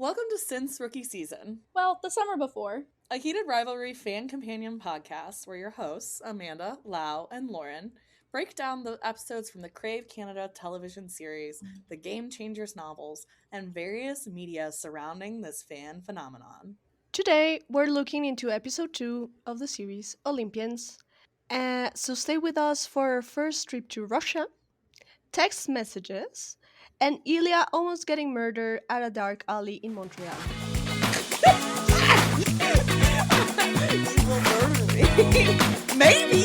Welcome to Since Rookie Season, Well, the summer before. a heated rivalry fan companion podcast where your hosts, Amanda, Lau, and Lauren, break down the episodes from the Crave Canada television series, the Game Changers novels, and various media surrounding this fan phenomenon. Today, we're looking into episode 2 of the series, Olympians. So stay with us for our first trip to Russia, text messages, and Ilya almost getting murdered at a dark alley in Montreal. You will murder me. Maybe.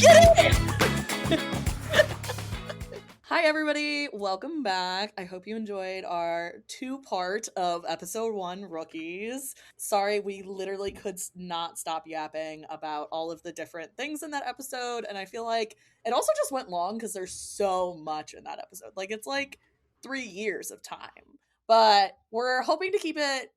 Get in. Hi, everybody. Welcome back. I hope you enjoyed our two-part of episode 1, Rookies. Sorry, we literally could not stop yapping about all of the different things in that episode, and I feel like it also just went long because there's so much in that episode. Like, it's like 3 years of time. But we're hoping to keep it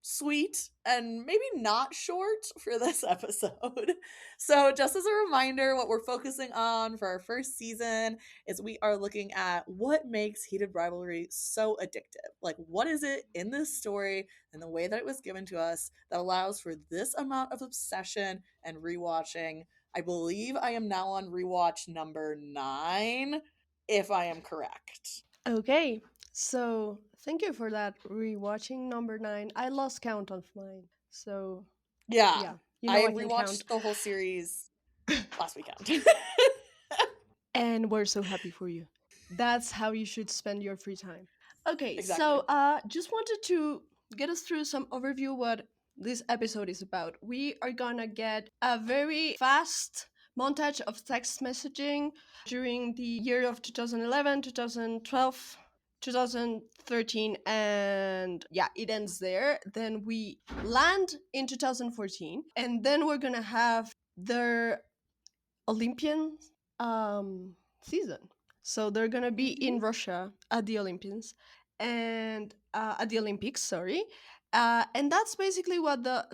sweet and maybe not short for this episode. So, just as a reminder, what we're focusing on for our first season is we are looking at what makes heated rivalry so addictive. Like, what is it in this story and the way that it was given to us that allows for this amount of obsession and rewatching? I believe I am now on rewatch number 9, if I am correct. Okay, so thank you for that rewatching number 9. I lost count of mine. So, Yeah, I I can rewatched count. the whole series last weekend. And we're so happy for you. That's how you should spend your free time. Okay, Exactly. so just wanted to get us through some overview what this episode is about. We are gonna get a very fast montage of text messaging during the year of 2011, 2012, 2013, and yeah, it ends there. Then we land in 2014, and then we're gonna have their Olympian season. So they're gonna be in Russia at the Olympians and at the Olympics, sorry. And that's basically what the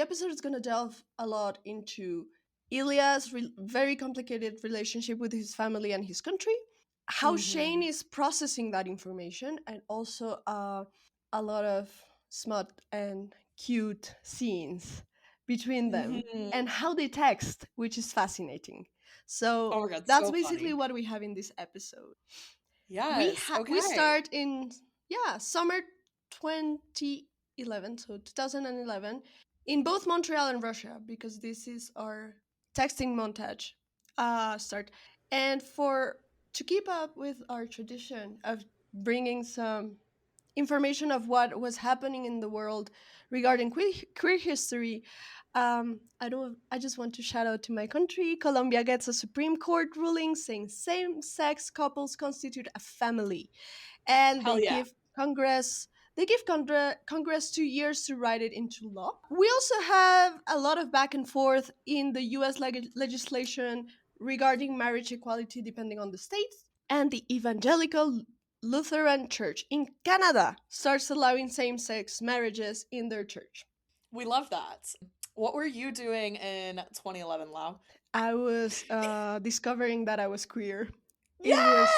episode is gonna delve a lot into Ilya's very complicated relationship with his family and his country, how Shane is processing that information, and also a lot of smut and cute scenes between them, and how they text, which is fascinating. So Oh my God, that's so basically funny. what we have in this episode. Yes, We okay. start in summer 2011, so 2011, in both Montreal and Russia, because this is our texting montage start. And to keep up with our tradition of bringing some information of what was happening in the world regarding queer history, I just want to shout out to my country. Colombia gets a Supreme Court ruling saying same-sex couples constitute a family, and Hell yeah. they give Congress 2 years to write it into law. We also have a lot of back and forth in the U.S. legislation regarding marriage equality depending on the states, and the evangelical Lutheran Church in Canada starts allowing same-sex marriages in their church. We love that. What were you doing in 2011, Lau? I was discovering that I was queer. Yes!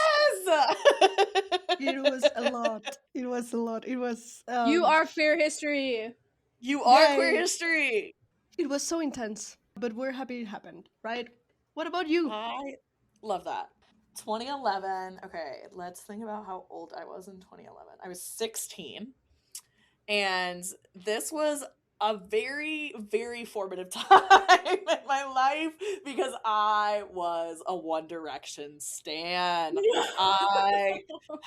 It was a lot. It was a lot. It was. You are queer history. You are Yay. queer history. It was so intense, but we're happy it happened, right? What about you? I love that. 2011. Okay, let's think about how old I was in 2011. I was 16. And this was a very, very formative time in my life because I was a One Direction stan. I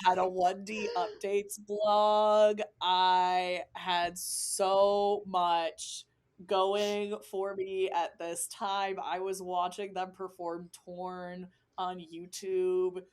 had a 1D updates blog. I had so much going for me at this time. I was watching them perform Torn on YouTube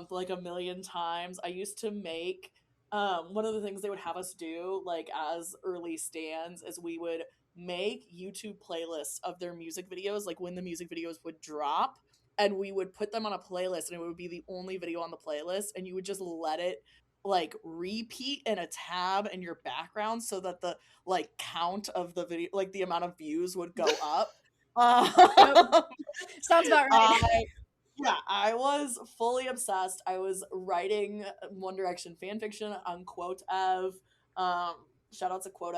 like a million times. I used to make one of the things they would have us do, like as early stands, is we would make YouTube playlists of their music videos, like when the music videos would drop, and we would put them on a playlist, and it would be the only video on the playlist, and you would just let it like repeat in a tab in your background so that the like count of the video, like the amount of views would go up. Sounds about right. I was fully obsessed. I was writing One Direction fanfiction on Quote Ev. Shout out to Quote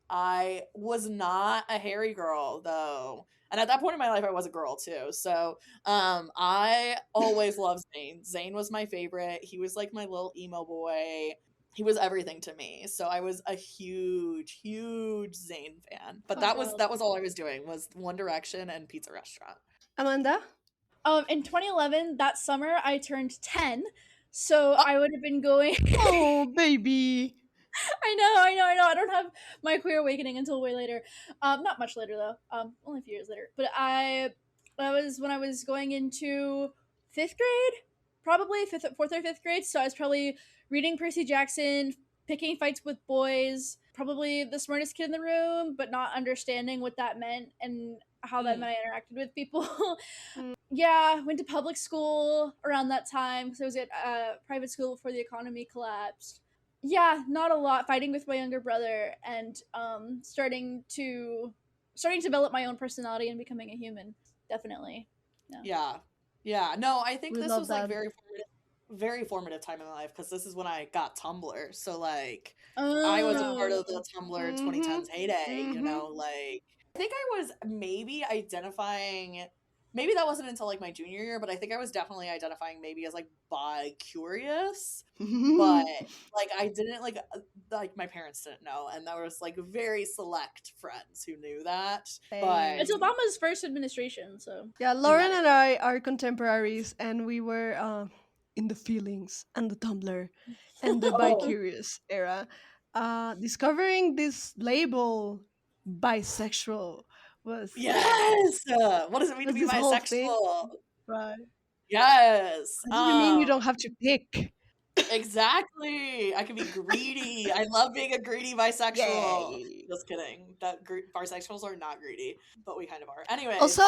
I was not a hairy girl though. And at that point in my life I was a girl too. So I always loved Zayn. Zayn was my favorite. He was like my little emo boy. He was everything to me. So I was a huge, huge Zayn fan. But that was all I was doing was One Direction and Pizza Restaurant. Amanda? In 2011, that summer, I turned 10, so I would have been going. Oh, baby. I know. I don't have my queer awakening until way later. Not much later though. Only a few years later. But that was when I was going into 5th grade, probably 4th or 5th grade. So I was probably reading Percy Jackson, picking fights with boys, probably the smartest kid in the room, but not understanding what that meant and how that meant I interacted with people. Yeah, went to public school around that time because I was at private school before the economy collapsed. Yeah, not a lot. Fighting with my younger brother and starting to develop my own personality and becoming a human. Definitely. Yeah. No, I think We this love was like that. very formative time in my life because this is when I got Tumblr. So like I was a part of the Tumblr 2010s heyday, you know, like I think I was maybe identifying maybe that wasn't until like my junior year, but I think I was definitely identifying maybe as like bi-curious. But like I didn't like my parents didn't know, and there was like very select friends who knew that. But It's Obama's first administration, so Yeah, Lauren and I are contemporaries, and we were in the feelings and the Tumblr and the bi-curious era. Discovering this label bisexual was yes, what does it mean to was be this whole thing, bisexual? right? Yes, What do you mean you don't have to pick? exactly. I can be greedy. I love being a greedy bisexual. Yay. Just kidding. That bisexuals are not greedy, but we kind of are. Anyway. Also,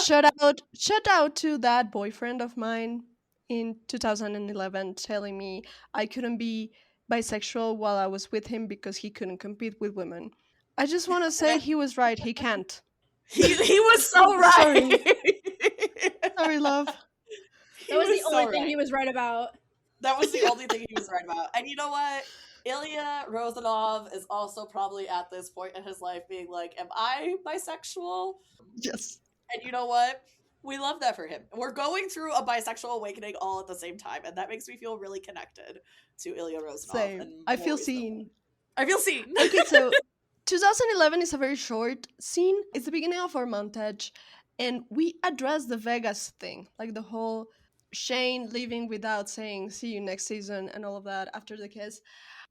shout out to that boyfriend of mine in 2011 telling me I couldn't be bisexual while I was with him because he couldn't compete with women. I just want to say he was right. He can't. he was so right. Sorry, love. that was the only thing he was right about. That was the only thing he was right about. And you know what? Ilya Rozanov is also probably at this point in his life being like, am I bisexual? Yes. And you know what? We love that for him. We're going through a bisexual awakening all at the same time, and that makes me feel really connected to Ilya Rozanov. Same. I feel seen. I feel seen. Okay, so 2011 is a very short scene. It's the beginning of our montage, and we address the Vegas thing, like the whole Shane leaving without saying "see you next season" and all of that after the kiss,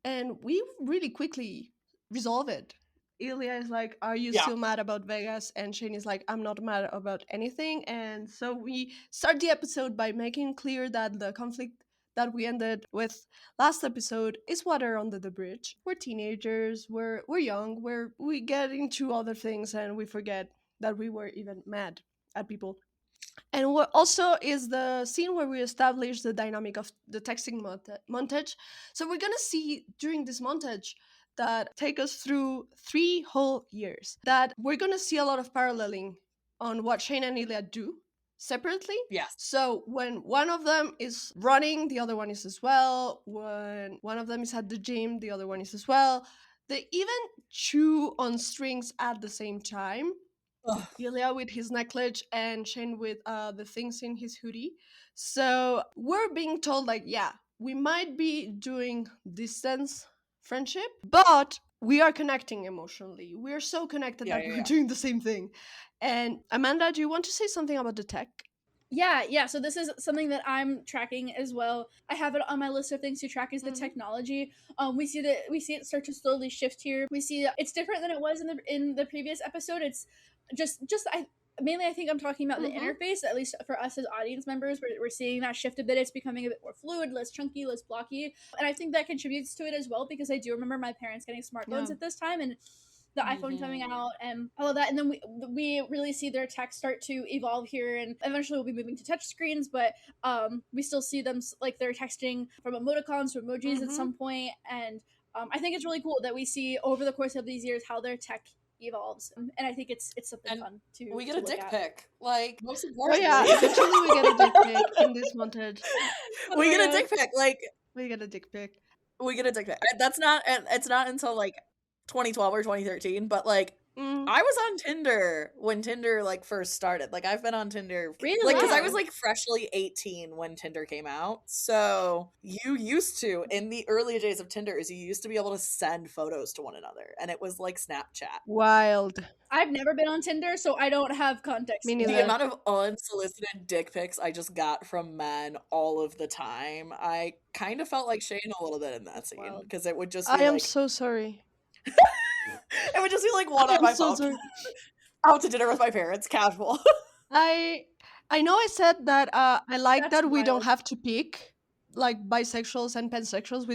and we really quickly resolve it. Ilya is like, "Are you still mad about Vegas?" And Shane is like, "I'm not mad about anything." And so we start the episode by making clear that the conflict that we ended with last episode is water under the bridge. We're teenagers, we're young, we get into other things and we forget that we were even mad at people. And what also is the scene where we establish the dynamic of the texting montage. So we're gonna see during this montage that take us through 3 whole years that we're gonna see a lot of paralleling on what Shane and Ilya do separately. Yes. So when one of them is running, the other one is as well. When one of them is at the gym, the other one is as well. They even chew on strings at the same time. Ugh. Ilya with his necklace and Shane with the things in his hoodie. So we're being told like, yeah, we might be doing distance friendship, but we are connecting emotionally. We are so connected that we're doing the same thing. And Amanda, do you want to say something about the tech? Yeah. So this is something that I'm tracking as well. I have it on my list of things to track is the technology. We see it start to slowly shift here. We see it's different than it was in the previous episode. It's just I think I'm talking about the interface, at least for us as audience members. We're seeing that shift a bit. It's becoming a bit more fluid, less chunky, less blocky. And I think that contributes to it as well because I do remember my parents getting smartphones at this time and the iPhone coming out and all of that. And then we really see their tech start to evolve here, and eventually we'll be moving to touch screens, but we still see them like they're texting from emoticons to emojis at some point. And I think it's really cool that we see over the course of these years how their tech evolves, and I think it's something fun to we get a dick at. pic, like most importantly. Oh yeah, eventually we get a dick pic in this montage. We get a dick pic, like we get a dick pic. We get a dick pic. That's not, and it's not until like 2012 or 2013, but like Mm, I was on Tinder when Tinder like first started. Like I've been on Tinder like cuz I was Really? like freshly 18 when Tinder came out. So, you used to in the early days of Tinder is you used to be able to send photos to one another and it was like Snapchat. wild. I've never been on Tinder, so I don't have Me context for The that. neither. amount of unsolicited dick pics I just got from men all of the time, I kind of felt like Shane a little bit in that That's scene wild. because it would just I be am like so sorry. it would just be like one I on am my so phone. sorry. Out to dinner with my parents, casual. I I know I said that I like That's that we don't wild. have to pick, like bisexuals and pansexuals. We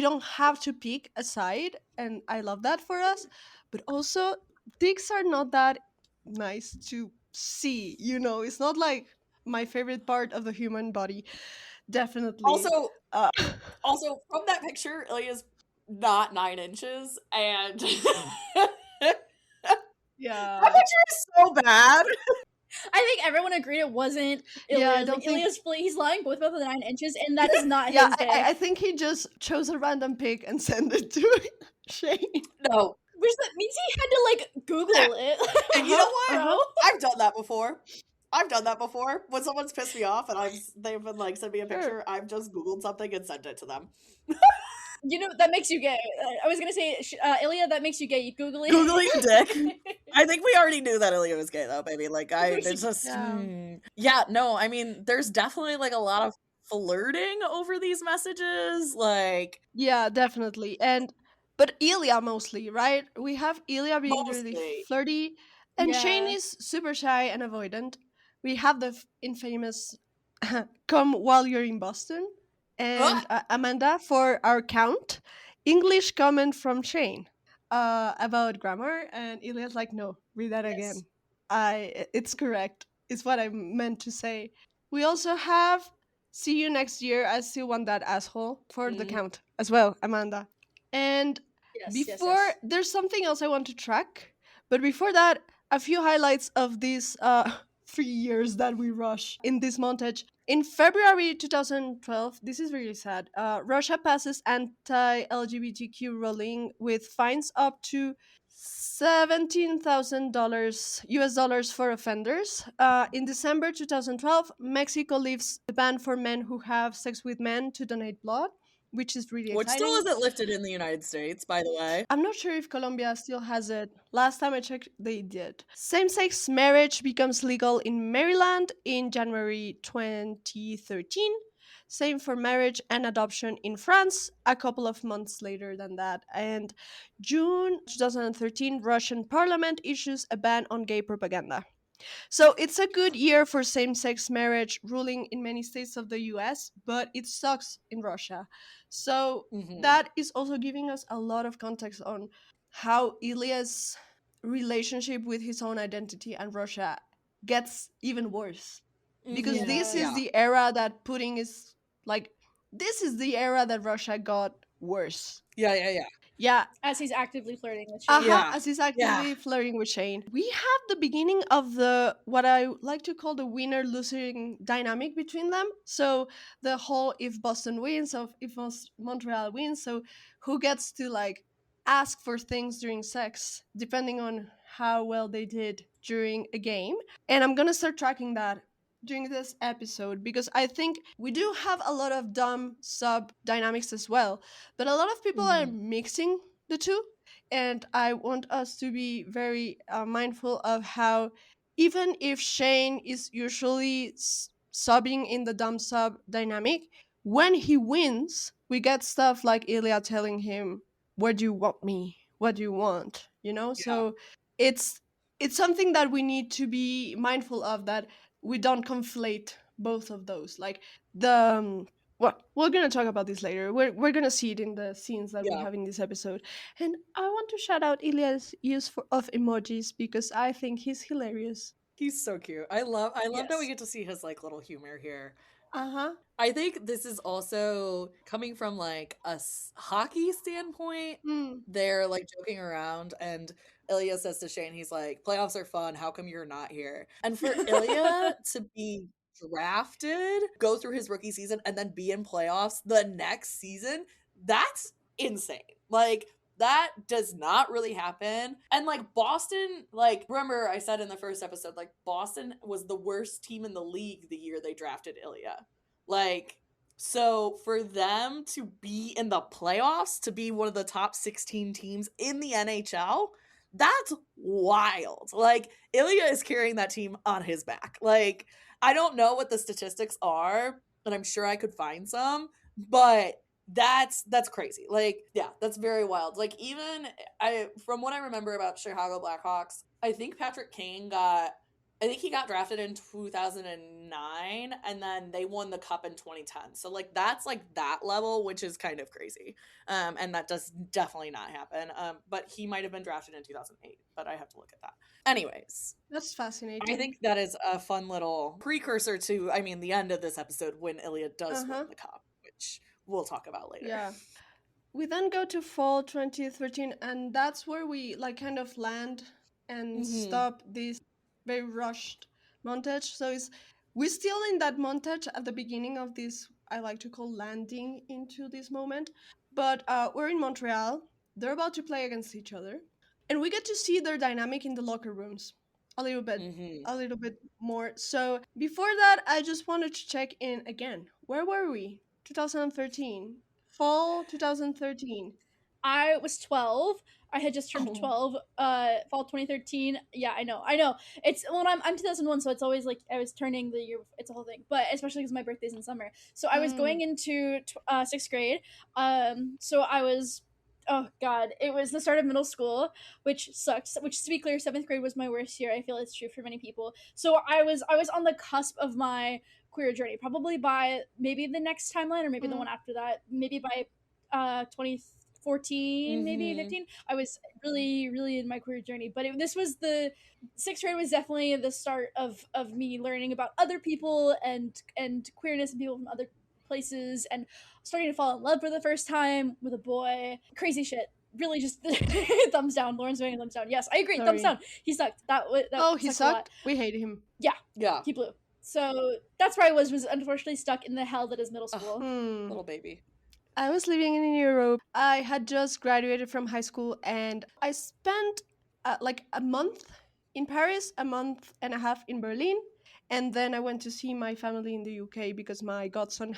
don't have to pick a side, and I love that for us. But also, dicks are not that nice to see. You know, it's not like my favorite part of the human body. Definitely. Also, Uh, also from that picture, Ilya's not 9 inches, and that yeah. picture is so bad. I think everyone agreed it wasn't Yeah. I Ilya's. don't Like think. Ilya's he's lying both about the 9 inches, and that is not Yeah, his dick. I think he just chose a random pic and sent it to Shane. No, Which that means he had to like Google it. and you know Uh-huh, what? Bro. uh-huh. I've done that before. I've done that before. When someone's pissed me off and they've been like send me a Sure. picture, I've just Googled something and sent it to them. You know that makes you gay. I was gonna say, Ilya, that makes you gay. You Google it. Googling a dick. I think we already knew that Ilya was gay though, baby. Like it's just Yeah. yeah, no, I mean, there's definitely like a lot of flirting over these messages. Like Yeah, definitely. But Ilya mostly, right? We have Ilya being really mostly. flirty, and Shane Yeah. is super shy and avoidant. We have the infamous "come while you're in Boston," and Ah! Amanda for our count English comment from Shane about grammar, and Ilya's like, "No, read that Yes. again. It's correct. It's what I meant to say." We also have "See you next year. I still want that asshole" for the Mhm. count as well, Amanda. And Yes. Yes. before Yes. there's something else I want to track, but before that, a few highlights of these 3 years that we rush in this montage. In February 2012, this is really sad. Russia passes anti-LGBTQ ruling with fines up to $17,000 US dollars for offenders. In December 2012, Mexico lifts the ban for men who have sex with men to donate blood, which is really Which still exciting. isn't lifted in the United States, by the way. I'm not sure if Colombia still has it. Last time I checked, they did. Same sex marriage becomes legal in Maryland in January 2013. Same for marriage and adoption in France a couple of months later than that. And June 2013, Russian parliament issues a ban on gay propaganda. So it's a good year for same sex marriage ruling in many states of the US, but it sucks in Russia. So Mhm. that is also giving us a lot of context on how Ilya's relationship with his own identity and Russia gets even worse. Because Mhm. this Yeah. is Yeah. the era that Putin is like, this is the era that Russia got worse. Yeah, yeah, yeah. Yeah, As he's actively flirting with Shane. uh-huh, Yeah. as he's Yeah. actively flirting with Shane. We have the beginning of the what I like to call the winner-losing dynamic between them. So the whole if Boston wins, or if Montreal wins, so who gets to like ask for things during sex, depending on how well they did during a game. And I'm gonna start tracking that during this episode because I think we do have a lot of dumb sub dynamics as well, but a lot of people are Mhm. mixing the two, and I want us to be very mindful of how, even if Shane is usually subbing in the dumb sub dynamic, when he wins, we get stuff like Ilya telling him, "Where do you want me? What do you want?" You know, Yeah. so it's it's something that we need to be mindful of, that we don't conflate both of those. Like the well, we're gonna talk about this later. We're gonna see it in the scenes that we Yeah. have in this episode. And I want to shout out Ilya's use of emojis because I think he's hilarious. He's so cute. I love that we Yes. get to see his like little humor here. Uh huh. I think this is also coming from like a hockey standpoint. Mm. They're like joking around, and Ilya says to Shane, he's like, "Playoffs are fun. How come you're not here?" And for Ilya to be drafted, go through his rookie season, and then be in playoffs the next season, That's insane. Like, that does not really happen. And like Boston, like, remember I said in the first episode, like, Boston was the worst team in the league the year they drafted Ilya. Like, so for them to be in the playoffs, to be one of the top 16 teams in the NHL, that's wild. Like, Ilya is carrying that team on his back. Like, I don't know what the statistics are, and I'm sure I could find some, but that's crazy. Like, yeah, that's very wild. Like, even I from what I remember about Chicago Blackhawks, I think he got drafted in 2009, and then they won the cup in 2010. So like that's like that level, which is kind of crazy. And that does definitely not happen. But he might have been drafted in 2008, but I have to look at that. Anyways, That's I fascinating. think that is a fun little precursor to, I mean, the end of this episode when Ilya does win the cup, which we'll talk about later. Yeah. We then go to fall 2013, and that's where we like kind of land and stop this very rushed montage. So we're still in that montage at the beginning of this, I like to call landing into this moment. But we're in Montreal. They're about to play against each other, and we get to see their dynamic in the locker rooms a little bit more. So before that, I just wanted to check in again. Where were we? 2013, fall 2013. I was 12. I had just turned Oh. 12 fall 2013. Yeah, I know it's well, I'm 2001, so it's always like I was turning the year, it's a whole thing, but especially because my birthday's in summer, so I was going into 6th grade. So I was, oh god, it was the start of middle school, which sucks, which, to be clear, 7th grade was my worst year. I feel it's true for many people. So I was on the cusp of my queer journey, probably by maybe the next timeline, or maybe the one after that, maybe by 2014, maybe 15. I was really, really in my queer journey, but this was the 6th grade was definitely the start of me learning about other people and queerness and people from other places, and starting to fall in love for the first time with a boy. Crazy shit. Really, just thumbs down. Lauren's doing a thumbs down. Yes, I agree. Sorry. Thumbs down. He sucked. That He sucked a lot. sucked. We hate him. Yeah. He blew. So that's where I was unfortunately stuck in the hell that is middle school. Little baby. I was living in Europe. I had just graduated from high school, and I spent like a month in Paris, a month and a half in Berlin, and then I went to see my family in the UK because my godson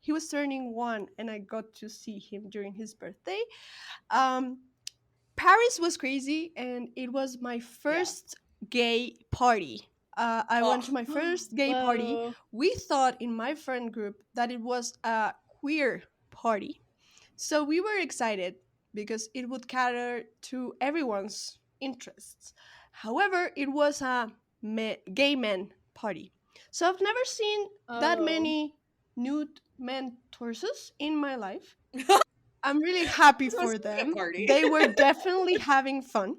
he was turning 1, and I got to see him during his birthday. Paris was crazy, and it was my first gay party. I went to my first gay party. Whoa. We thought in my friend group that it was a queer party. So we were excited because it would cater to everyone's interests. However, it was a gay men party. So I've never seen that many nude men torsos in my life. I'm really happy for them. They were definitely having fun.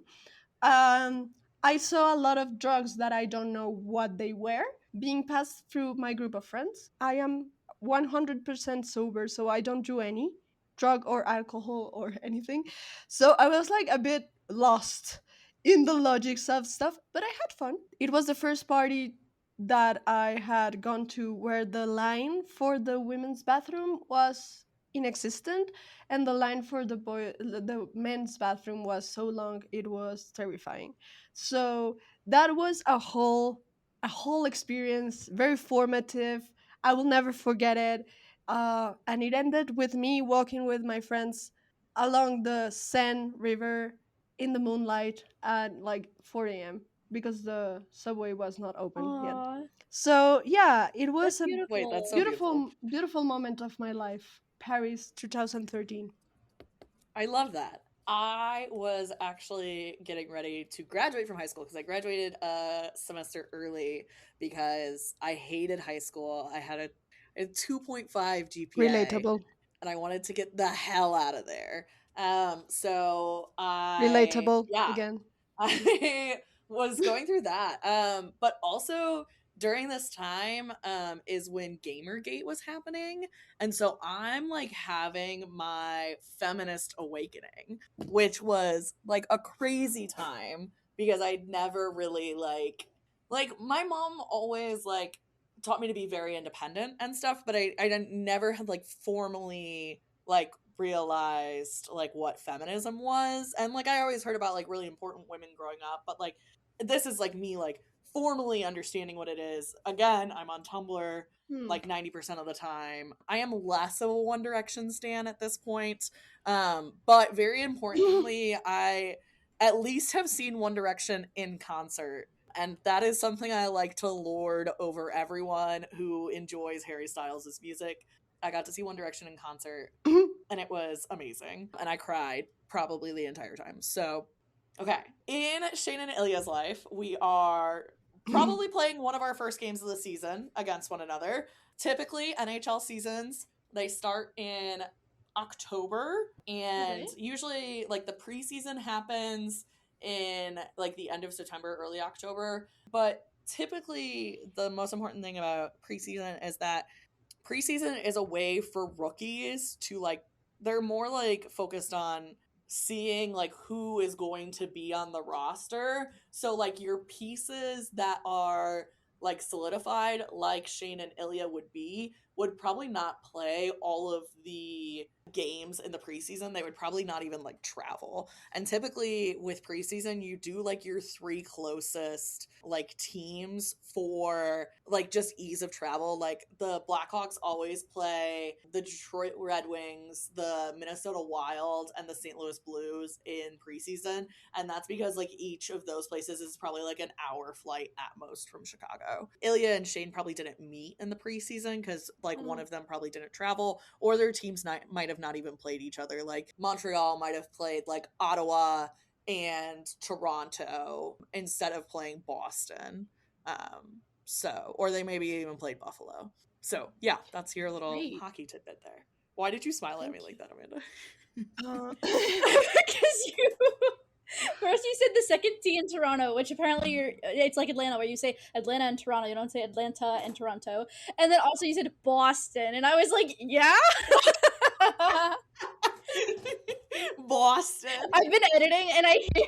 I saw a lot of drugs that I don't know what they were being passed through my group of friends. I am 100% sober, so I don't do any drug or alcohol or anything. So I was like a bit lost in the logics of stuff, but I had fun. It was the first party that I had gone to where the line for the women's bathroom was inexistent, and the line for the men's bathroom was so long it was terrifying. So that was a whole experience, very formative. I will never forget it. And it ended with me walking with my friends along the Seine River in the moonlight at like 4 a.m. because the subway was not open yet. Aww. So yeah, it That's was a beautiful. Wait, that's so beautiful, beautiful moment of my life. Paris 2013. I love that. I was actually getting ready to graduate from high school because I graduated a semester early because I hated high school. I had a 2.5 GPA Relatable. and I wanted to get the hell out of there. So Relatable yeah, again. I was going through that. But also during this time is when Gamergate was happening. And so I'm like having my feminist awakening, which was like a crazy time because I'd never really like my mom always like taught me to be very independent and stuff, but I never had like formally like realized like what feminism was. And like I always heard about like really important women growing up, but like this is like me like formally understanding what it is. Again, I'm on Tumblr like 90% of the time. I am less of a One Direction stan at this point. But very importantly, I at least have seen One Direction in concert. And that is something I like to lord over everyone who enjoys Harry Styles' music. I got to see One Direction in concert, and it was amazing. And I cried probably the entire time. So, okay. In Shane and Ilya's life, we are probably playing one of our first games of the season against one another. Typically, NHL seasons, they start in October, and usually, like, the preseason happens in, like, the end of September, early October. But typically, the most important thing about preseason is that preseason is a way for rookies to like they're more like focused on seeing like who is going to be on the roster. So like your pieces that are like solidified like Shane and Ilya would probably not play all of the games in the preseason. They would probably not even like travel. And typically with preseason, you do like your three closest like teams for like just ease of travel. Like the Blackhawks always play the Detroit Red Wings, the Minnesota Wild, and the St. Louis Blues in preseason. And that's because like each of those places is probably like an hour flight at most from Chicago. Ilya and Shane probably didn't meet in the preseason because like one of them probably didn't travel, or their teams might have not even played each other. Like Montreal might have played like Ottawa and Toronto instead of playing Boston. So, or they maybe even played Buffalo. So, yeah, that's your little hockey tidbit there. Why did you smile at me like that, Amanda? Because you first you said the second T in Toronto, which apparently it's like Atlanta, where you say Atlanta and Toronto, you don't say Atlanta and Toronto. And then also you said Boston, and I was like, yeah. Boston. I've been editing, and I keep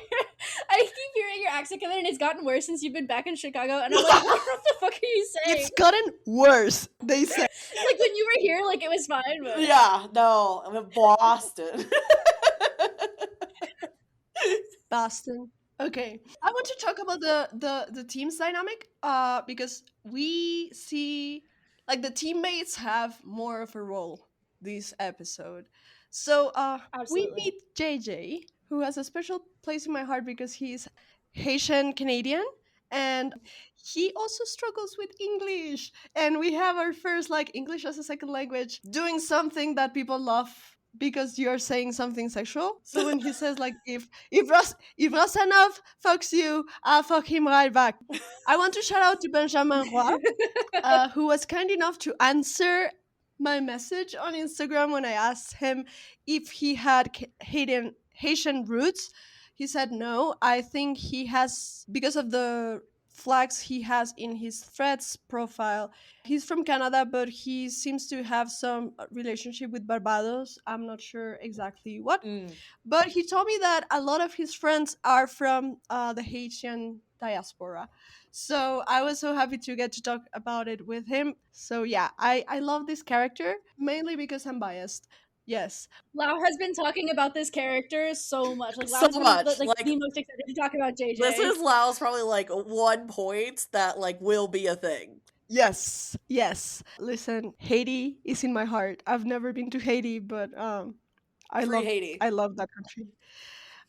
hearing your accent come in, and it's gotten worse since you've been back in Chicago. And I'm like, what the fuck are you saying? It's gotten worse, they say. Like when you were here, like it was fine. But... yeah, no, I'm in Boston. Boston. Okay, I want to talk about the team's dynamic because we see like the teammates have more of a role this episode. So we meet JJ, who has a special place in my heart because he's Haitian Canadian, and he also struggles with English. And we have our first like English as a second language doing something that people love because you're saying something sexual. So when he says like if Rosanov fucks you, I'll fuck him right back. I want to shout out to Benjamin Roy, who was kind enough to answer my message on Instagram when I asked him if he had Haitian roots. He said no. I think he has, because of the flags he has in his threads profile. He's from Canada, but he seems to have some relationship with Barbados. I'm not sure exactly what. But he told me that a lot of his friends are from the Haitian diaspora. So I was so happy to get to talk about it with him. So yeah, I love this character, mainly because I'm biased. Yes. Lau has been talking about this character so much. Like So Lau's one of the, like the most excited to talk about JJ. This is Lau's probably like one point that like will be a thing. Yes. Listen, Haiti is in my heart. I've never been to Haiti, but I love Haiti. I love that country.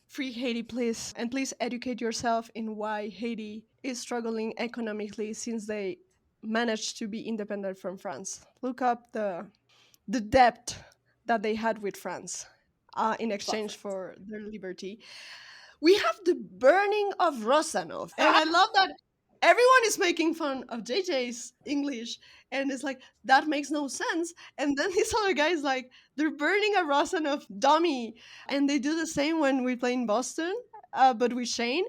Free Haiti, please. And please educate yourself in why Haiti is struggling economically since they managed to be independent from France. Look up the debt that they had with France in exchange for their liberty. We have the burning of Rosanov. And I love that everyone is making fun of JJ's English. And it's like, that makes no sense. And then this other guy is like, they're burning a Rosanov dummy. And they do the same when we play in Boston, but with Shane.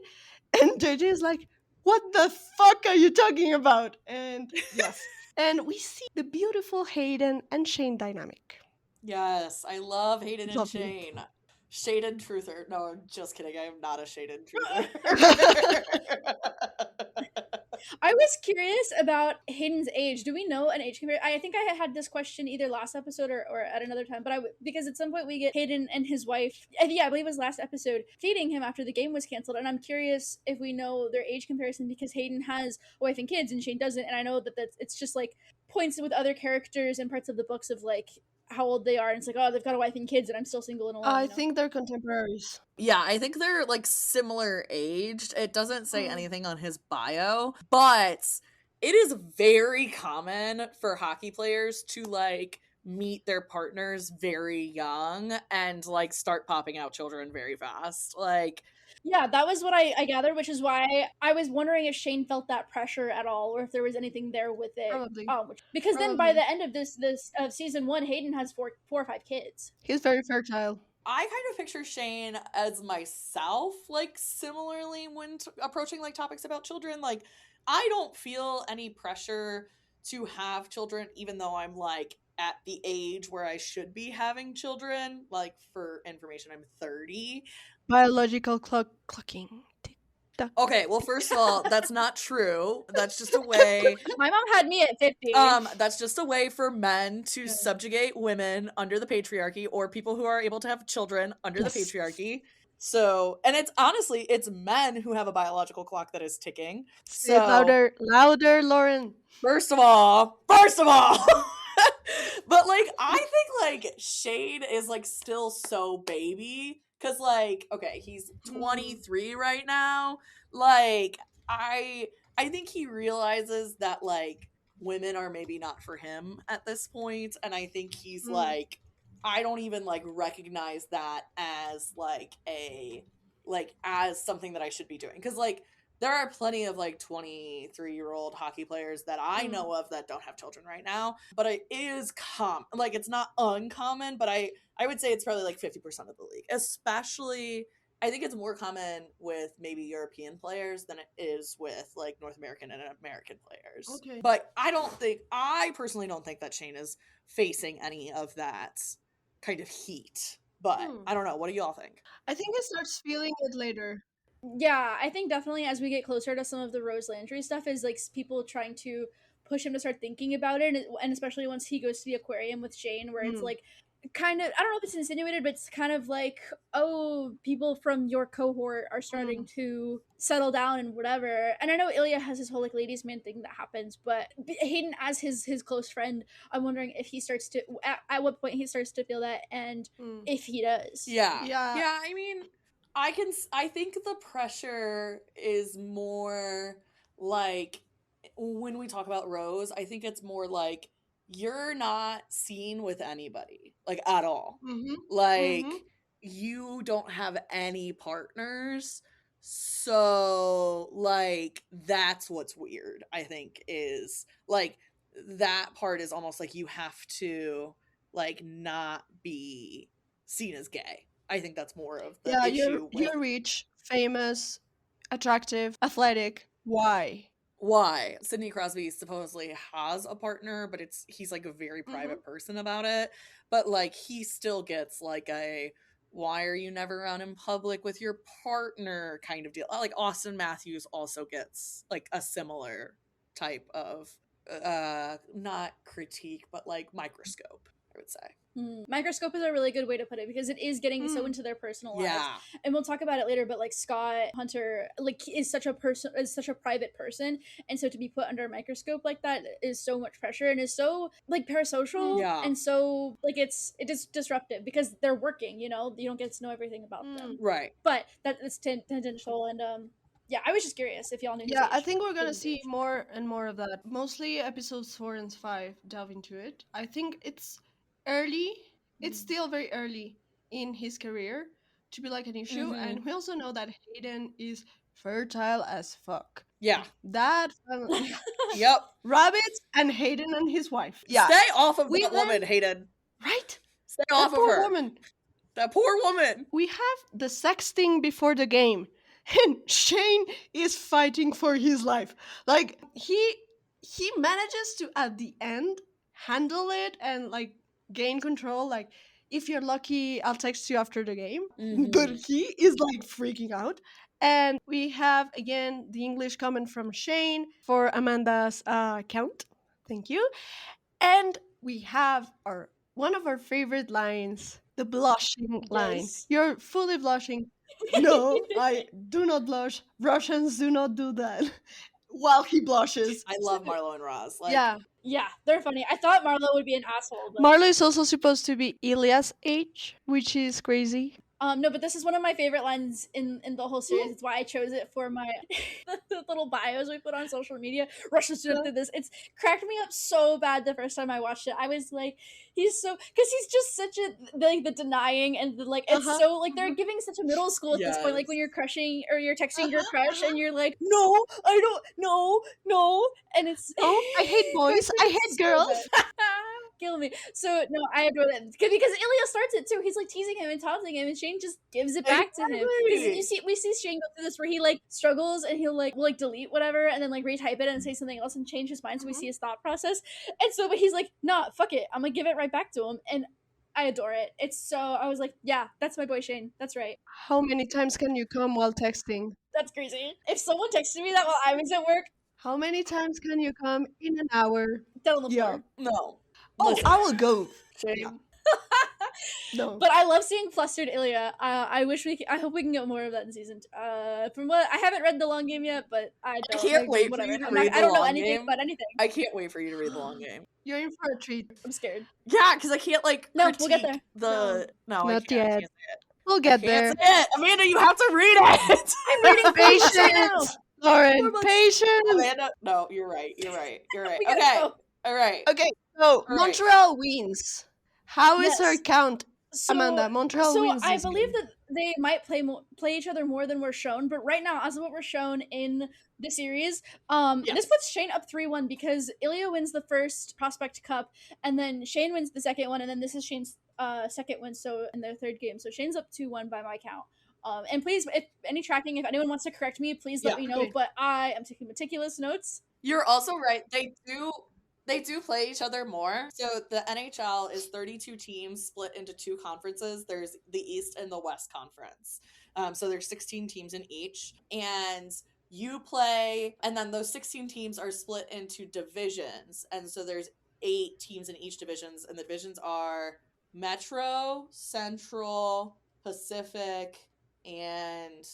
And JJ is like, what the fuck are you talking about? And yes. And we see the beautiful Hayden and Shane dynamic. Yes, I love Hayden and Shane. Shaded truther. No, I'm just kidding. I am not a shaded truther. I was curious about Hayden's age. Do we know an age comparison? I think I had this question either last episode or at another time, but because at some point we get Hayden and his wife, yeah, I believe it was last episode, feeding him after the game was canceled, and I'm curious if we know their age comparison because Hayden has a wife and kids and Shane doesn't, and I know that it's just like points with other characters and parts of the books of like how old they are, and it's like, oh, they've got a wife and kids and I'm still single and alone. I think they're contemporaries. Yeah, I think they're like similar aged. It doesn't say Mm. anything on his bio, but it is very common for hockey players to like meet their partners very young and like start popping out children very fast. Like, yeah, that was what I gathered, which is why I was wondering if Shane felt that pressure at all, or if there was anything there with it. Probably. Because then by the end of this of season 1, Hayden has four or five kids. He's very fertile. I kind of picture Shane as myself, like similarly when approaching like topics about children. Like, I don't feel any pressure to have children, even though I'm like at the age where I should be having children. Like, for information, I'm 30. Biological clucking. Tick-tock. Okay, well, first of all, that's not true. That's just a way. My mom had me at 50. That's just a way for men to subjugate women under the patriarchy, or people who are able to have children under the patriarchy. So, and it's honestly, it's men who have a biological clock that is ticking. Say it louder, Lauren. First of all, but like, I think like Shade is like still so baby. Cause like, okay, he's 23 right now. Like, I think he realizes that like women are maybe not for him at this point, and I think he's like, I don't even like recognize that as like as something that I should be doing. Because like there are plenty of like 23-year-old hockey players that I know of that don't have children right now, but it is like it's not uncommon, but I would say it's probably like 50% of the league. Especially, I think it's more common with maybe European players than it is with like North American and American players. Okay. But I personally don't think that Shane is facing any of that kind of heat. But I don't know. What do y'all think? I think he starts feeling it later. Yeah, I think definitely as we get closer to some of the Rose Landry stuff is like people trying to push him to start thinking about it, and especially once he goes to the aquarium with Shane, where it's like kind of, I don't know if it's insinuated, but it's kind of like, oh, people from your cohort are starting to settle down and whatever. And I know Ilya has his whole like ladies man thing that happens, but Hayden as his close friend, I'm wondering if he starts to at what point he starts to feel that, and if he does. Yeah. I mean, I think the pressure is more like when we talk about Rose, I think it's more like you're not seen with anybody, like at all. Like you don't have any partners. So like that's what's weird, I think, is like that part is almost like you have to like not be seen as gay. I think that's more of the issue. You're rich, famous, attractive, athletic. Why? Sidney Crosby supposedly has a partner, but he's like a very private person about it. But like he still gets like a why are you never out in public with your partner kind of deal. Like Austin Matthews also gets like a similar type of not critique, but like microscope, I would say. Microscope is a really good way to put it because it is getting so into their personal lives. And we'll talk about it later, but like Scott Hunter like is such a private person, and so to be put under a microscope like that is so much pressure and is so like parasocial, and so like it is disruptive because they're working, you don't get to know everything about them, right? But that is tangential. And yeah, I was just curious if y'all knew. Yeah, I think we're gonna see more and more of that. Mostly episodes 4 and 5 delve into it. I think it's early. It's still very early in his career to be like an issue, and we also know that Hayden is fertile as fuck. Yeah, that yep, rabbits and Hayden and his wife. Yeah, stay off of that woman, Hayden. Right, stay off of her. That poor woman. We have the sexting before the game, and Shane is fighting for his life. Like he manages to at the end handle it and like gain control. Like if you're lucky, I'll text you after the game. Mhm. But he is like freaking out. And we have again the English comment from Shane for Amanda's count. Thank you. And we have our one of our favorite lines, the blushing line. Yes. You're fully blushing. No, I do not blush. Russians do not do that. While he blushes. I love Marlo and Roz. Like, Yeah. Yeah, they're funny. I thought Marlo would be an asshole, but Marlo is also supposed to be Ilya's age, which is crazy. no, but this is one of my favorite lines in the whole series. It's why I chose it for my the little bios we put on social media. Russians do this. It's cracked me up so bad the first time I watched it. I was like, he's so because he's just such a like the denying and the like. It's so like they're giving such a middle school at this point. Like when you're crushing or you're texting your crush and you're like, no, I don't, no, and it's I hate boys. I hate girls. Kill me. So no, I adore that because Ilya starts it too. He's like teasing him and taunting him, and Shane just gives it back to him. Because we see Shane go through this where he like struggles and he'll like will like delete whatever and then like retype it and say something else and change his mind. So we see his thought process. And so, but he's like, nah, fuck it, I'm gonna give it right back to him. And I adore it. It's so I was like, yeah, that's my boy Shane. That's right. How many times can you come while texting? That's crazy. If someone texted me that while I was at work, How many times can you come in an hour? dead on the floor. no. Oh, Listen, I will go. Shane. Yeah. No. But I love seeing flustered Ilya. I wish I hope we can get more of that in season. From what I haven't read the long game yet, but I don't. can't wait for whatever. you to I'm read I the don't know long anything game. about anything. I can't wait for you to read the long game. You're in for a treat. I'm scared. Yeah, because I can't like No, critique we'll get there. the. No, I Not can't. I yet. can't say it. We'll I get can't there. say it. Amanda, you have to read it. I'm reading Patience right now. Patience, Lauren. 4 months. Patience. Amanda, no, you're right. You're right. You're right. We gotta Okay. go. All right. Okay, so right. Montreal wins. How is our Yes. count, So, Amanda? Montreal so wins. I this believe game. that they might play each other more than we're shown, but right now, as of what we're shown in the series, Yes. this puts Shane up 3-1 because Ilya wins the first Prospect Cup, and then Shane wins the second one, and then this is Shane's second win, so in their third game. So Shane's up 2-1 by my count. And please, if any tracking, if anyone wants to correct me, please let Yeah, me know. okay. But I am taking meticulous notes. You're also right. They do play each other more. So the NHL is 32 teams split into 2 conferences. There's the East and the West Conference. So there's 16 teams in each. And you play, and then those 16 teams are split into divisions. And so there's 8 teams in each divisions. And the divisions are Metro, Central, Pacific, and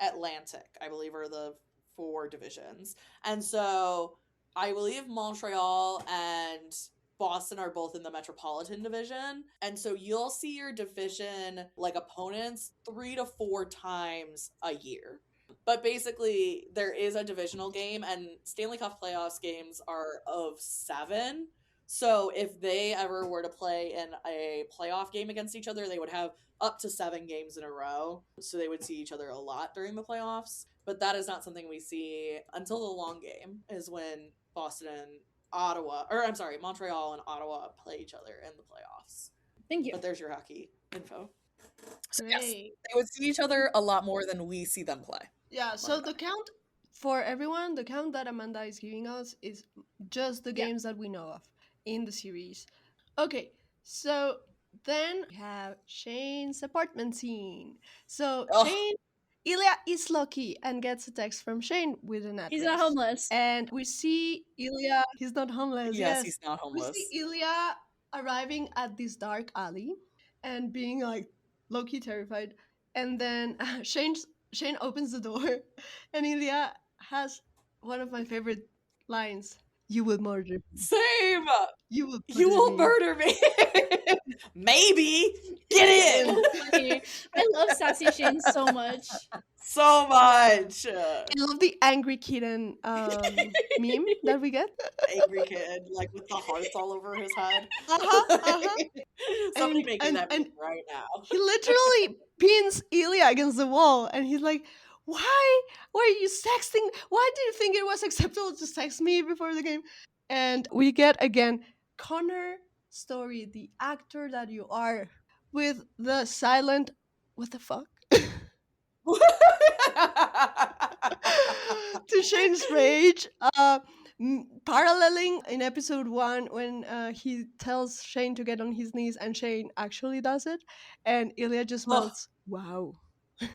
Atlantic, I believe, are the 4 divisions. And so I believe Montreal and Boston are both in the Metropolitan Division. And so you'll see your division like opponents 3 to 4 times a year. But basically, there is a divisional game, and Stanley Cup playoffs games are of 7. So if they ever were to play in a playoff game against each other, they would have up to 7 games in a row. So they would see each other a lot during the playoffs. But that is not something we see until the long game, is when Boston and Montreal and Ottawa play each other in the playoffs. Thank you. But there's your hockey info. So Great. yes, they would see each other a lot more than we see them play. Yeah, so the count for everyone, the count that Amanda is giving us is just the games that we know of in the series. Okay, so then we have Shane's apartment scene. So Ugh. Ilya is lucky and gets a text from Shane with an address. He's not homeless. And we see Ilya, he's not homeless. Yes, he's not homeless. We see Ilya arriving at this dark alley and being like low-key terrified. And then Shane opens the door and Ilya has one of my favorite lines. You will murder me. Same! You will You will murder me! Maybe! Get in! I love Sassy Shane so much. So much! I love the angry kitten meme that we get. Angry kid, like with the hearts all over his head. Somebody make me that meme right now. He literally pins Ilya against the wall and he's like, why were you sexting? Why did you think it was acceptable to sext me before the game? And we get again Connor Story, the actor that you are, with the silent what the fuck to Shane's rage. paralleling in episode 1 when he tells Shane to get on his knees and Shane actually does it, and Ilya just Oh, melts. Wow.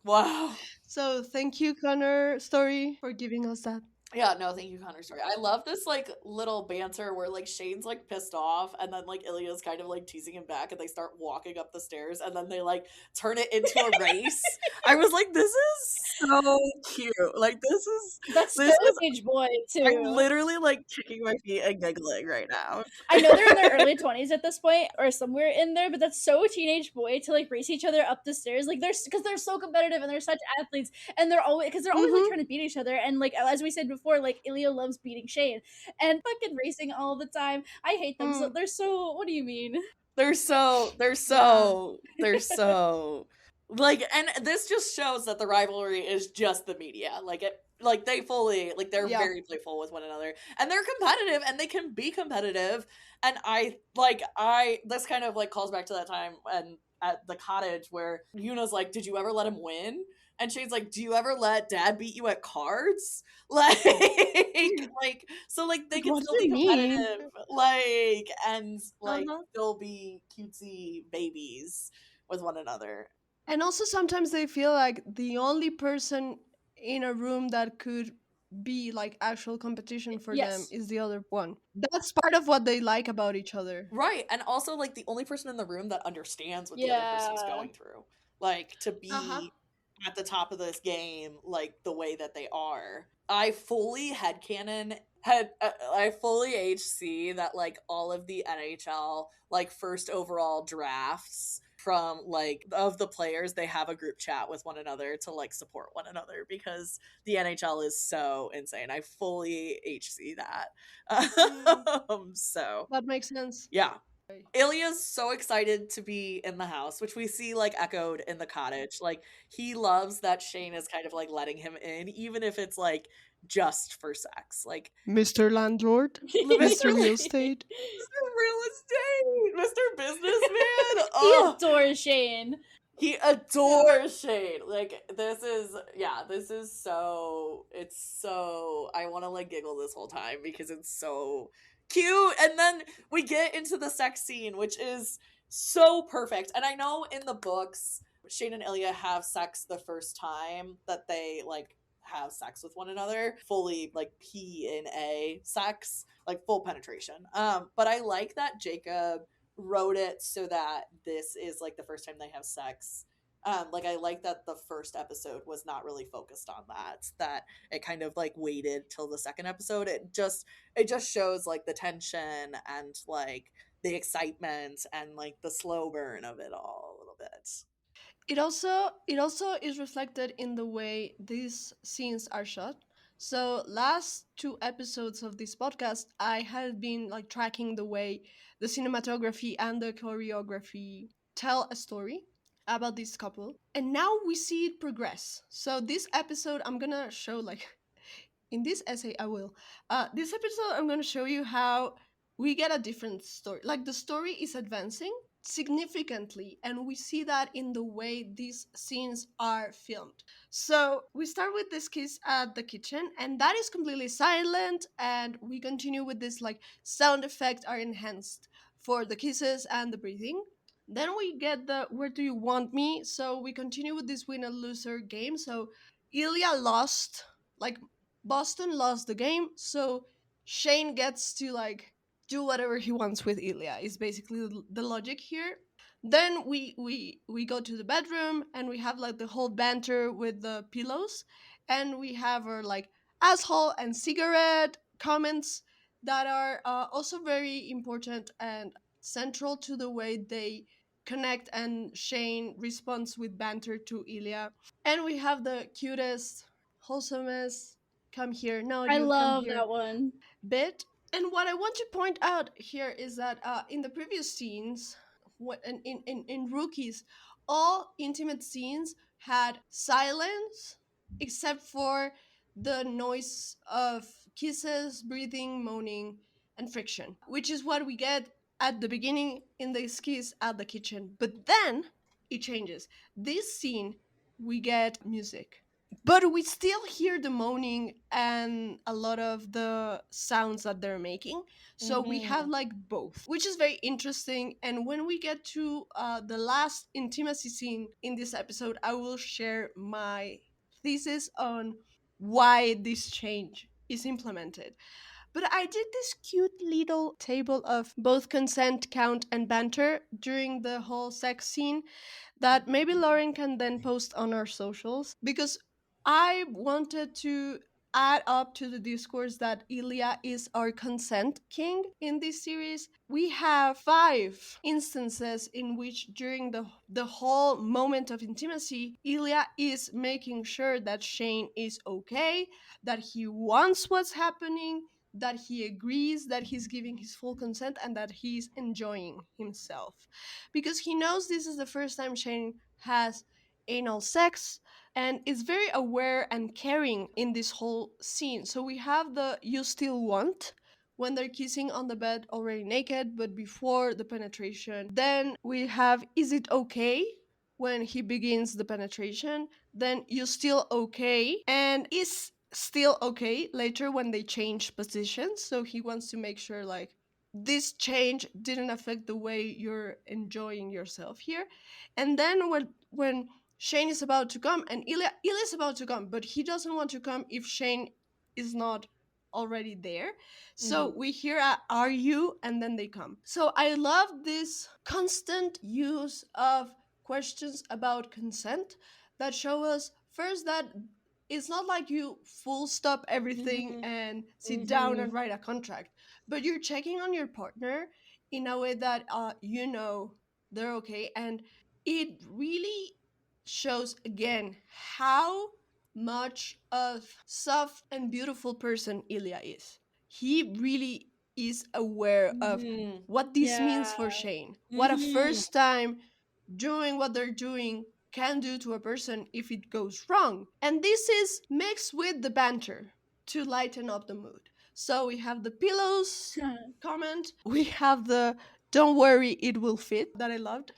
wow. So thank you, Connor Story, for giving us that. Yeah, no, thank you, Connor. Story. I love this like little banter where like Shane's like pissed off, and then like Ilya's kind of like teasing him back, and they start walking up the stairs, and then they like turn it into a race. I was like, this is so cute. Like That's so this is. teenage boy I'm too. literally like kicking my feet and giggling right now. I know they're in their early 20s at this point, or somewhere in there, but that's so teenage boy to like race each other up the stairs. Like because they're so competitive and they're such athletes, and they're always like Mm-hmm. trying to beat each other. And like as we said before, like Ilya loves beating Shane and fucking racing all the time. I hate them. So Mm. they're so. What do you mean? Yeah. They're so like, and this just shows that the rivalry is just the media. Like it, like they fully, like they're Yeah. very playful with one another, and they're competitive, and they can be competitive. And this kind of like calls back to that time and at the cottage where Yuna's like, "Did you ever let him win?" And Shane's like, "Do you ever let Dad beat you at cards?" Like, like so, like they Like, can what does still it be mean? competitive, like and like Uh-huh. still be cutesy babies with one another. And also sometimes they feel like the only person in a room that could be like actual competition for them Yes. is the other one. That's part of what they like about each other. Right. And also like the only person in the room that understands what the other person is Yeah. going through. Like to Uh-huh. be at the top of this game like the way that they are. I fully headcanon I fully HC that like all of the NHL like first overall drafts from like of the players, they have a group chat with one another to like support one another because the NHL is so insane. I fully HC Mm, that. So that makes sense. yeah. Ilya's so excited to be in the house, which we see like echoed in the cottage. Like he loves that Shane is kind of like letting him in, even if it's like just for sex. Like Mr. Landlord, Mr. Mr. Real Like, Estate. Mr. Real Estate, Mr. Businessman. He Oh, adores Shane. he adores Shane. Like this is so it's so I want to like giggle this whole time because it's so cute. And then we get into the sex scene, which is so perfect. And I know in the books Shane and Ilya have sex the first time that they like have sex with one another, fully like P and A sex, like full penetration. But I like that Jacob wrote it so that this is like the first time they have sex. Like I like that the first episode was not really focused on that it kind of like waited till the second episode. It just shows like the tension and like the excitement and like the slow burn of it all a little bit. It also is reflected in the way these scenes are shot. So last two episodes of this podcast, I had been like tracking the way the cinematography and the choreography tell a story about this couple. And now we see it progress. So this episode I'm gonna show like in this essay I will. This episode I'm gonna show you how we get a different story. Like the story is advancing significantly, and we see that in the way these scenes are filmed. So we start with this kiss at the kitchen, and that is completely silent, and we continue with this like sound effects are enhanced for the kisses and the breathing. Then we get the where do you want me? So we continue with this win and loser game. So Ilya lost, like Boston lost the game, so Shane gets to like do whatever he wants with Ilya. Is basically the logic here. Then we go to the bedroom and we have like the whole banter with the pillows, and we have our like asshole and cigarette comments that are also very important and central to the way they connect, and Shane responds with banter to Ilya. And we have the cutest, wholesomest, come here, no, I you come love here that one. bit. And what I want to point out here is that in the previous scenes, in Rookies, all intimate scenes had silence except for the noise of kisses, breathing, moaning, and friction, which is what we get at the beginning in this kiss at the kitchen. But then it changes. This scene, we get music. but we still hear the moaning and a lot of the sounds that they're making. So we have Mhm. like both, which is very interesting. And when we get to the last intimacy scene in this episode, I will share my thesis on why this change is implemented. But I did this cute little table of both consent, count, and banter during the whole sex scene that maybe Lauren can then post on our socials, because I wanted to add up to the discourse that Ilya is our consent king in this series. We have 5 instances in which during the whole moment of intimacy, Ilya is making sure that Shane is okay, that he wants what's happening, that he agrees, that he's giving his full consent, and that he's enjoying himself, because he knows this is the first time Shane has anal sex and is very aware and caring in this whole scene. So we have the "you still want" when they're kissing on the bed already naked but before the penetration. Then we have "is it okay" when he begins the penetration. Then "you still okay" and "is still okay" later when they change positions. So he wants to make sure like this change didn't affect the way you're enjoying yourself here. And then when Shane is about to come, and Ilya is about to come, but he doesn't want to come if Shane is not already there. So Mhm. we hear a "are you?" and then they come. So I love this constant use of questions about consent that show us first that it's not like you full stop everything Mhm. and sit down and Mhm. write a contract, but you're checking on your partner in a way that you know they're okay. And it really shows again how much of soft and beautiful person Ilya is. He really is aware of Mhm. what this means Yeah. for Shane, what a Mhm. first time doing what they're doing can do to a person if it goes wrong. And this is mixed with the banter to lighten up the mood. So we have the pillows comment, we have the "don't worry, it will fit" that I loved.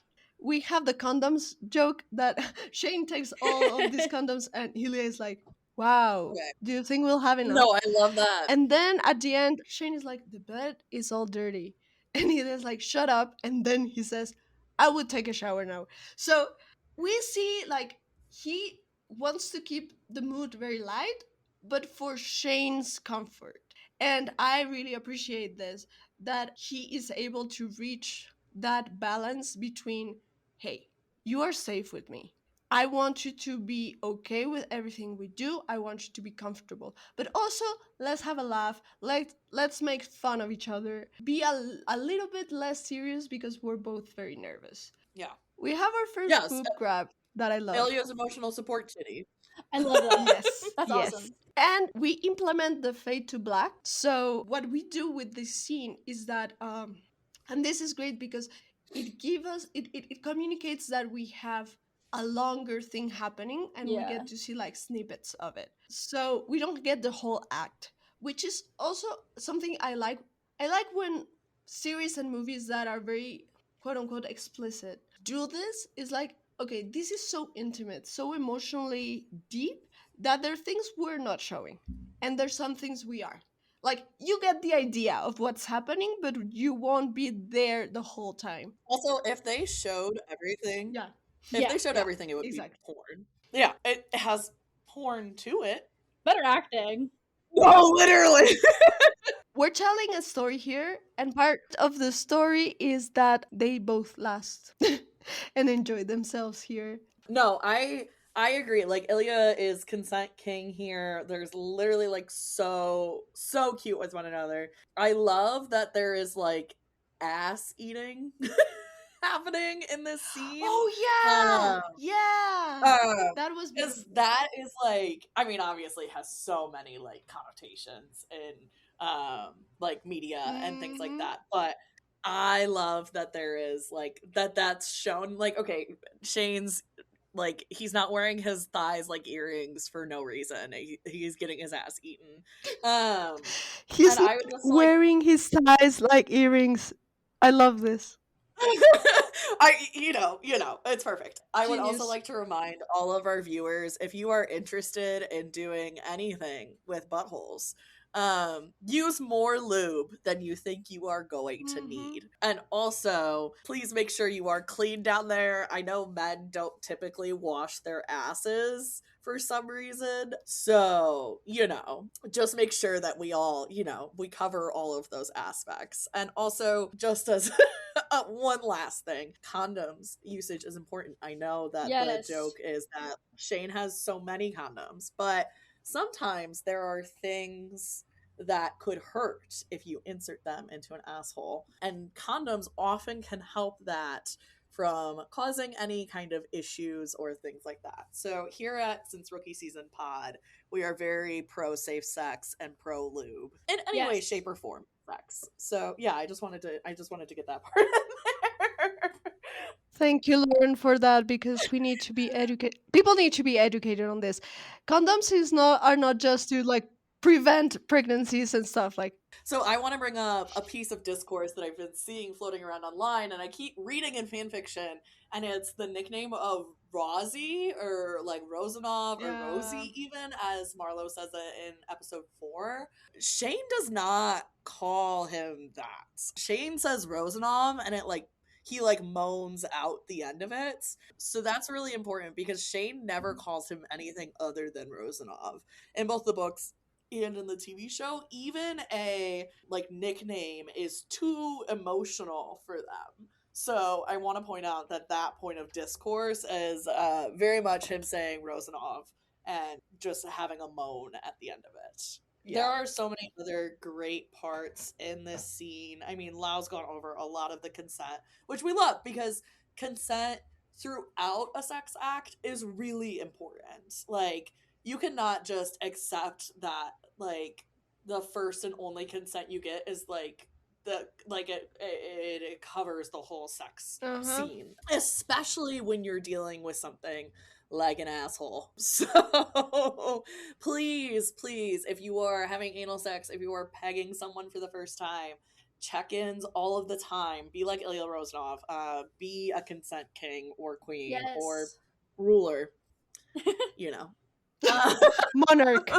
We have the condoms joke that Shane takes all of these condoms and Ilya is like, "Wow, Okay. do you think we'll have enough?" No, I love that. And then at the end, Shane is like, "The bed is all dirty." And he is like, "Shut up." And then he says, "I would take a shower now." So we see like he wants to keep the mood very light, but for Shane's comfort. And I really appreciate this, that he is able to reach that balance between, hey, you are safe with me. I want you to be okay with everything we do. I want you to be comfortable. But also, let's have a laugh. Let's make fun of each other. Be a little bit less serious because we're both very nervous. Yeah. We have our first Yes. boob grab that I love. Ilya's emotional support titty. I love that. Yes, That's yes. awesome. And we implement the fade to black. So what we do with this scene is that and this is great because it gives us it communicates that we have a longer thing happening and we Yeah. get to see like snippets of it. So we don't get the whole act, which is also something I like. I like when series and movies that are very quote unquote explicit do this. Is like, okay, this is so intimate, so emotionally deep that there are things we're not showing, and there's some things we are. Like, you get the idea of what's happening, but you won't be there the whole time. Also, if they showed everything, Yeah, if Yeah. they showed yeah, everything, it would be exactly. porn. Yeah, it has porn to it. Better acting. No, literally. We're telling a story here, and part of the story is that they both last and enjoy themselves here. No, I agree. Like Ilya is consent king here. There's literally like so cute with one another. I love that there is like ass eating happening in this scene. Oh, Um, yeah, yeah. um, That was because beautiful. that is like, I mean, obviously it has so many like connotations in like media and things like Hmm. that. But I love that there is like that's shown. Like, okay, Shane's like he's not wearing his thighs like earrings for no reason. He's getting his ass eaten. Um, He's and not I would just like wearing his ties like earrings. I love this. It's perfect. I would also Genius. like to remind all of our viewers, if you are interested in doing anything with buttholes, use more lube than you think you are going to need. And also, please make sure you are clean down there. I know men don't typically wash their asses for some reason. So, just make sure that we all, we cover all of those aspects. And also, just as one last thing, condoms usage is important. I know that the Yes. joke is that Shane has so many condoms, but sometimes there are things that could hurt if you insert them into an asshole. And condoms often can help that from causing any kind of issues or things like that. So here at Since Rookie Season Pod, we are very pro safe sex and pro lube in any way, Yes. shape, or form. Sex. So yeah, I just wanted to get that part in there. Thank you, Lauren, for that, because we need to be educated. People need to be educated on this. Condoms are not just to like prevent pregnancies and stuff like. So I want to bring up a piece of discourse that I've been seeing floating around online, and I keep reading in fanfiction, and it's the nickname of Rosie, or like Rosanov, or Rosie, even, as Marlo says it in episode 4. Shane does not call him that. Shane says Rosanov, and he moans out the end of it. So that's really important because Shane never calls him anything other than Rosanov in both the books and in the TV show. Even a nickname is too emotional for them. So I want to point out that point of discourse is very much him saying Rosanov and just having a moan at the end of it. Yeah. There are so many other great parts in this scene. I mean, Lau's gone over a lot of the consent, which we love because consent throughout a sex act is really important. You cannot just accept that the first and only consent you get is it covers the whole sex scene, especially when you're dealing with something like an asshole. So please, if you are having anal sex, if you are pegging someone for the first time, check-ins all of the time. Be like Ilya Rosanov. Be a consent king or queen. Yes. Or ruler. Monarch.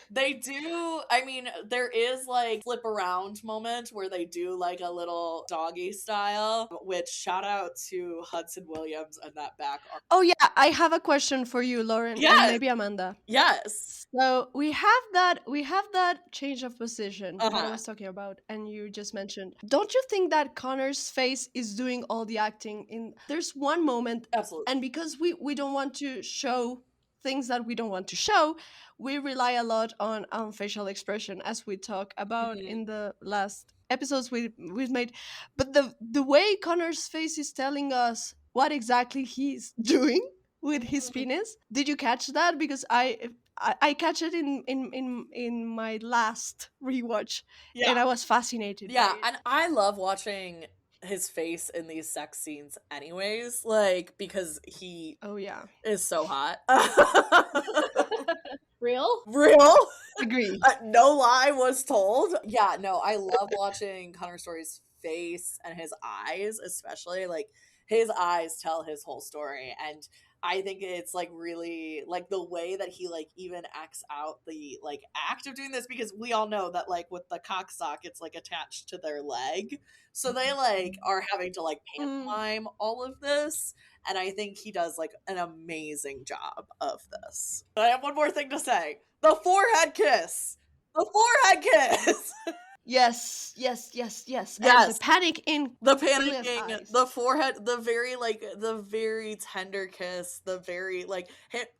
They do, I mean, there is flip around moment where they do a little doggy style, which shout out to Hudson Williams and that back arc. Oh yeah, I have a question for you, Lauren, and maybe Amanda. Yes. So we have that change of position that I was talking about, and you just mentioned. Don't you think that Connor's face is doing all the acting? There's one moment, absolutely, and because we don't want to show things that we don't want to show, we rely a lot on facial expression, as we talk about in the last episodes we've made. But the way Connor's face is telling us what exactly he's doing with his penis. Did you catch that? Because I catch it in my last rewatch, and I was fascinated. Yeah, and I love watching his face in these sex scenes anyways, because he is so hot. Real? Agree. No lie was told. Yeah, no, I love watching Connor Story's face and his eyes, especially. His eyes tell his whole story, and I think it's really the way that he even acts out the act of doing this, because we all know that with the cock sock it's attached to their leg, so they are having to pantomime all of this, and I think he does an amazing job of this. But I have one more thing to say: the forehead kiss. Yes. And the panic in the panicking, the forehead, the very tender kiss, the very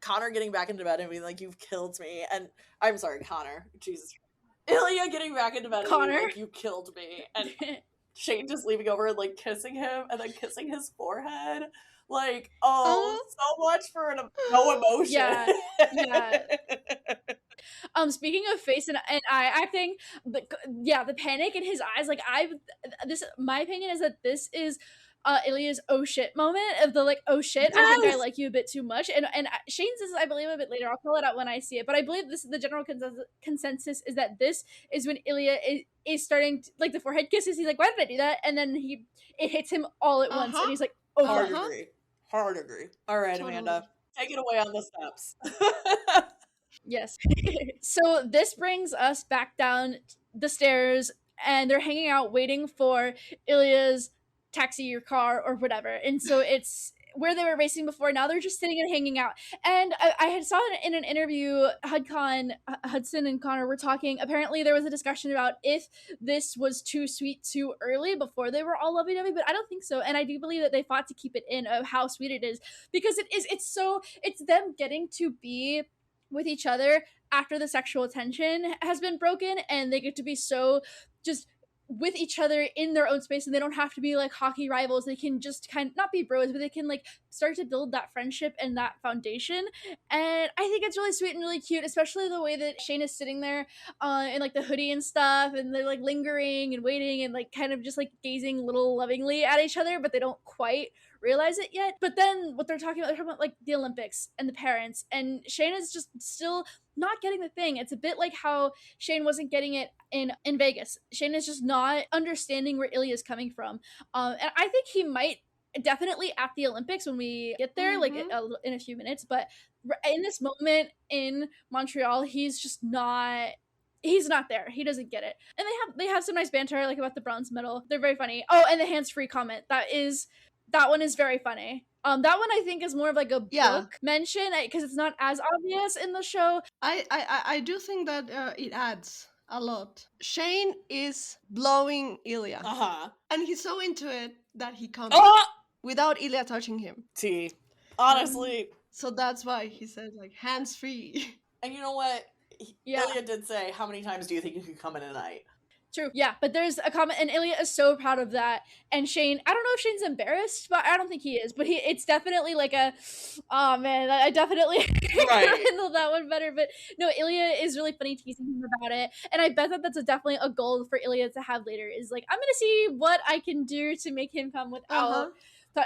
Connor getting back into bed and being you've killed me, and I'm sorry, Connor, Jesus, Ilya getting back into bed and being you killed me, and Shane just leaving over and kissing him and then kissing his forehead. So much for no emotion. Yeah. Speaking of face and eye acting, the panic in his eyes, my opinion is that this is Ilya's oh shit moment of the like, oh shit, I think I like you a bit too much. And Shane's is, I believe, a bit later. I'll call it out when I see it. But I believe this is the general consensus is that this is when Ilya is starting to, like, the forehead kisses. He's like, why did I do that? And then it hits him all at once, and he's like, oh Hard fuck. agree. Hard agree. All right, Totally. Amanda, take it away on the steps. Yes. So this brings us back down the stairs, and they're hanging out waiting for Ilya's taxi or car or whatever. And so it's where they were racing before. Now they're just sitting and hanging out. And I had saw in an interview, Hudson and Connor were talking. Apparently there was a discussion about if this was too sweet too early before they were all lovey-dovey, but I don't think so. And I do believe that they fought to keep it in of how sweet it is, because it's them getting to be with each other after the sexual tension has been broken, and they get to be so just with each other in their own space, and they don't have to be like hockey rivals. They can just kind of not be bros, but they can like start to build that friendship and that foundation. And I think it's really sweet and really cute, especially the way that Shane is sitting there in like the hoodie and stuff, and they're like lingering and waiting and like kind of just like gazing a little lovingly at each other, but they don't quite realize it yet. But then what they're talking about like the Olympics and the parents, and Shane is just still not getting the thing. It's a bit like how Shane wasn't getting it in Vegas. Shane is just not understanding where Ilya is coming from. And I think he might definitely at the Olympics when we get there, like in a few minutes. But in this moment in Montreal, he's just not. He's not there. He doesn't get it. And they have some nice banter like about the bronze medal. They're very funny. Oh, and the hands-free comment. That one is very funny. That one I think is more of like a book mention, because it's not as obvious in the show. I do think that it adds a lot. Shane is blowing Ilya, and he's so into it that he comes without Ilya touching him. Honestly. So that's why he said like hands free. And you know what? Ilya did say, how many times do you think you could come in a night? True. Yeah, but there's a comment, and Ilya is so proud of that. And Shane, I don't know if Shane's embarrassed, but I don't think he is. But it's definitely like oh man, I definitely handled that one better. But no, Ilya is really funny teasing him about it, and I bet that that's definitely a goal for Ilya to have later. Is like, I'm gonna see what I can do to make him come without.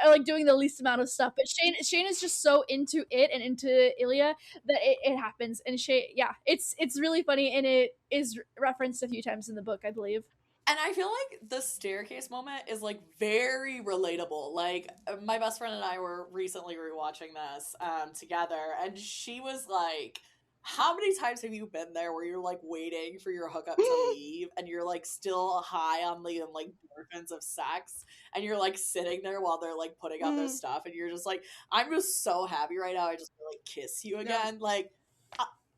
Like doing the least amount of stuff, but Shane is just so into it and into Ilya that it happens. And Shane, it's really funny, and it is referenced a few times in the book, I believe. And I feel like the staircase moment is like very relatable. Like my best friend and I were recently rewatching this together, and she was like, how many times have you been there where you're like waiting for your hookup to leave, and you're like still high on the like endorphins of sex, and you're like sitting there while they're like putting on their stuff, and you're just like, I'm just so happy right now, I just want to like kiss you again. Like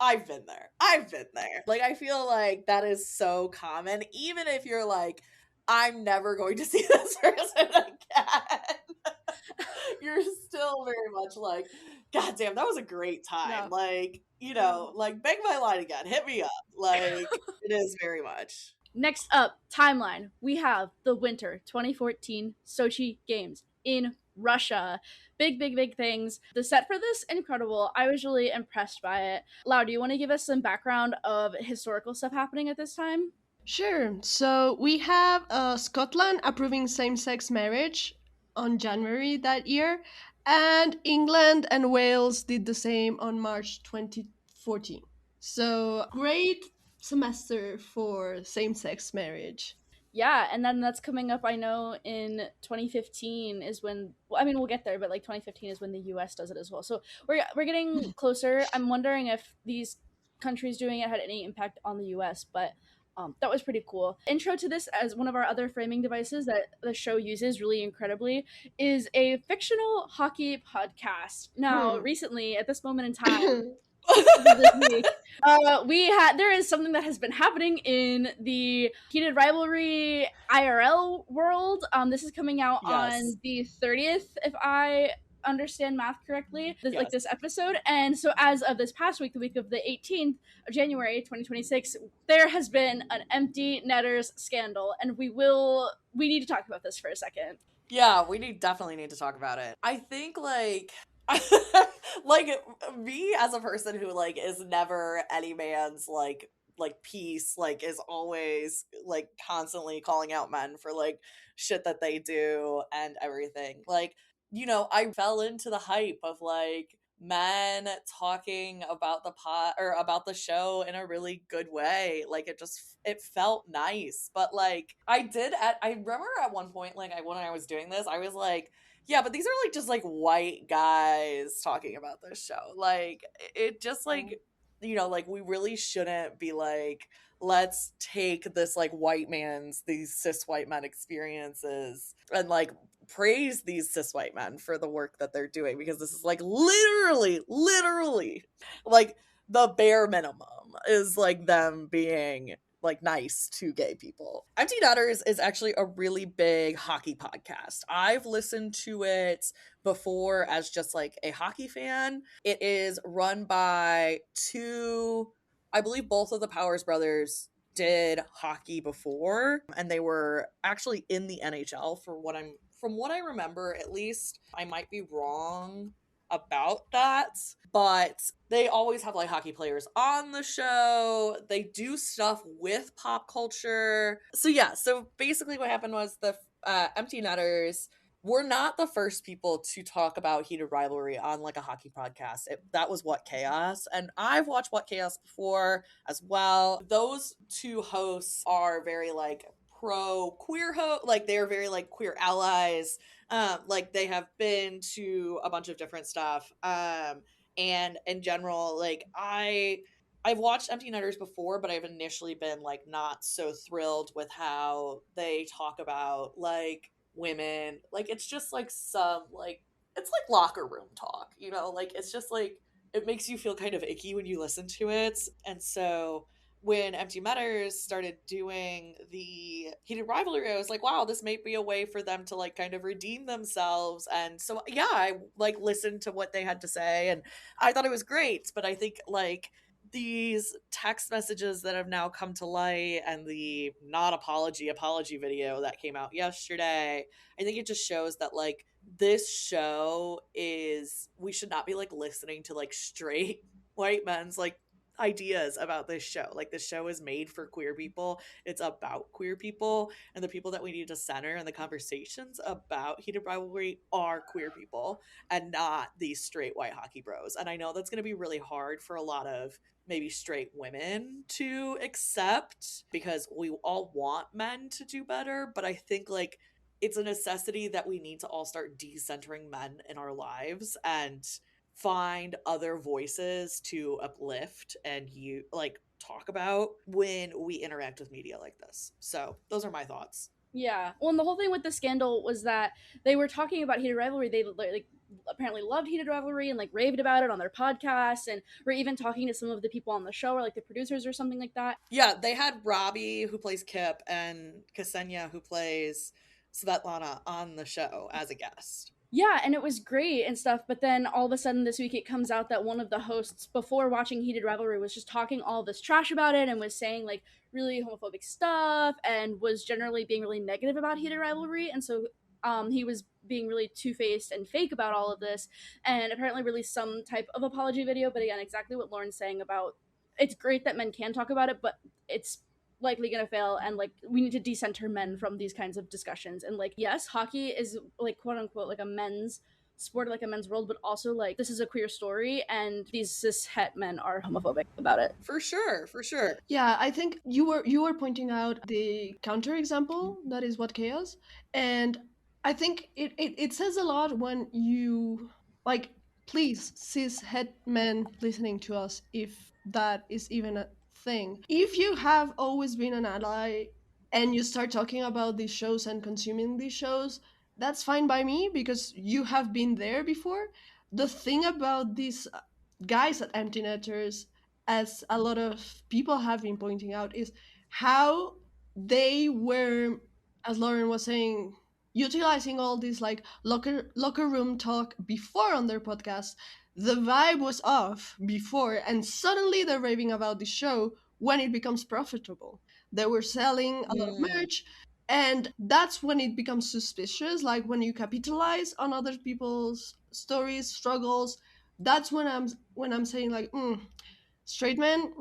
I've been there. Like I feel like that is so common, even if you're like, I'm never going to see this person again. You're still very much like, God damn, that was a great time. Like, you know, like bang my line again, hit me up. Like it is very much. Next up, timeline. We have the winter 2014 Sochi Games in Russia. Big things. The set for this, incredible. I was really impressed by it. Lau, do you want to give us some background of historical stuff happening at this time? Sure. So we have Scotland approving same-sex marriage on January that year, and England and Wales did the same on March 2014. So great semester for same-sex marriage. Yeah, and then that's coming up, I know, in 2015 is when, well, I mean, we'll get there, but like 2015 is when the US does it as well. So we're getting closer. I'm wondering if these countries doing it had any impact on the US, but that was pretty cool. Intro to this, as one of our other framing devices that the show uses really incredibly, is a fictional hockey podcast. Now, recently, at this moment in time, this week, there is something that has been happening in the heated rivalry IRL world. This is coming out on the 30th, if I understand math correctly, like this episode. And so as of this past week, the week of the 18th of January 2026, there has been an empty netters scandal, and we need to talk about this for a second. Yeah, definitely need to talk about it. I think like like me as a person who like is never any man's like like piece like is always like constantly calling out men for like shit that they do and everything. Like, you know, I fell into the hype of like men talking about the pot or about the show in a really good way. Like it felt nice. But like I remember at one point like when I was doing this, I was like, yeah, but these are like just like white guys talking about this show. Like it just like, you know, like we really shouldn't be like, let's take this like white man's, these cis white men experiences and like praise these cis white men for the work that they're doing, because this is like literally like the bare minimum is like them being like nice to gay people. Empty Netters is actually a really big hockey podcast. I've listened to it before as just like a hockey fan. It is run by two, I believe both of the Powers brothers did hockey before, and they were actually in the NHL from what I remember, at least. I might be wrong about that, but they always have like hockey players on the show. They do stuff with pop culture. So yeah, so basically what happened was the Empty Netters were not the first people to talk about heated rivalry on like a hockey podcast. That was What Chaos, and I've watched What Chaos before as well. Those two hosts are very like pro queer like they're very like queer allies. Like they have been to a bunch of different stuff. And in general, like I've watched Empty Netters before, but I've initially been like not so thrilled with how they talk about like women. Like it's just like some like it's like locker room talk, you know? Like it's just like it makes you feel kind of icky when you listen to it. And so when Empty Netters started doing the heated rivalry, I was like, wow, this may be a way for them to like kind of redeem themselves. And so yeah, I like listened to what they had to say and I thought it was great. But I think like these text messages that have now come to light and the not apology video that came out yesterday, I think it just shows that like this show is, we should not be like listening to like straight white men's like ideas about this show. Like this show is made for queer people. It's about queer people, and the people that we need to center in the conversations about heated rivalry are queer people and not these straight white hockey bros. And I know that's going to be really hard for a lot of maybe straight women to accept because we all want men to do better, but I think like it's a necessity that we need to all start decentering men in our lives and find other voices to uplift and you like talk about when we interact with media like this. So those are my thoughts. Yeah. Well, and the whole thing with the scandal was that they were talking about heated rivalry. They like apparently loved heated rivalry and like raved about it on their podcasts, and were even talking to some of the people on the show or like the producers or something like that. Yeah, they had Robbie who plays Kip and Ksenia who plays Svetlana on the show as a guest. Yeah, and it was great and stuff, but then all of a sudden this week it comes out that one of the hosts before watching Heated Rivalry was just talking all this trash about it and was saying like really homophobic stuff and was generally being really negative about Heated Rivalry, and so he was being really two-faced and fake about all of this, and apparently released some type of apology video. But again, exactly what Lauren's saying about it's great that men can talk about it, but it's likely gonna fail, and like we need to decenter men from these kinds of discussions. And like yes, hockey is like quote unquote like a men's sport, like a men's world, but also like this is a queer story and these cis het men are homophobic about it. For sure, for sure. Yeah, I think you were pointing out the counter example that is What Chaos, and I think it says a lot when you like, please cis het men listening to us, if that is even a thing. If you have always been an ally and you start talking about these shows and consuming these shows, that's fine by me because you have been there before. The thing about these guys at Empty Netters, as a lot of people have been pointing out, is how they were, as Lauren was saying, utilizing all this like locker room talk before on their podcast. The vibe was off before, and suddenly they're raving about the show when it becomes profitable. They were selling a lot of merch, and that's when it becomes suspicious. Like when you capitalize on other people's stories, struggles, that's when I'm saying like, straight men,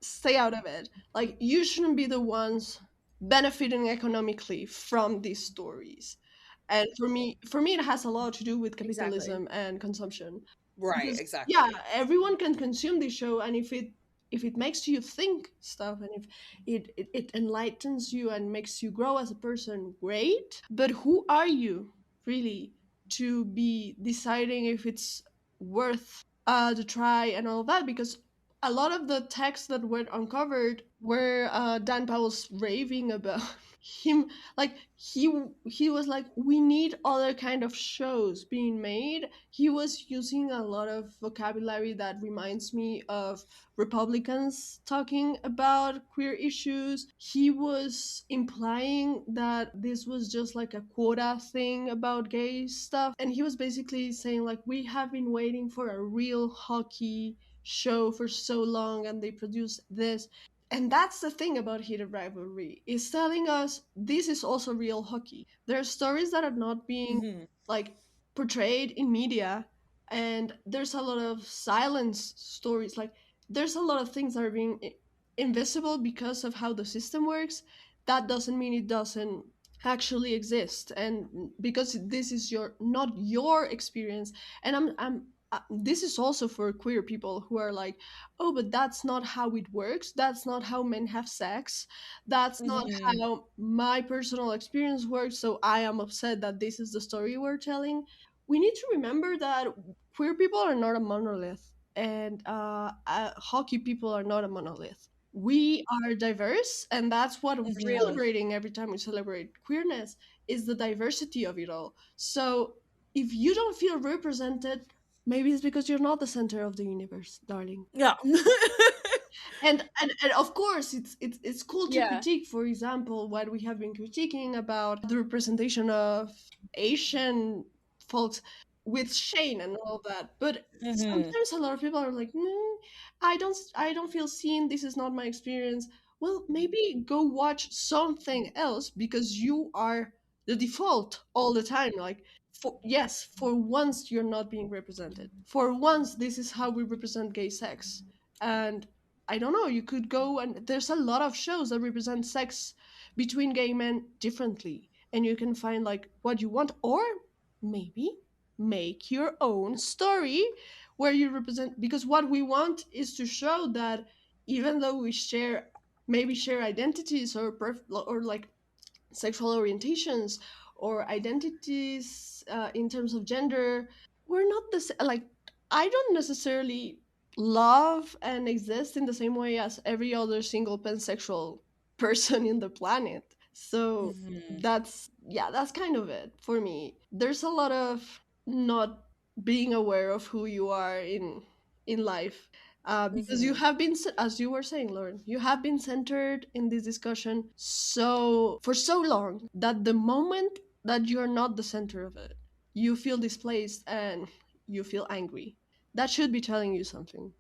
stay out of it. Like, you shouldn't be the ones benefiting economically from these stories. And for me it has a lot to do with Exactly. capitalism and consumption. Right, Because yeah, exactly. everyone can consume this show, and if it makes you think stuff, and if it enlightens you and makes you grow as a person, great. But who are you really to be deciding if it's worth the try and all that? Because a lot of the texts that were uncovered were Dan Powell's raving about him. Like, he was like, we need other kind of shows being made. He was using a lot of vocabulary that reminds me of Republicans talking about queer issues. He was implying that this was just like a quota thing about gay stuff, and he was basically saying like, we have been waiting for a real hockey show for so long, and they produce this. And that's the thing about Heated Rivalry, is telling us this is also real hockey. There are stories that are not being Hmm. like portrayed in media, and there's a lot of silence stories. Like, there's a lot of things that are being invisible because of how the system works. That doesn't mean it doesn't actually exist, and because this is your not your experience. And I'm this is also for queer people who are like, oh, but that's not how it works, that's not how men have sex, that's not Hmm. how my personal experience works, so I am upset that this is the story we're telling. We need to remember that queer people are not a monolith, and hockey people are not a monolith. We are diverse, and that's what we're Hmm. celebrating every time we celebrate queerness, is the diversity of it all. So if you don't feel represented, maybe it's because you're not the center of the universe, darling. Yeah. And of course it's cool to Yeah. critique, for example, what we have been critiquing about the representation of Asian folks with Shane and all that. But Hmm. sometimes a lot of people are like, I don't feel seen, this is not my experience. Well, maybe go watch something else, because you are the default all the time. Like, yes, for once you're not being represented, for once this is how we represent gay sex. And I don't know, you could go, and there's a lot of shows that represent sex between gay men differently. And you can find like what you want, or maybe make your own story where you represent, because what we want is to show that even though we share identities, or or like sexual orientations, or identities in terms of gender, we're not the like, I don't necessarily love and exist in the same way as every other single pansexual person in the planet. So Hmm. that's kind of it for me. There's a lot of not being aware of who you are in life, because you Hmm. have been, as you were saying, Lauren, you have been centered in this discussion so for so long, that the moment that you're not the center of it, you feel displaced and you feel angry. That should be telling you something.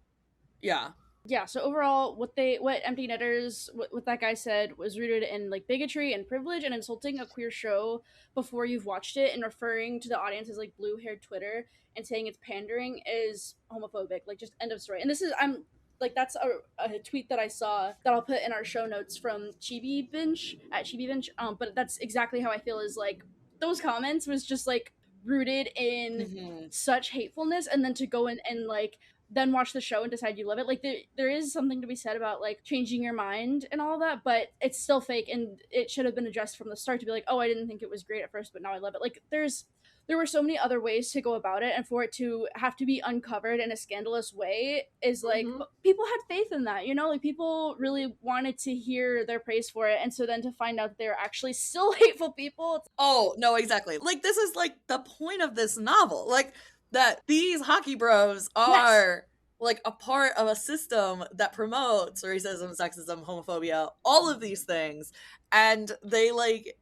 Yeah. Yeah, so overall, what Empty Netters, what that guy said, was rooted in like bigotry and privilege, and insulting a queer show before you've watched it, and referring to the audience as like blue haired Twitter, and saying it's pandering is homophobic. Like, just end of story. And this is, I'm like, that's a tweet that I saw that I'll put in our show notes from Chibi Bench at Chibi Bench. But that's exactly how I feel, is like those comments was just like rooted in Hmm. such hatefulness, and then to go in and like then watch the show and decide you love it. Like, there is something to be said about like changing your mind and all that, but it's still fake, and it should have been addressed from the start to be like, oh, I didn't think it was great at first, but now I love it. Like, there were so many other ways to go about it, and for it to have to be uncovered in a scandalous way is like, Hmm. people had faith in that, you know, like people really wanted to hear their praise for it, and so then to find out they're actually still hateful people, it's Oh, no, exactly. Like, this is like the point of this novel. Like, that these hockey bros yes, are like a part of a system that promotes racism, sexism, homophobia, all of these things. And they like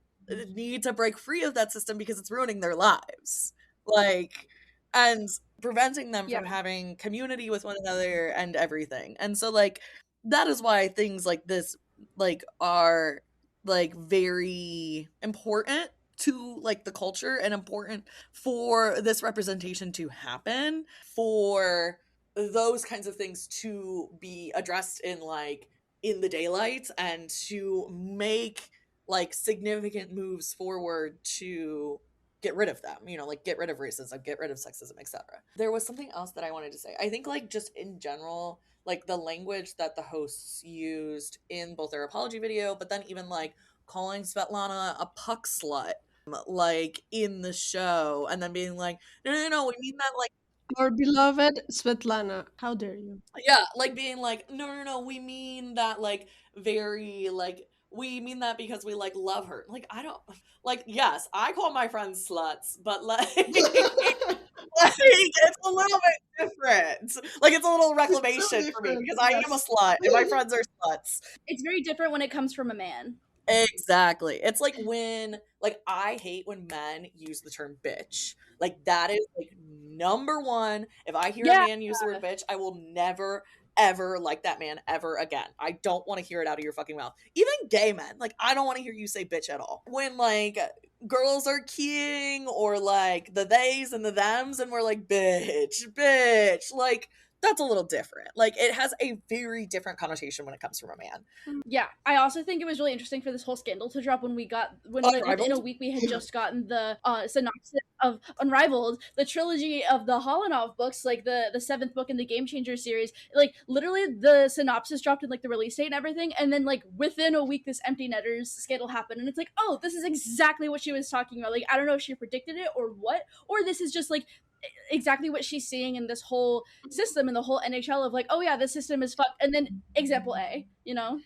need to break free of that system because it's ruining their lives. Like, and preventing them yeah, from having community with one another and everything. And so, like, that is why things like this, like, are like very important to like the culture and important for this representation to happen, for those kinds of things to be addressed in the daylight, and to make like significant moves forward to get rid of them, like get rid of racism, get rid of sexism, etc. There was something else that I wanted to say. I think like just in general, like the language that the hosts used in both their apology video, but then even like calling Svetlana a puck slut like in the show, and then being like, no, we mean that like, Our beloved Svetlana. How dare you? yeah, like being like, no, we mean that like very like, we mean that because we like love her. Like, I don't like, yes, I call my friends sluts, but like, like it's a little bit different. Like it's a little reclamation for me, different, because I am a yes. slut and my friends are sluts. It's very different when it comes from a man. Exactly. It's like when, like, I hate when men use the term bitch. Like, that is like number one. If I hear a Yeah. man use the word bitch, I will never, ever like that man ever again. I don't want to hear it out of your fucking mouth. Even gay men, like, I don't want to hear you say bitch at all. When, like, girls are keying, or like the theys and the thems, and we're like, bitch, like, that's a little different. Like, it has a very different connotation when it comes from a man. Yeah, I also think it was really interesting for this whole scandal to drop when within a Unrivaled? week we had just gotten the synopsis of Unrivaled, the trilogy of the Holinov books, like the seventh book in the Game Changer series. Like literally, the synopsis dropped in like the release date and everything, and then like within a week, this Empty Netters scandal happened, and it's like, oh, this is exactly what she was talking about. Like I don't know if she predicted it or what, or this is just like exactly what she's seeing in this whole system and the whole NHL of like, oh yeah, this system is fucked. And then example A, you know?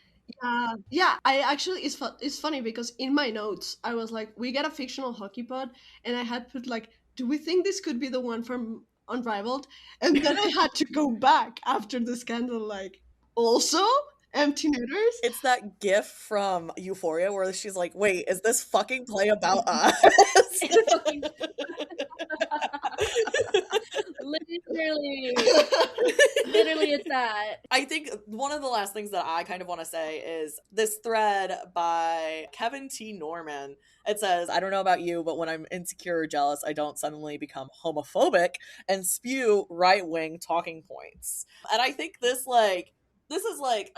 Yeah. I actually it's funny because in my notes I was like, we get a fictional hockey pod, and I had put like, do we think this could be the one from Unrivaled? And then I had to go back after the scandal, like, also Empty Netters. It's that gif from Euphoria where she's like, wait, is this fucking play about us? Literally. Literally, it's that. I think one of the last things that I kind of want to say is this thread by Kevin T. Norman. It says, I don't know about you, but when I'm insecure or jealous, I don't suddenly become homophobic and spew right-wing talking points. And I think this is like,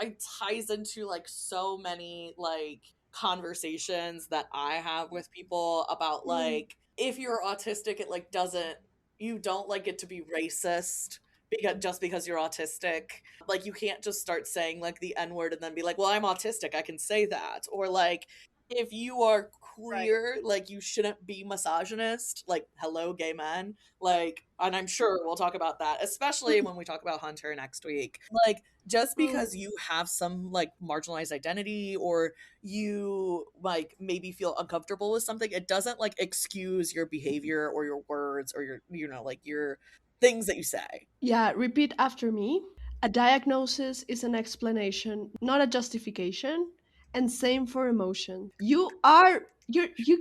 it ties into like so many like conversations that I have with people about like, if you're autistic, it like doesn't, you don't like get to be racist because you're autistic. Like, you can't just start saying like the N-word and then be like, well, I'm autistic, I can say that. Or like, if you are queer, like, you shouldn't be misogynist. Like, hello, gay men. Like, and I'm sure we'll talk about that, especially when we talk about Hunter next week. Like, just because you have some like marginalized identity, or you like maybe feel uncomfortable with something, it doesn't like excuse your behavior or your words or your, like your things that you say. Yeah, repeat after me. A diagnosis is an explanation, not a justification. And same for emotion. You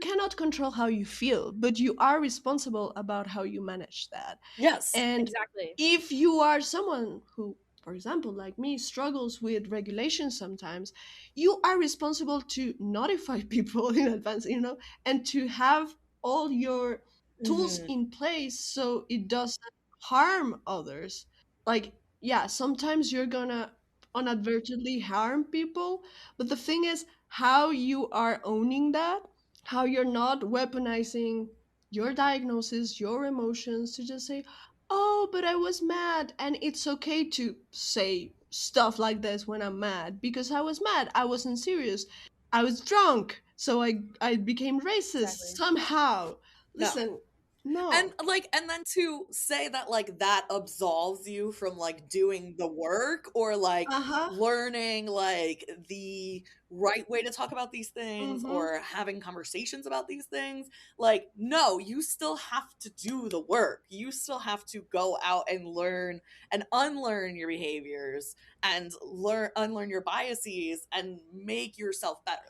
cannot control how you feel, but you are responsible about how you manage that. Yes. And Exactly. if you are someone who, for example, like me, struggles with regulation sometimes, you are responsible to notify people in advance, and to have all your tools Mhm. in place so it doesn't harm others. Like, yeah, sometimes you're gonna inadvertently harm people, but the thing is how you are owning that, how you're not weaponizing your diagnosis, your emotions to just say, oh, but I was mad. And it's okay to say stuff like this when I'm mad, because I was mad. I wasn't serious. I was drunk. So I became racist Exactly. somehow. No. Listen, And no. like, and then to say that like that absolves you from like doing the work, or like Uh huh. learning like the right way to talk about these things, Mm-hmm. or having conversations about these things, like, no, you still have to do the work. You still have to go out and learn and unlearn your behaviors, and unlearn your biases, and make yourself better.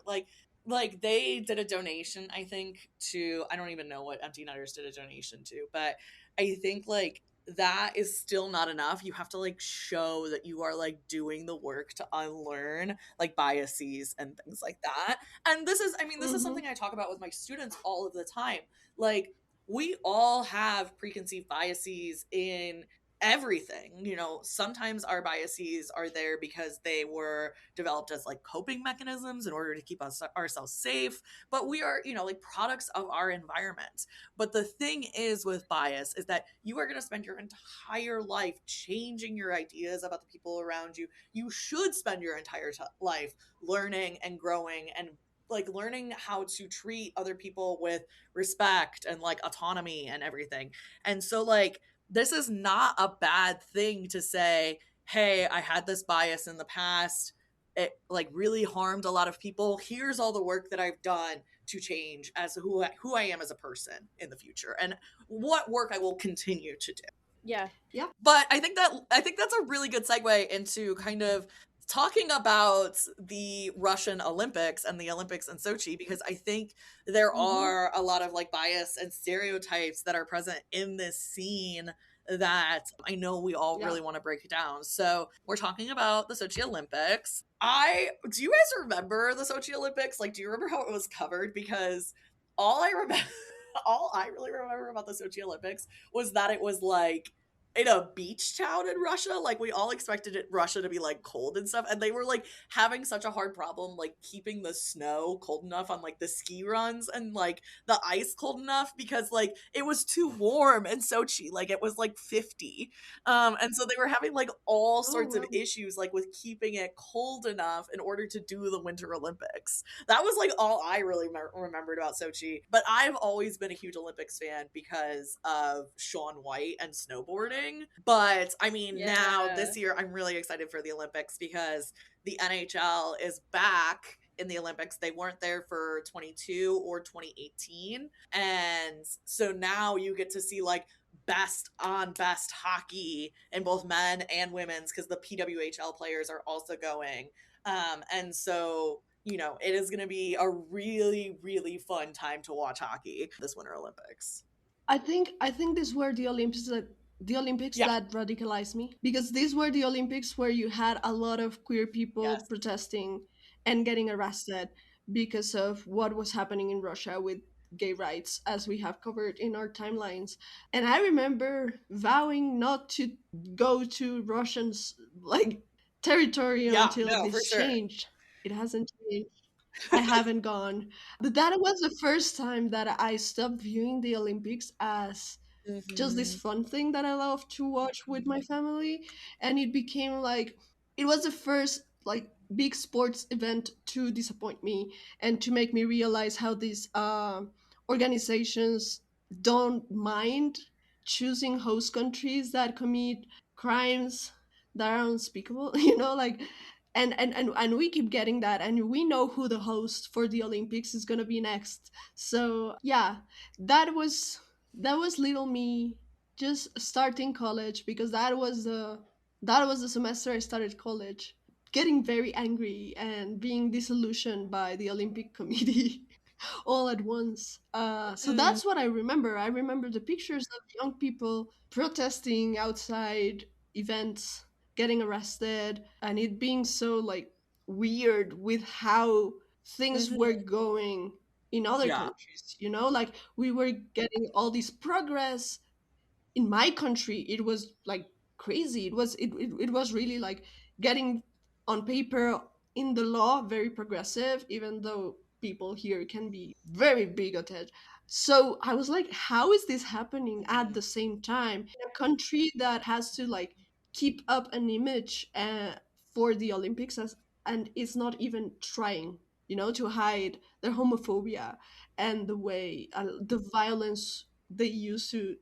Like they did a donation, I think, to, I don't even know what Empty Netters did a donation to, but I think like that is still not enough. You have to like show that you are like doing the work to unlearn like biases and things like that. And this is, I mean, this is Mm-hmm. something I talk about with my students all of the time. Like, we all have preconceived biases in everything. You know, sometimes our biases are there because they were developed as like coping mechanisms in order to keep ourselves safe, but we are, you know, like products of our environment. But the thing is with bias is that you are going to spend your entire life changing your ideas about the people around you. You should spend your entire life learning and growing and like learning how to treat other people with respect and like autonomy and everything. And so like this is not a bad thing to say, hey, I had this bias in the past. It like really harmed a lot of people. Here's all the work that I've done to change as who I am as a person in the future and what work I will continue to do. Yeah. Yeah. But I think that's a really good segue into kind of talking about the Russian Olympics and the Olympics in Sochi, because I think there are a lot of like bias and stereotypes that are present in this scene that I know we all really want to break down. So we're talking about the Sochi Olympics. Do you guys remember the Sochi Olympics? Like, do you remember how it was covered? Because all I remember, all I really remember about the Sochi Olympics was that it was like in a beach town in Russia. Like we all expected Russia to be like cold and stuff, and they were like having such a hard problem like keeping the snow cold enough on like the ski runs and like the ice cold enough, because like it was too warm in Sochi. Like it was like 50. And so they were having like all sorts of issues like with keeping it cold enough in order to do the Winter Olympics. That was like all I really remembered about Sochi. But I've always been a huge Olympics fan because of Shaun White and snowboarding. But I mean, now this year, I'm really excited for the Olympics because the NHL is back in the Olympics. They weren't there for 22 or 2018. And so now you get to see like best on best hockey in both men and women's, because the PWHL players are also going. And so, you know, it is going to be a really, really fun time to watch hockey this Winter Olympics. I think these were the Olympics that radicalized me, because these were the Olympics where you had a lot of queer people protesting and getting arrested because of what was happening in Russia with gay rights, as we have covered in our timelines. And I remember vowing not to go to Russians like territory until this changed. It hasn't changed. I haven't gone. But that was the first time that I stopped viewing the Olympics as just this fun thing that I love to watch with my family. And it became like, it was the first like big sports event to disappoint me and to make me realize how these organizations don't mind choosing host countries that commit crimes that are unspeakable, you know, like, and we keep getting that, and we know who the host for the Olympics is going to be next. So yeah, that was little me just starting college, because that was the semester I started college, getting very angry and being disillusioned by the Olympic Committee all at once. So that's what I remember. I remember the pictures of young people protesting outside events, getting arrested, and it being so like weird with how things were going in other countries. You know, like we were getting all this progress. In my country it was like crazy. It was really like getting on paper, in the law, very progressive, even though people here can be very bigoted. So I was like, how is this happening at the same time in a country that has to like keep up an image for the Olympics, and it's not even trying, you know, to hide their homophobia and the way the violence they used to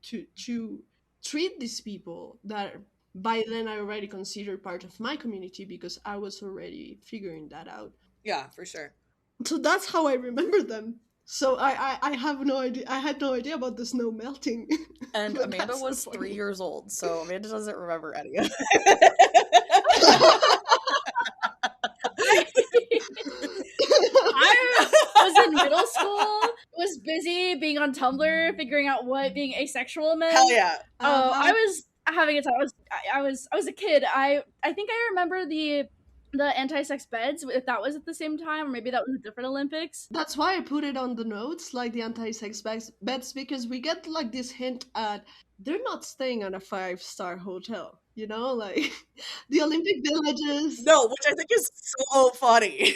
treat these people that by then I already considered part of my community, because I was already figuring that out. Yeah, for sure. So that's how I remember them. So I have no idea. I had no idea about the snow melting. And Amanda was 3 years old, so Amanda doesn't remember any of I was in middle school, was busy being on Tumblr, figuring out what being asexual meant. Hell yeah. I was having a time. I was a kid. I think I remember the anti-sex beds, if that was at the same time, or maybe that was a different Olympics. That's why I put it on the notes, like the anti-sex beds, because we get like this hint at they're not staying at a 5-star hotel, you know, like the Olympic villages No, which I think is so funny.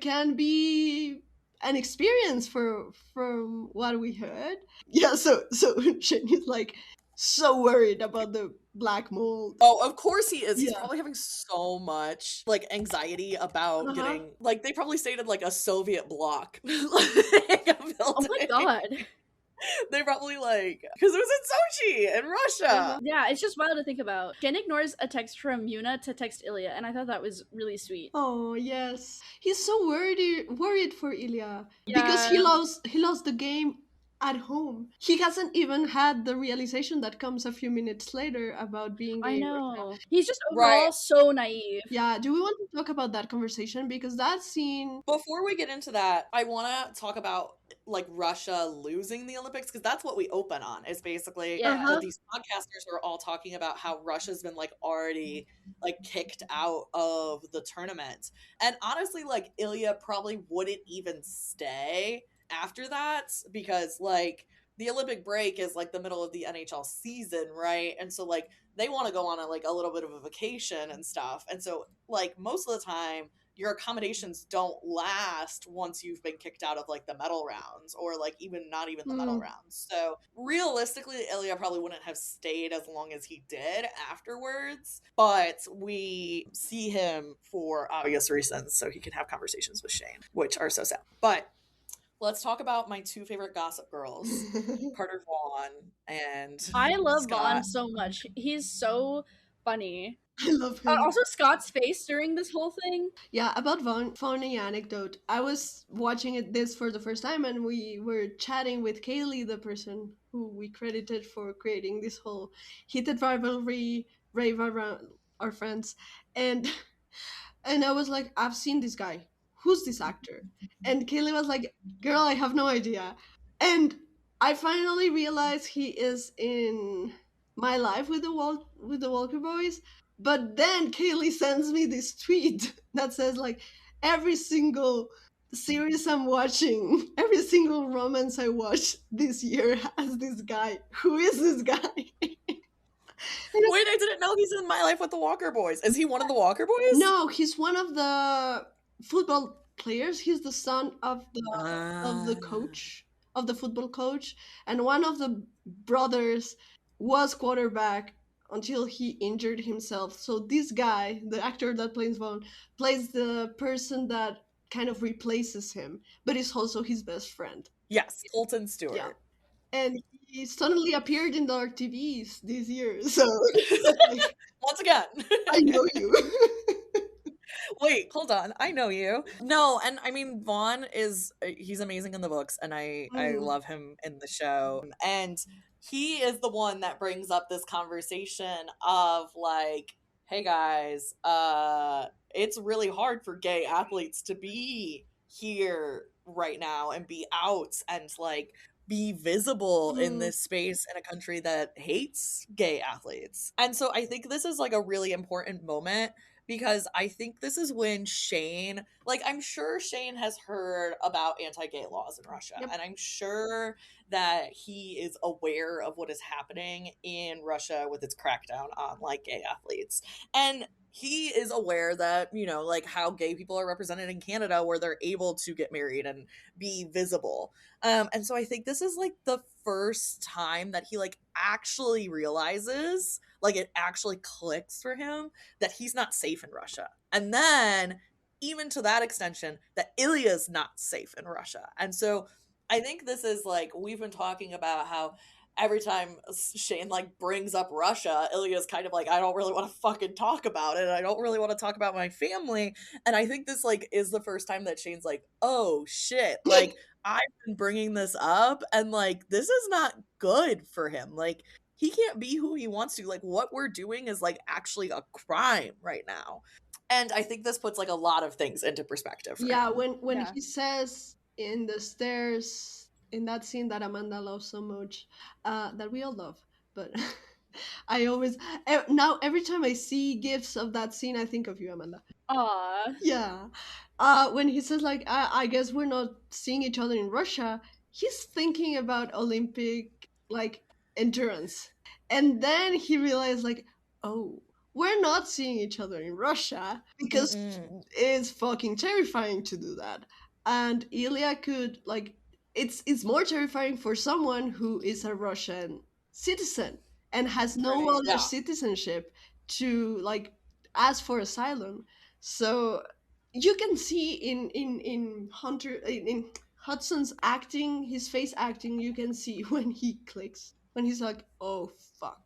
can be an experience for from what we heard. Yeah, so Shane is like so worried about the black mold. Oh, of course he is. He's Yeah. probably having so much like anxiety about Uh-huh. getting like they probably stayed in like a Soviet block like a Oh my building. god. They probably like because it was in Sochi in Russia. Yeah, it's just wild to think about. Jen ignores a text from Yuna to text Ilya, and I thought that was really sweet. Oh yes, he's so worried for Ilya because Yeah. he lost the game at home. He hasn't even had the realization that comes a few minutes later about being I gay in Russia. know. He's just Right. overall so naive. Yeah, do we want to talk about that conversation because that scene? Before we get into that, I want to talk about like Russia losing the Olympics because that's what we open on. Is basically Yeah. that these podcasters are all talking about how Russia's been like already like kicked out of the tournament, and honestly, like Ilya probably wouldn't even stay after that because like the Olympic break is like the middle of the NHL season, right? And so like they want to go on a little bit of a vacation and stuff, and so like most of the time your accommodations don't last once you've been kicked out of like the medal rounds or like even not even the medal rounds. So realistically, Ilya probably wouldn't have stayed as long as he did afterwards, but we see him for obvious reasons so he can have conversations with Shane, which are so sad. But let's talk about my two favorite Gossip Girls, Carter Vaughn and I love Scott. Vaughn so much. He's so funny. I love him. Also, Scott's face during this whole thing. Yeah, about Vaughn, funny anecdote. I was watching this for the first time, and we were chatting with Kaylee, the person who we credited for creating this whole heated rivalry rave around our friends, and and I was like, I've seen this guy. Who's this actor? And Kaylee was like, girl, I have no idea. And I finally realized he is in My Life with the Walker Boys. But then Kaylee sends me this tweet that says like every single series I'm watching, every single romance I watched this year has this guy. Who is this guy? Wait, I didn't know he's in My Life with the Walker Boys. Is he one of the Walker Boys? No, he's one of the football players. He's the son of the coach, of the football coach, and one of the brothers was quarterback until he injured himself. So this guy, the actor that plays Vaughn, plays the person that kind of replaces him, but is also his best friend. Yes, Colton Stewart. Yeah. And he suddenly appeared in the TVs this year. So once again, I know you. Wait, hold on. I know you. No, and I mean Vaughn is he's amazing in the books and I love him in the show. And he is the one that brings up this conversation of like, hey guys, it's really hard for gay athletes to be here right now and be out and like be visible in this space in a country that hates gay athletes. And so I think this is like a really important moment because I think this is when Shane, like, I'm sure Shane has heard about anti-gay laws in Russia, and I'm sure that he is aware of what is happening in Russia with its crackdown on like gay athletes. And he is aware that, you know, like how gay people are represented in Canada where they're able to get married and be visible. And so I think this is like the first time that he like actually realizes, like it actually clicks for him that he's not safe in Russia. And then even to that extension that Ilya's not safe in Russia. And so I think this is like, we've been talking about how every time Shane like brings up Russia, Ilya's kind of like, I don't really want to fucking talk about it. I don't really want to talk about my family. And I think this like is the first time that Shane's like, oh shit, like I've been bringing this up and like this is not good for him. Like he can't be who he wants to. Like what we're doing is like actually a crime right now. And I think this puts like a lot of things into perspective. Yeah, when he says in the stairs in that scene that Amanda loves so much, that we all love, but I always now every time I see gifs of that scene, I think of you, Amanda. Aww. Yeah. When he says like, I guess we're not seeing each other in Russia, he's thinking about Olympic like endurance. And then he realized, like, oh, we're not seeing each other in Russia because it's fucking terrifying to do that. And Ilya could, like, it's more terrifying for someone who is a Russian citizen and has no Right. other Yeah. citizenship to, like, ask for asylum. So you can see in Hunter in Hudson's acting, his face acting, you can see when he clicks, when he's like, "Oh fuck,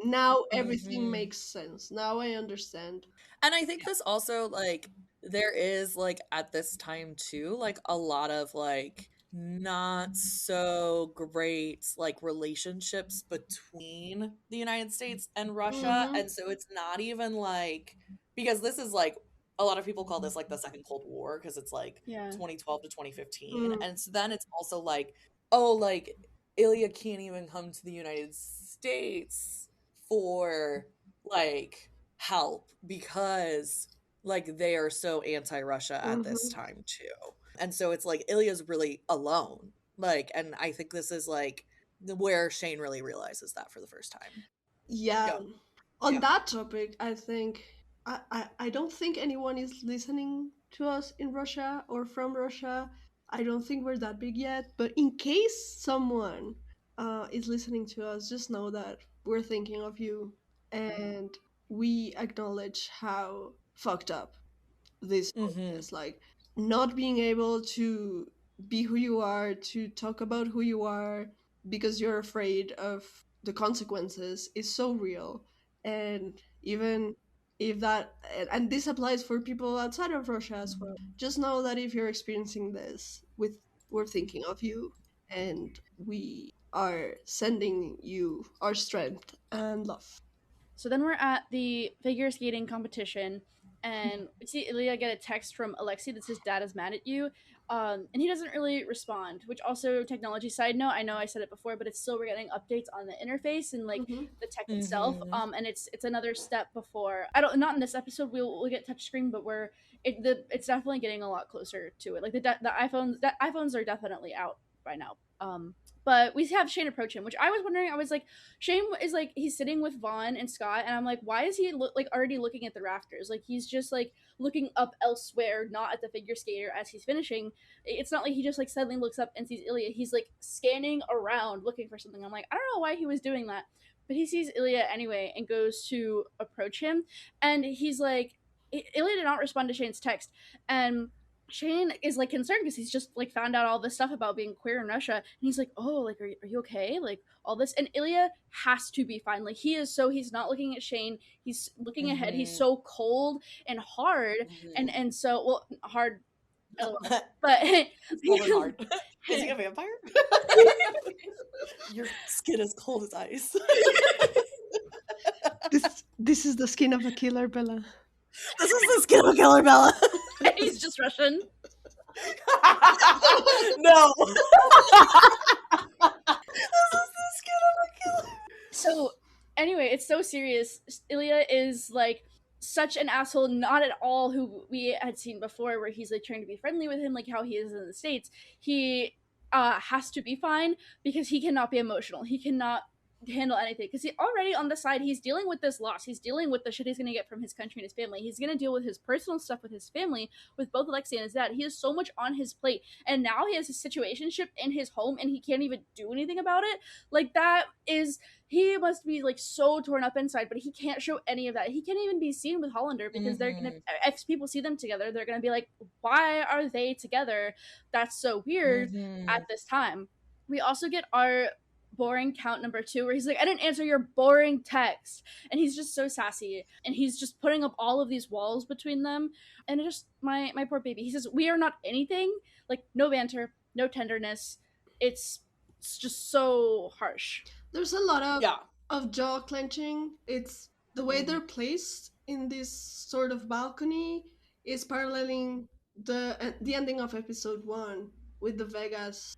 now everything Mhm. makes sense. Now I understand." And I think this also, like, there is, like, at this time too, like, a lot of, like, not so great, like, relationships between the United States and Russia, Mm-hmm. and so it's not even, like, because this is, like, a lot of people call this, like, the Second Cold War because it's, like, Yeah. 2012 to 2015, Mm. and so then it's also, like, oh, like, Ilya can't even come to the United States for, like, help because like they are so anti-Russia at this Mm-hmm. time too. And so it's like Ilya's really alone. Like, and I think this is like where Shane really realizes that for the first time. Yeah. Go. On Yeah. that topic, I think I don't think anyone is listening to us in Russia or from Russia. I don't think we're that big yet. But in case someone is listening to us, just know that we're thinking of you and we acknowledge how fucked up this all Mm-hmm. is. Like, not being able to be who you are, to talk about who you are because you're afraid of the consequences is so real. And even if that, and this applies for people outside of Russia as well, just know that if you're experiencing this, with we're thinking of you, and we are sending you our strength and love. So then we're at the figure skating competition, and we see Ilya get a text from Alexei that says, "Dad is mad at you," and he doesn't really respond. Which also, technology side note, I know I said it before, but it's still we're getting updates on the interface and like Mm-hmm. the tech itself. Mm-hmm. And it's another step before. I don't not in this episode we'll get touchscreen, but it's definitely getting a lot closer to it. Like the iPhones are definitely out by now. But we have Shane approach him, which I was wondering. I was like, Shane is like he's sitting with Vaughn and Scott, and I'm like, why is he like already looking at the rafters? Like he's just like looking up elsewhere, not at the figure skater as he's finishing. It's not like he just like suddenly looks up and sees Ilya. He's like scanning around looking for something. I'm like, I don't know why he was doing that, but he sees Ilya anyway and goes to approach him, and he's like, Ilya did not respond to Shane's text, and Shane is like concerned because he's just like found out all this stuff about being queer in Russia, and he's like, "Oh, like, are you okay? Like all this." And Ilya has to be fine. Like he's not looking at Shane. He's looking ahead. He's Mm-hmm. so cold and hard, Mm-hmm. and so well hard, but Cold and hard. Is he a vampire? Your skin is cold as ice. This is the skin of a killer, Bella. This is the skin of a killer, Bella. he's just Russian. No. This is the skin of a killer. So anyway, it's so serious. Ilya is like such an asshole, not at all who we had seen before, where he's like trying to be friendly with him, like how he is in the States. He has to be fine because he cannot be emotional. He cannot handle anything because he already on the side he's dealing with this loss, he's dealing with the shit he's going to get from his country and his family, he's going to deal with his personal stuff with his family, with both Alexei and his dad. He has so much on his plate, and now he has a situationship in his home and he can't even do anything about it. Like that is, he must be like so torn up inside, but he can't show any of that. He can't even be seen with Hollander because they're gonna, if people see them together, they're gonna be like, why are they together? That's so weird at this time. We also get our boring count number 2 where he's like, I didn't answer your boring text, and he's just so sassy and he's just putting up all of these walls between them, and it just my poor baby. He says we are not anything, like no banter, no tenderness. It's just so harsh. There's a lot Yeah. of jaw clenching. It's the way they're placed in this sort of balcony is paralleling the ending of episode 1 with the Vegas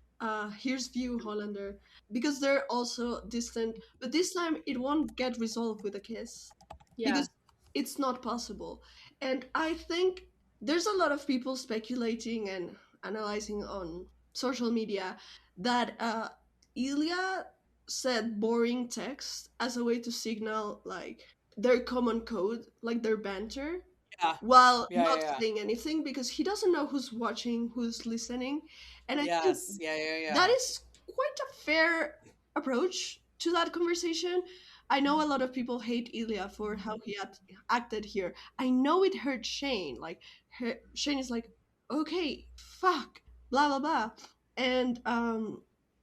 here's view Hollander, because they're also distant, but this time it won't get resolved with a kiss Yeah. because it's not possible. And I think there's a lot of people speculating and analyzing on social media that Ilya said boring text as a way to signal like their common code, like their banter, Yeah. while Yeah, not yeah, yeah. saying anything because he doesn't know who's watching, who's listening. And I think Yes. Yeah, yeah, that yeah. is quite a fair approach to that conversation. I know a lot of people hate Ilya for how he acted here. I know it hurt Shane. Like, Shane is like, okay, fuck, blah blah blah, and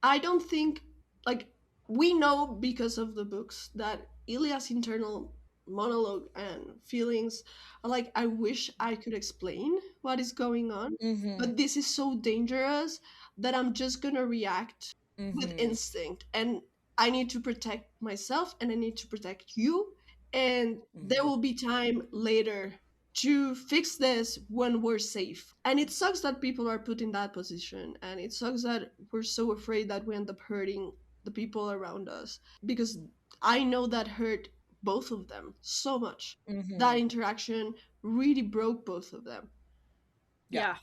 I don't think, like, we know because of the books that Ilya's internal monologue and feelings are like, I wish I could explain what is going on, Mhm. but this is so dangerous that I'm just gonna react with Mhm. instinct, and I need to protect myself and I need to protect you, and there Mhm. will be time later to fix this when we're safe. And it sucks that people are put in that position, and it sucks that we're so afraid that we end up hurting the people around us, because I know that hurt both of them so much. That Mhm. interaction really broke both of them. Yeah. Yeah.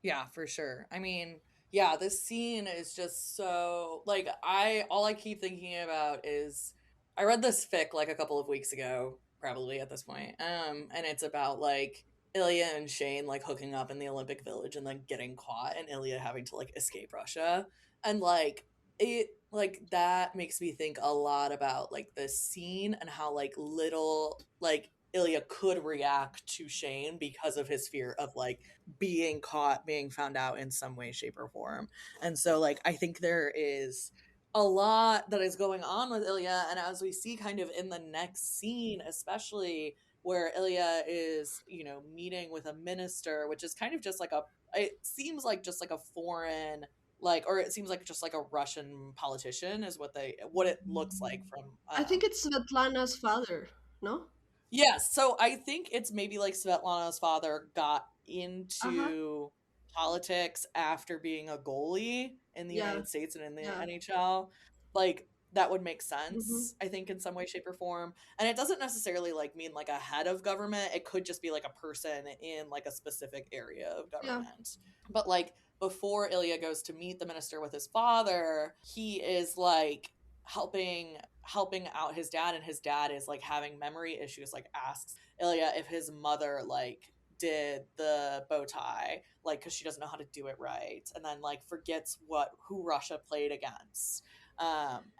Yeah, for sure. I mean, yeah, this scene is just so like I all I keep thinking about is I read this fic like a couple of weeks ago, probably at this point. And it's about like Ilya and Shane like hooking up in the Olympic Village and then getting caught and Ilya having to like escape Russia. And like it like that makes me think a lot about like this scene and how like little like Ilya could react to Shane because of his fear of like being caught, being found out in some way, shape, or form. And so, like, I think there is a lot that is going on with Ilya. And as we see kind of in the next scene, especially where Ilya is, you know, meeting with a minister, which is kind of just like it seems like just like a foreign, like, or it seems like just like a Russian politician is what it looks like from, I think it's Svetlana's father, no? yes, so I think it's maybe like Svetlana's father got Uh huh. into politics after being a goalie in the Yeah, United States and in the yeah. NHL. Like that would make Hmm. sense, I think, in some way, shape, or form. And it doesn't necessarily like mean like a head of government. It could just be like a person in like a specific area of Yeah, government. But like before Ilya goes to meet the minister with his father, he is like helping out his dad, and his dad is like having memory issues, like asks Ilya if his mother like did the bow tie, like because she doesn't know how to do it right, and then like forgets who Russia played against.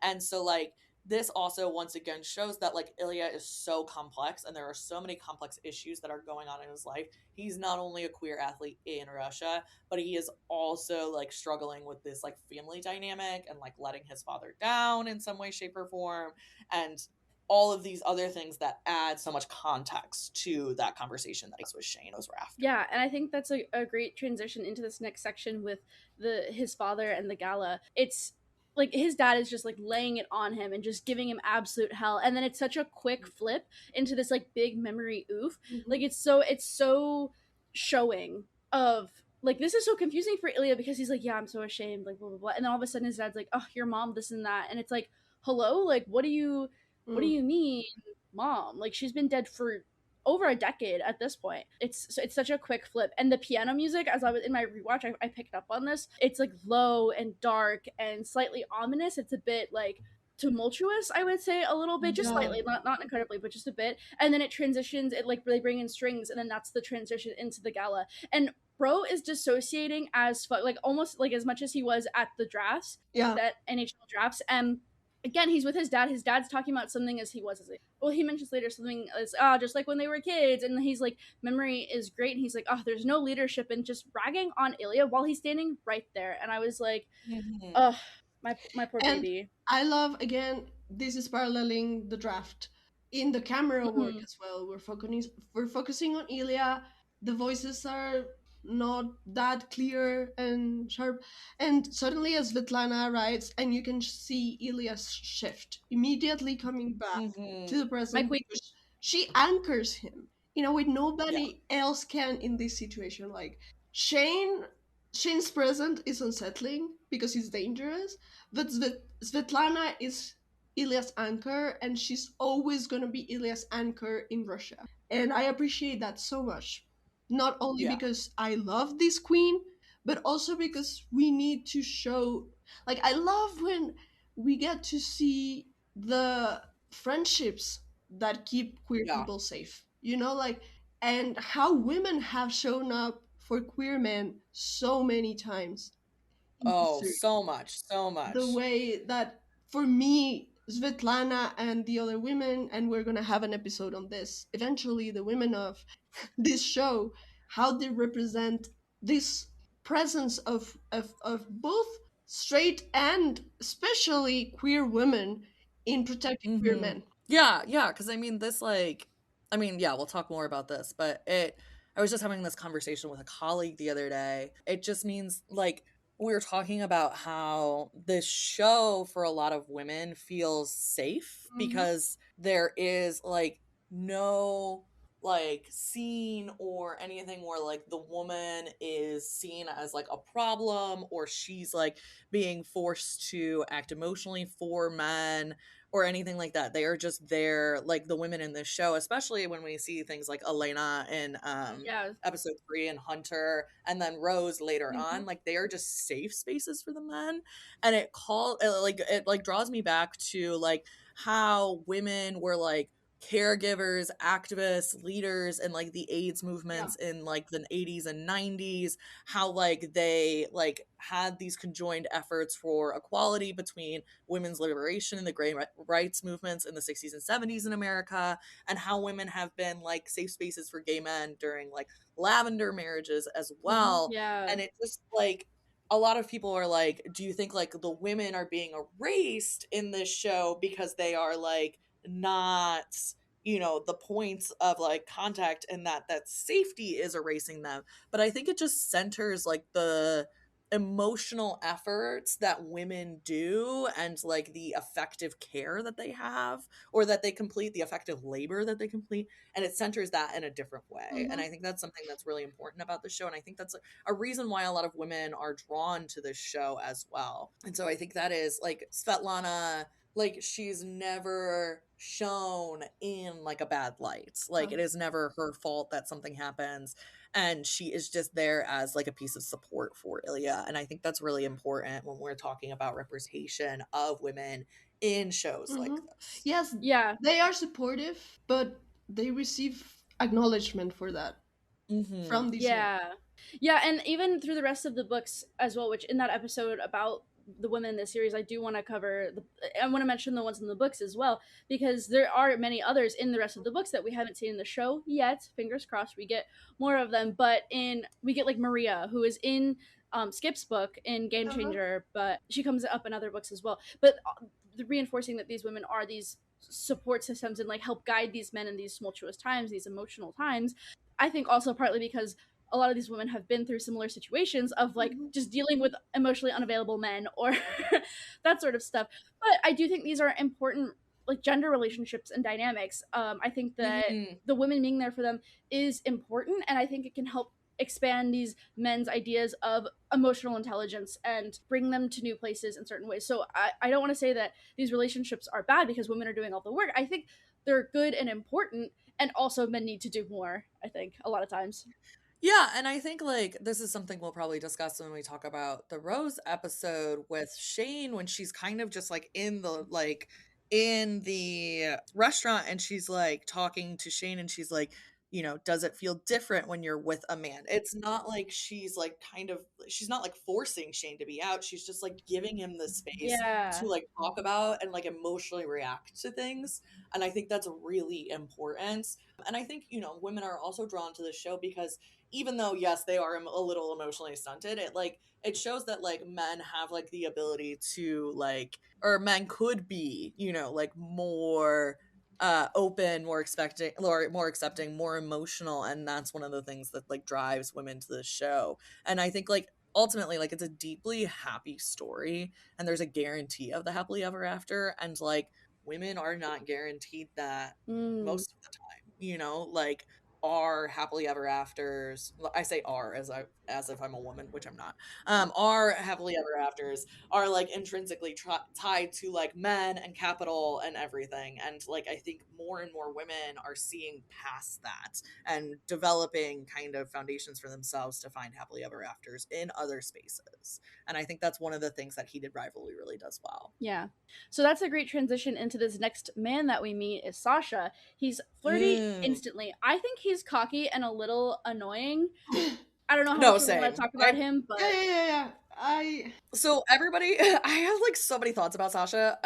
And so like this also once again shows that like Ilya is so complex and there are so many complex issues that are going on in his life. He's not only a queer athlete in Russia, but he is also like struggling with this like family dynamic and like letting his father down in some way, shape, or form, and all of these other things that add so much context to that conversation that he was with Shane. Those were after. Yeah, and I think that's a great transition into this next section with his father and the gala. It's like his dad is just like laying it on him and just giving him absolute hell, and then it's such a quick flip into this like big memory oof. hmm Like it's so showing of like this is so confusing for Ilya because he's like, yeah, I'm so ashamed, like blah blah blah, and then all of a sudden his dad's like, oh, your mom, this and that, and it's like, hello, like what do mm. you mean, mom? Like she's been dead for over a decade at this point. It's such a quick flip, and the piano music, as I was in my rewatch, I picked up on this. It's like low and dark and slightly ominous. It's a bit like tumultuous, I would say, a little bit, just Yeah, slightly, not incredibly, but just a bit. And then it transitions. It like really bring in strings, and then that's the transition into the gala. And Bro is dissociating as fuck, like almost like as much as he was at the drafts, yeah, that NHL drafts, and again he's with his dad. His dad's talking about something as he was as a, well, he mentions later something as just like when they were kids, and he's like memory is great, and he's like, oh, there's no leadership, and just ragging on Ilya while he's standing right there, and I was like, Mm-hmm. oh, my poor and baby. I love, again, this is paralleling the draft in the camera work Mhm. as well. We're focusing on Ilya. The voices are not that clear and sharp, and suddenly as Svetlana writes, and you can see Ilya's shift immediately coming back Mm-hmm. to the My present queen. because she anchors him in a way Yeah. nobody else can in this situation. Like, Shane Shane's present is unsettling because he's dangerous, but Svetlana is Ilya's anchor, and she's always going to be Ilya's anchor in Russia. And I appreciate that so much. Not only Yeah. because I love this queen, but also because we need to show. Like, I love when we get to see the friendships that keep queer Yeah. people safe, you know, like, and how women have shown up for queer men so many times in Oh, history. so much, so The much. way that, for me, Svetlana and the other women, and we're gonna have an episode on this eventually, the women of this show, how they represent this presence of both straight and especially queer women in protecting queer Mhm. men. Yeah, yeah, because I mean, yeah, we'll talk more about this, but I was just having this conversation with a colleague the other day. It just means, like, we were talking about how this show for a lot of women feels safe Hmm. because there is, like, no, like, scene or anything where, like, the woman is seen as, like, a problem, or she's, like, being forced to act emotionally for men or anything like that. They are just there, like the women in this show, especially when we see things like Elena in Yeah. episode 3 and Hunter, and then Rose later Hmm. on. Like, they are just safe spaces for the men. And it like draws me back to like how women were like caregivers, activists, leaders in like the AIDS Yeah. movements in like the 80s and 90s, how like they like had these conjoined efforts for equality between women's liberation and the rights movements in the 60s and 70s in America, and how women have been like safe spaces for gay men during like lavender marriages as Hmm. well. Yeah. And it just like a lot of people are like, do you think like the women are being erased in this show because they are like not, the points of like contact, and that safety is erasing them? But I think it just centers like the emotional efforts that women do, and like the effective care that they have, or that they complete, the effective labor that they complete, and it centers that in a different way. And Hmm. I think that's something that's really important about the show, and I think that's a reason why a lot of women are drawn to this show as well. And so I think that is like Svetlana, like she's never shown in like a bad light. Like, Yeah. it is never her fault that something happens, and she is just there as like a piece of support for Ilya. And I think that's really important when we're talking about representation of women in shows Hmm. like this. Yes, Yeah. they are supportive, but they receive acknowledgement for that Hmm. from the series. Yeah. Yeah, and even through the rest of the books as well, which in that episode about the women in this series, I do want to cover I want to mention the ones in the books as well, because there are many others in the rest of the books that we haven't seen in the show yet. Fingers crossed we get more of them, but we get like Maria, who is in Skip's book in Game Uh-huh. Changer, but she comes up in other books as well. But reinforcing that these women are these support systems and like help guide these men in these tumultuous times, these emotional times. I think also partly because a lot of these women have been through similar situations of like Hmm. just dealing with emotionally unavailable men or that sort of stuff. But I do think these are important like gender relationships and dynamics. I think that Hmm. the women being there for them is important, and I think it can help expand these men's ideas of emotional intelligence and bring them to new places in certain ways. So I don't want to say that these relationships are bad because women are doing all the work. I think they're good and important, and also men need to do more, I think, a lot of times. Yeah, and I think like this is something we'll probably discuss when we talk about the Rose episode with Shane, when she's kind of just like in the restaurant, and she's like talking to Shane, and she's like, does it feel different when you're with a man? It's not like she's not like forcing Shane to be out. She's just like giving him the space to Yeah. like talk about and like emotionally react to things. And I think that's really important. And I think, women are also drawn to this show because even though yes they are a little emotionally stunted, it shows that like men have like the ability to like, or men could be, like more open, more expecting, or more accepting, more emotional, and that's one of the things that like drives women to the show. And I think like ultimately like it's a deeply happy story, and there's a guarantee of the happily ever after, and like women are not guaranteed that Mm. most of the time, like are happily ever afters. I say are as if I'm a woman, which I'm not. Are happily ever afters are like intrinsically tied to like men and capital and everything. And like I think more and more women are seeing past that and developing kind of foundations for themselves to find happily ever afters in other spaces. And I think that's one of the things that Heated Rivalry really does well. Yeah. So that's a great transition into this next man that we meet is Sasha. He's flirty Mm. instantly. I think he's cocky and a little annoying. I don't know how No, much we want to same. talk about him, Yeah, but yeah, yeah, yeah. I So everybody, I have like so many thoughts about Sasha.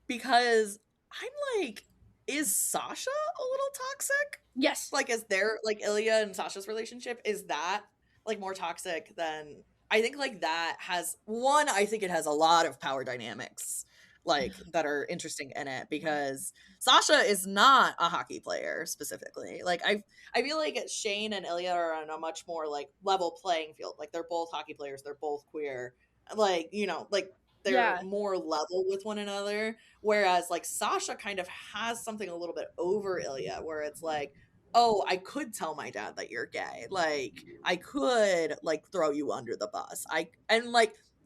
Because I'm like, is Sasha a little toxic? yes. Like, is there like Ilya and Sasha's relationship? Is that like more toxic than I think like that has one, I think it has a lot of power dynamics like that are interesting in it because Sasha is not a hockey player specifically. Like I feel like Shane and Ilya are on a much more like level playing field. Like they're both hockey players, they're both queer. Like, you know, like they're Yeah. more level with one another. Whereas like Sasha kind of has something a little bit over Ilya where it's like, oh, I could tell my dad that you're gay. Like I could like throw you under the bus.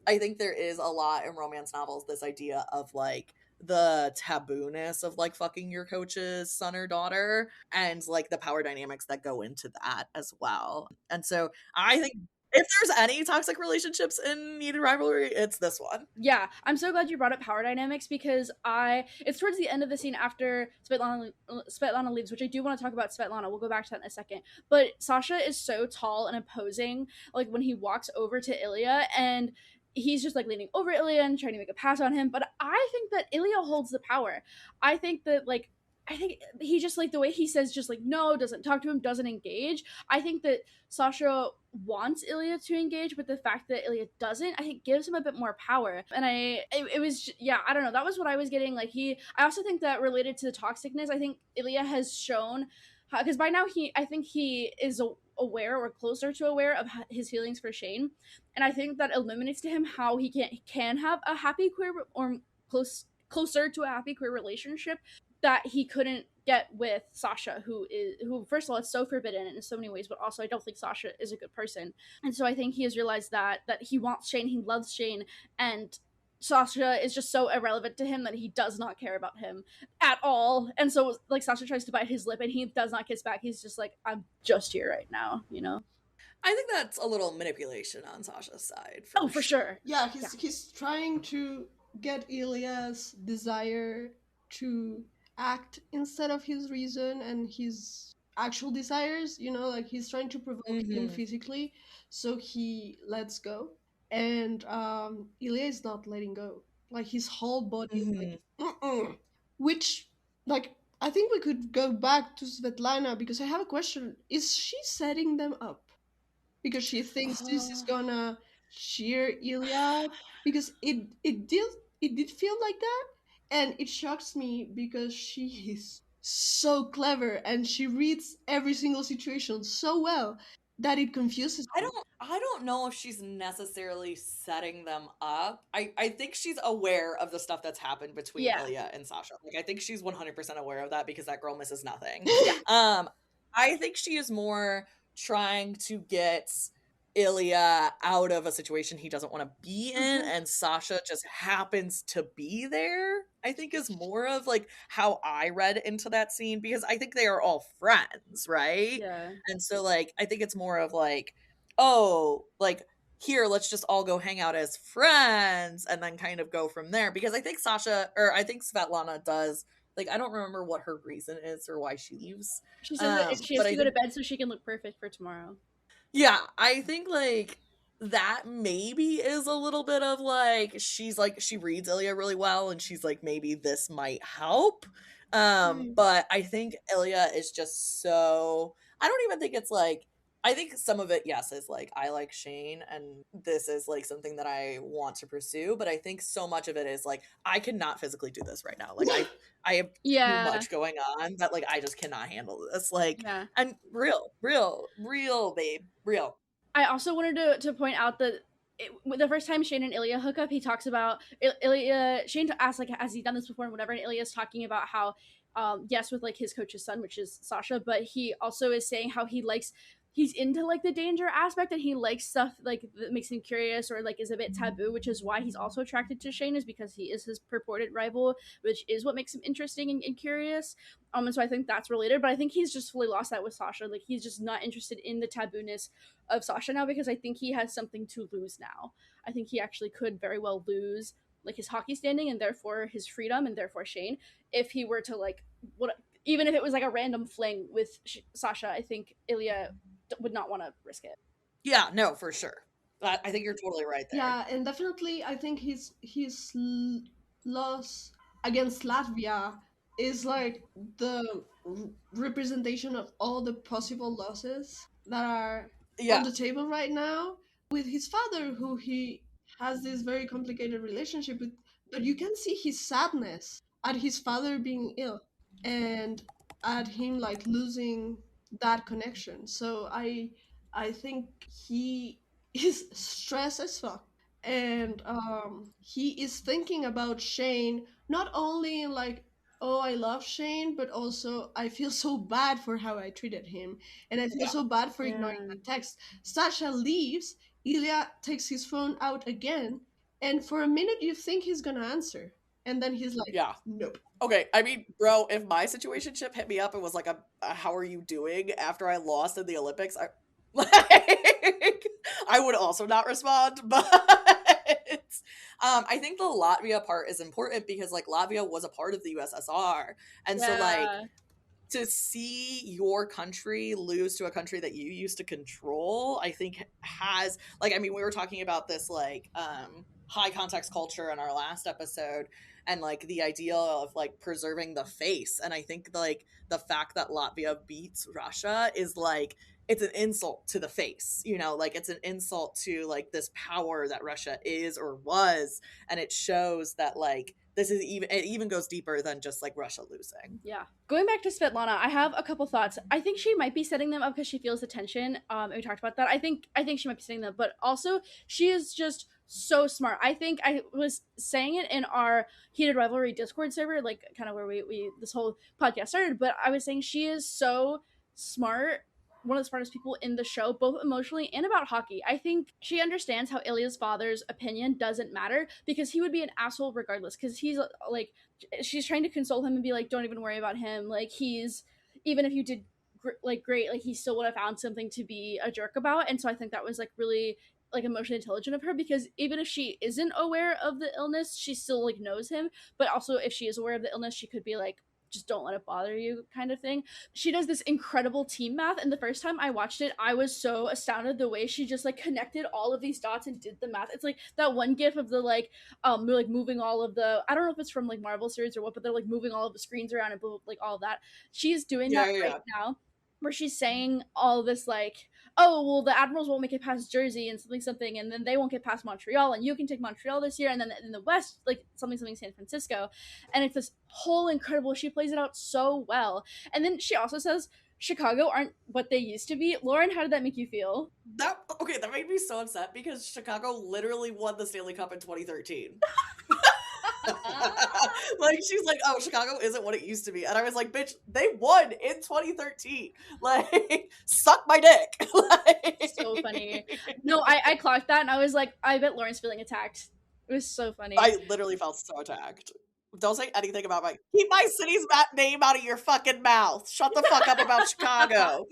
I think there is a lot in romance novels this idea of like the tabooness of like fucking your coach's son or daughter and like the power dynamics that go into that as well. And so I think if there's any toxic relationships in Needed Rivalry, it's this one. Yeah, I'm so glad you brought up power dynamics because it's towards the end of the scene after Svetlana leaves, which I do want to talk about Svetlana. We'll go back to that in a second. But Sasha is so tall and imposing, like when he walks over to Ilya and he's just like leaning over Ilya and trying to make a pass on him. But I think that Ilya holds the power. I think that I think he just like the way he says just like no, doesn't talk to him, doesn't engage. I think that Sasha wants Ilya to engage, but the fact that Ilya doesn't, I think gives him a bit more power. And it was, yeah, I don't know. That was what I was getting. Like I also think that related to the toxicness, I think Ilya has shown, because by now I think he is aware or closer to aware of his feelings for Shane. And I think that illuminates to him how he can have a happy queer or closer to a happy queer relationship that he couldn't get with Sasha, who first of all, it's so forbidden in so many ways, but also I don't think Sasha is a good person. And so I think he has realized that he wants Shane, he loves Shane, and Sasha is just so irrelevant to him that he does not care about him at all. And so like Sasha tries to bite his lip and he does not kiss back. He's just like, I'm just here right now, you know? I think that's a little manipulation on Sasha's side Oh, for sure. yeah, he's trying to get Ilya's desire to act instead of his reason and his actual desires, you know, like he's trying to provoke him Mm-hmm. physically, so he lets go. And Ilya is not letting go. Like his whole body is like, Mm-hmm. mm-mm. Which, like, I think we could go back to Svetlana because I have a question. Is she setting them up? Because she thinks this is gonna cheer Ilya because it did feel like that, and it shocks me because she is so clever and she reads every single situation so well that it confuses me. I don't know if she's necessarily setting them up. I think she's aware of the stuff that's happened between Yeah. Ilya and Sasha. Like I think she's 100% aware of that because that girl misses nothing. Yeah. I think she is more trying to get Ilya out of a situation he doesn't want to be in, and Sasha just happens to be there. I think is more of like how I read into that scene because I think they are all friends, right? Yeah. And so like I think it's more of like, oh, like here, let's just all go hang out as friends and then kind of go from there. Because I think I think Svetlana does, like, I don't remember what her reason is or why she leaves. She says that she has But to I go to think, bed so she can look perfect for tomorrow. yeah, I think like that maybe is a little bit of like, she's like, she reads Ilya really well and she's like, maybe this might help. But I think Ilya is just so, I don't even think it's like, I think some of it, yes, is like I like Shane and this is like something that I want to pursue. But I think so much of it is like I cannot physically do this right now. Like I have too Yeah. much going on that like I just cannot handle this. Like Yeah. and real, babe, real. I also wanted to point out that the first time Shane and Ilya hook up, he talks about Ilya. Shane asks like, "Has he done this before?" and whatever. And Ilya's talking about how yes, with like his coach's son, which is Sasha, but he also is saying how he's into like the danger aspect, and he likes stuff like that makes him curious or like is a bit taboo, which is why he's also attracted to Shane, is because he is his purported rival, which is what makes him interesting and curious. And so I think that's related, but I think he's just fully lost that with Sasha. Like he's just not interested in the tabooness of Sasha now, because I think he has something to lose now. I think he actually could very well lose like his hockey standing and therefore his freedom and therefore Shane if he were to like what, even if it was like a random fling with Sasha. I think Ilya would not want to risk it. Yeah, no, for sure. I think you're totally right there. Yeah, and definitely I think loss against Latvia is like the representation of all the possible losses that are on Yeah, the table right now with his father, who he has this very complicated relationship with, but you can see his sadness at his father being ill and at him like losing that connection. So I think he is stressed as fuck, and he is thinking about Shane not only in like, oh, I love Shane, but also I feel so bad for how I treated him, and I feel yeah, so bad for ignoring Yeah. that text. Sasha leaves. Ilya takes his phone out again, and for a minute you think he's gonna answer, and then he's like, yeah. nope. Okay, I mean, bro, if my situationship hit me up and was like, a "How are you doing?" after I lost in the Olympics, like, I would also not respond. But I think the Latvia part is important because like Latvia was a part of the USSR, and so like Yeah. to see your country lose to a country that you used to control, I think has like, I mean, we were talking about this like high context culture in our last episode, and like the idea of like preserving the face, and I think like the fact that Latvia beats Russia is like, it's an insult to the face, you know, like it's an insult to like this power that Russia is or was, and it shows that like this is even, it even goes deeper than just like Russia losing. Yeah. Going back to Svetlana, I have a couple thoughts. I think she might be setting them up because she feels the tension. And we talked about that. I think she might be setting them, but also she is just so smart. I think I was saying it in our heated rivalry Discord server, like kind of where we this whole podcast started, but I was saying she is so smart, one of the smartest people in the show, both emotionally and about hockey. I think she understands how Ilya's father's opinion doesn't matter because he would be an asshole regardless. Because he's like, she's trying to console him and be like, don't even worry about him. Like he's, even if you did like great, like he still would have found something to be a jerk about. And so I think that was like really like emotionally intelligent of her, because even if she isn't aware of the illness, she still like knows him. But also if she is aware of the illness, she could be like, just don't let it bother you kind of thing. She does this incredible team math, and the first time I watched it, I was so astounded the way she just like connected all of these dots and did the math. It's like that one gif of the like moving all of the, I don't know if it's from like Marvel series or what, but they're like moving all of the screens around and like all of that. She's doing Yeah, that yeah, right yeah. now, where she's saying all this like, oh well, the Admirals won't make it past Jersey and something, and then they won't get past Montreal, and you can take Montreal this year, and then in the West, like something San Francisco, and it's this whole incredible. She plays it out so well, and then she also says Chicago aren't what they used to be. Lauren, how did that make you feel? That okay, that made me so upset because Chicago literally won the Stanley Cup in 2013. Like she's like, "Oh, Chicago isn't what it used to be," and I was like, "Bitch, they won in 2013. Like, suck my dick." So funny. Like, No, I clocked that, and I was like, I bet Lauren's feeling attacked. It was so funny. I literally felt so attacked. Don't say anything about my keep my city's name out of your fucking mouth. Shut the fuck up about Chicago.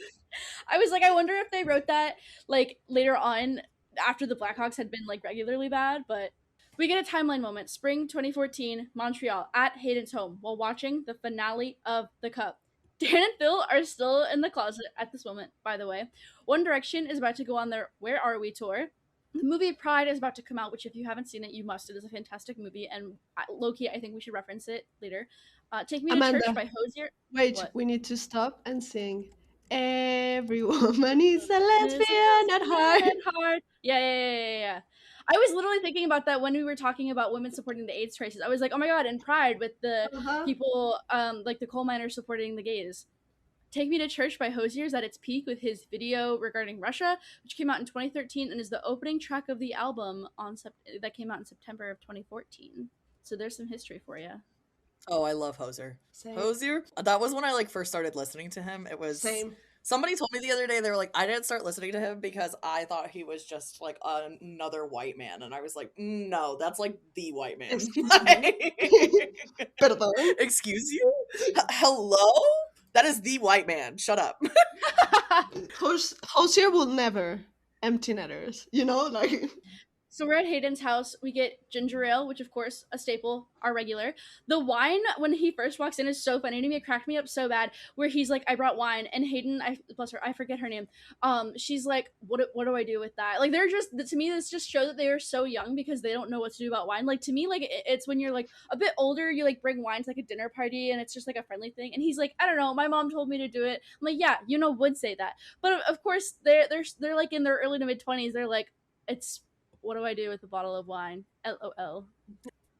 I was like, I wonder if they wrote that like later on after the Blackhawks had been like regularly bad, but we get a timeline moment. Spring 2014, Montreal at Hayden's home while watching the finale of the Cup. Dan and Phil are still in the closet at this moment, by the way. One Direction is about to go on their Where Are We tour. The movie Pride is about to come out, which if you haven't seen it, you must. It is a fantastic movie, and low-key, I think we should reference it later. Take Me to Amanda, Church by Hosier. wait, What? we need to stop and sing. Every woman is a There's a lesbian at lesbian heart. at heart. Yeah. I was literally thinking about that when we were talking about women supporting the AIDS crisis. I was like, oh my god, in Pride with the Uh-huh. people, like the coal miners supporting the gays. Take Me to Church by Hosier is at its peak with his video regarding Russia, which came out in 2013 and is the opening track of the album that came out in September of 2014. So there's some history for you. Oh, I love Hoser. Same. Hosier? That was when I like first started listening to him. It was Same. somebody told me the other day, they were like, I didn't start listening to him because I thought he was just like another white man. And I was like, no, that's like the white man. Excuse me. Perdón. Excuse you? Hello? That is the white man. Shut up. Hosier will never empty netters, you know, like. So we're at Hayden's house. We get ginger ale, which of course a staple, our regular. The wine when he first walks in is so funny to me. It cracked me up so bad. Where he's like, "I brought wine," and Hayden, bless her, I forget her name. She's like, "What do I do with that?" Like they're just to me, this just shows that they are so young because they don't know what to do about wine. Like to me, like it's when you're like a bit older, you like bring wine to like a dinner party and it's just like a friendly thing. And he's like, "I don't know, my mom told me to do it." I'm like, "Yeah, would say that," but of course they're like in their early to mid 20s. They're like, it's. What do I do with a bottle of wine? LOL.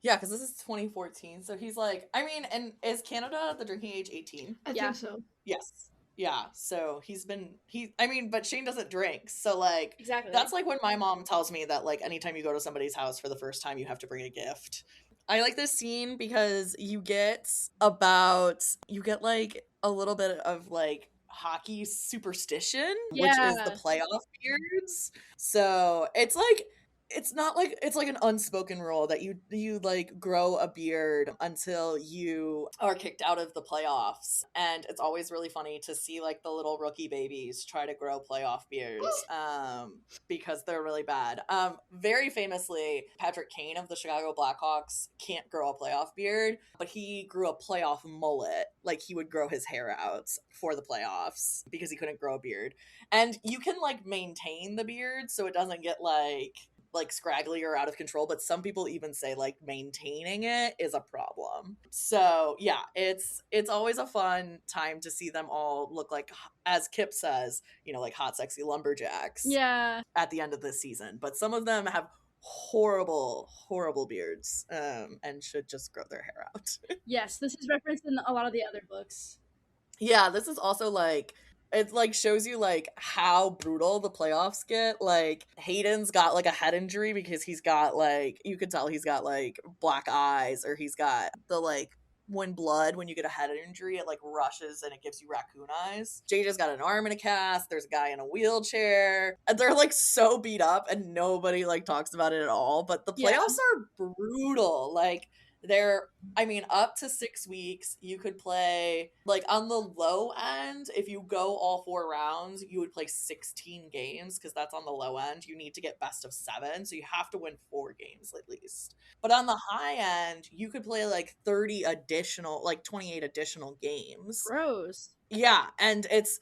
Yeah, because this is 2014. So he's like, I mean, and is Canada the drinking age 18? I Yeah. think so. Yes. Yeah. So I mean, but Shane doesn't drink. So like, Exactly. that's like when my mom tells me that like anytime you go to somebody's house for the first time, you have to bring a gift. I like this scene because you get like a little bit of like hockey superstition, which is the playoff beards. So it's like it's not like it's like an unspoken rule that you like grow a beard until you are kicked out of the playoffs, and it's always really funny to see like the little rookie babies try to grow playoff beards because they're really bad. Very famously, Patrick Kane of the Chicago Blackhawks can't grow a playoff beard, but he grew a playoff mullet. Like he would grow his hair out for the playoffs because he couldn't grow a beard. And you can like maintain the beard so it doesn't get like scraggly or out of control, but some people even say like maintaining it is a problem. So yeah, it's always a fun time to see them all look like, as Kip says, like hot sexy lumberjacks at the end of this season. But some of them have horrible beards and should just grow their hair out. Yes, this is referenced in a lot of the other books. Yeah, this is also like it like shows you like how brutal the playoffs get. Like Hayden's got like a head injury because he's got like you could tell he's got like black eyes, or he's got the like when you get a head injury, it like rushes and it gives you raccoon eyes. JJ's got an arm in a cast. There's a guy in a wheelchair. And they're like so beat up and nobody like talks about it at all. But the playoffs are brutal. Like up to 6 weeks, you could play, like, on the low end, if you go all 4 rounds, you would play 16 games, because that's on the low end. You need to get best of 7, so you have to win 4 games at least. But on the high end, you could play, like, 28 additional games. Gross. Yeah, and it's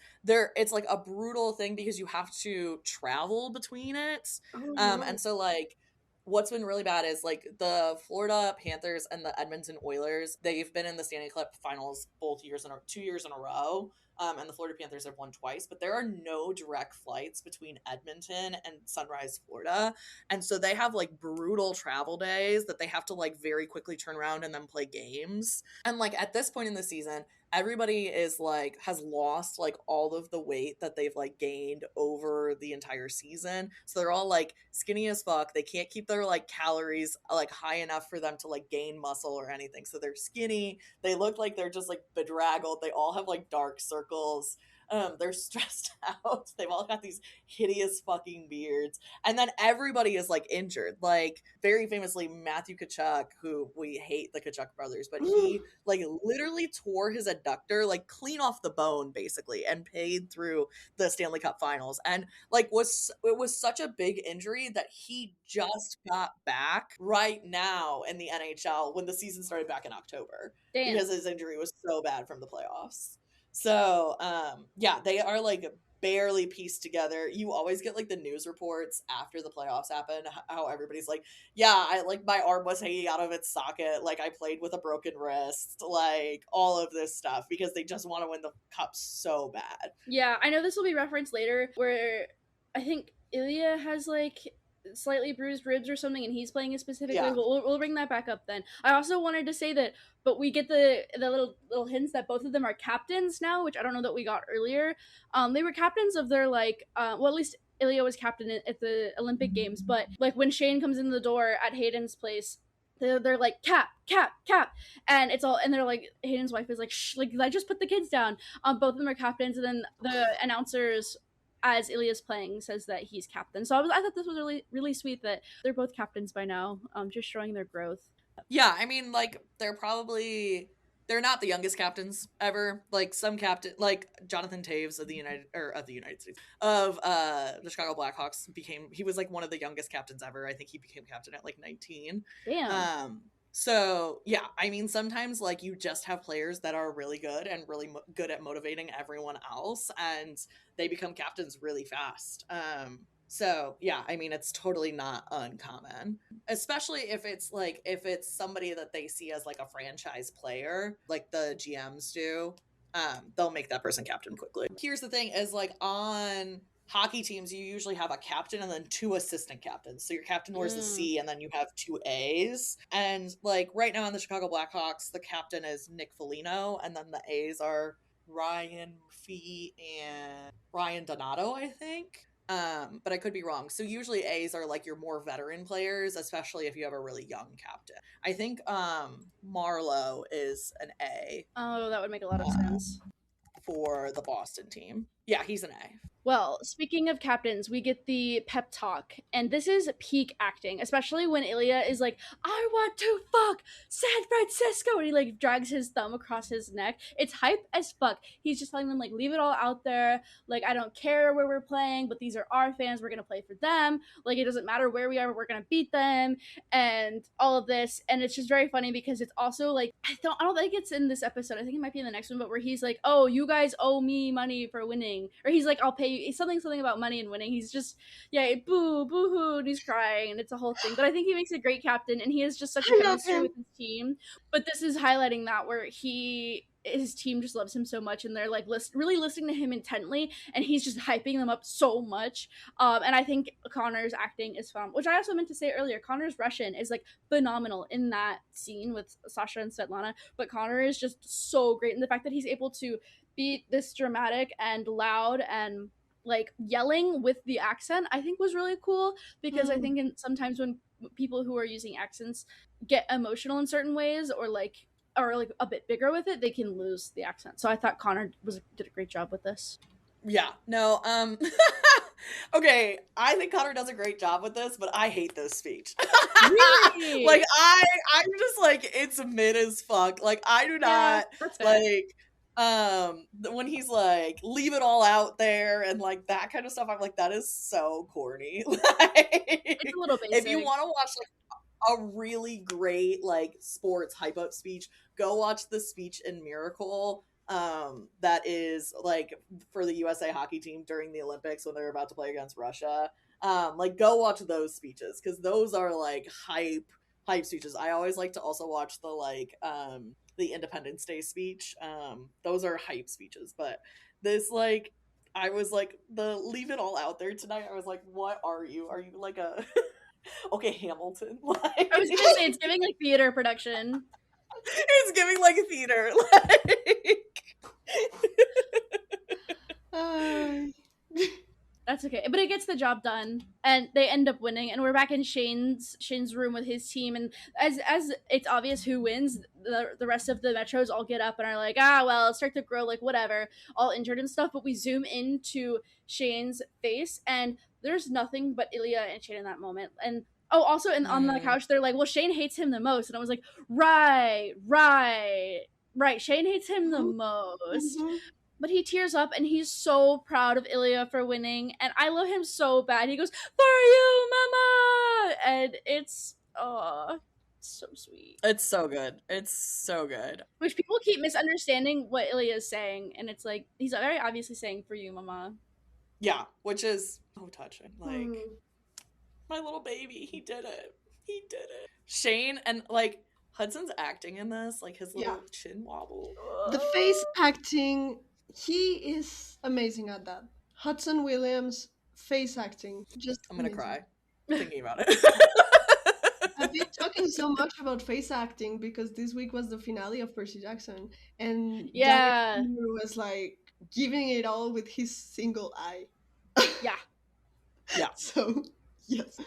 like a brutal thing because you have to travel between it. And so, like, what's been really bad is like the Florida Panthers and the Edmonton Oilers, they've been in the Stanley Cup finals 2 years in a row. And the Florida Panthers have won twice, but there are no direct flights between Edmonton and Sunrise, Florida. And so they have like brutal travel days that they have to like very quickly turn around and then play games. And like at this point in the season, everybody is like has lost like all of the weight that they've like gained over the entire season, so they're all like skinny as fuck. They can't keep their like calories like high enough for them to like gain muscle or anything, so they're skinny. They look like they're just like bedraggled. They all have like dark circles. They're stressed out. They've all got these hideous fucking beards. And then everybody is like injured. Like very famously, Matthew Tkachuk, who we hate the Tkachuk brothers, but he like literally tore his adductor like clean off the bone basically and paid through the Stanley Cup finals. And like it was such a big injury that he just got back right now in the NHL when the season started back in October. Damn. Because his injury was so bad from the playoffs. So, yeah, they are like barely pieced together. You always get like the news reports after the playoffs happen, how everybody's like, yeah, I like my arm was hanging out of its socket, like I played with a broken wrist, like all of this stuff, because they just want to win the cup so bad. Yeah, I know this will be referenced later, where I think Ilya has like slightly bruised ribs or something, and he's playing a specific way. We'll bring that back up then. I also wanted to say that, but we get the little hints that both of them are captains now, which I don't know that we got earlier. They were captains of their like, well, at least Ilya was captain at the Olympic Games, but like when Shane comes in the door at Hayden's place, they're like cap, cap, cap, and it's all, and they're like, Hayden's wife is like, shh, like, I just put the kids down. Both of them are captains, and then the announcers, as Ilya's playing, says that he's captain. So I thought this was really, really sweet that they're both captains by now, just showing their growth. Yeah, I mean, like, they're not the youngest captains ever. Like, some captain, like Jonathan Taves of the United States, of the Chicago Blackhawks, he was like one of the youngest captains ever. I think he became captain at like 19. Damn. So yeah, I mean, sometimes like you just have players that are really good and really good at motivating everyone else, and they become captains really fast. So yeah, I mean, it's totally not uncommon, especially if it's somebody that they see as like a franchise player, like the GMs do. They'll make that person captain quickly. Here's the thing: is like on hockey teams, you usually have a captain and then 2 assistant captains. So your captain wears the C, and then you have 2 A's. And like right now on the Chicago Blackhawks, the captain is Nick Foligno, and then the A's are Ryan Fee and Ryan Donato, I think. But I could be wrong. So usually A's are like your more veteran players, especially if you have a really young captain. I think Marlowe is an A. Oh, that would make a lot of sense for the Boston team. Yeah, he's an A. Well, speaking of captains, we get the pep talk, and this is peak acting, especially when Ilya is like, I want to fuck San Francisco, and he like drags his thumb across his neck. It's hype as fuck. He's just telling them like, leave it all out there, like, I don't care where we're playing, but these are our fans, we're gonna play for them, like, it doesn't matter where we are, we're gonna beat them, and all of this. And it's just very funny because it's also like, I don't think it's in this episode, I think it might be in the next one, but where he's like, oh, you guys owe me money for winning, or he's like, I'll pay you something about money and winning. He's just, yeah, boo-hoo, and he's crying, and it's a whole thing. But I think he makes a great captain, and he has just such a chemistry with his team. But this is highlighting that, where his team just loves him so much, and they're like really listening to him intently, and he's just hyping them up so much. And I think Connor's acting is fun, which I also meant to say earlier. Connor's Russian is like phenomenal in that scene with Sasha and Svetlana, but Connor is just so great, and the fact that he's able to be this dramatic and loud and like yelling with the accent, I think was really cool, because I think sometimes when people who are using accents get emotional in certain ways, or like a bit bigger with it, they can lose the accent. So I thought Connor did a great job with this. Yeah, no, okay, I think Connor does a great job with this, but I hate this speech. Really? Like, I'm just like, it's mid as fuck. Like, I do not, like, when he's like, leave it all out there, and like that kind of stuff, I'm like, that is so corny. Like, it's a little basic. If you want to watch like a really great like sports hype up speech, go watch the speech in Miracle. That is like for the USA hockey team during the Olympics when they're about to play against Russia. Like, go watch those speeches, because those are like hype speeches. I always like to also watch the Independence Day speech. Those are hype speeches, but this, like, I was like, the leave it all out there tonight, I was like, what are you? Are you like a okay, Hamilton? Like, I was gonna say, it's giving like theater production. It's giving like theater. Like That's okay, but it gets the job done, and they end up winning. And we're back in Shane's room with his team, and as it's obvious who wins, the rest of the Metros all get up and are like, well, start to grow, like whatever, all injured and stuff. But we zoom into Shane's face, and there's nothing but Ilya and Shane in that moment. And also on the couch, they're like, well, Shane hates him the most, and I was like, right, Shane hates him the most. But he tears up, and he's so proud of Ilya for winning, and I love him so bad. He goes, for you, mama! And it's so sweet. It's so good. It's so good. Which people keep misunderstanding what Ilya is saying, and it's like, he's very obviously saying for you, mama. Yeah, which is so touching. Like, my little baby, he did it. He did it. Shane, and like, Hudson's acting in this, like his little chin wobble. The face acting, he is amazing at that. Hudson Williams, face acting, just I'm gonna amazing. cry thinking about it. I've been talking so much about face acting because this week was the finale of Percy Jackson, and Jack was like giving it all with his single eye. Yeah. So yes.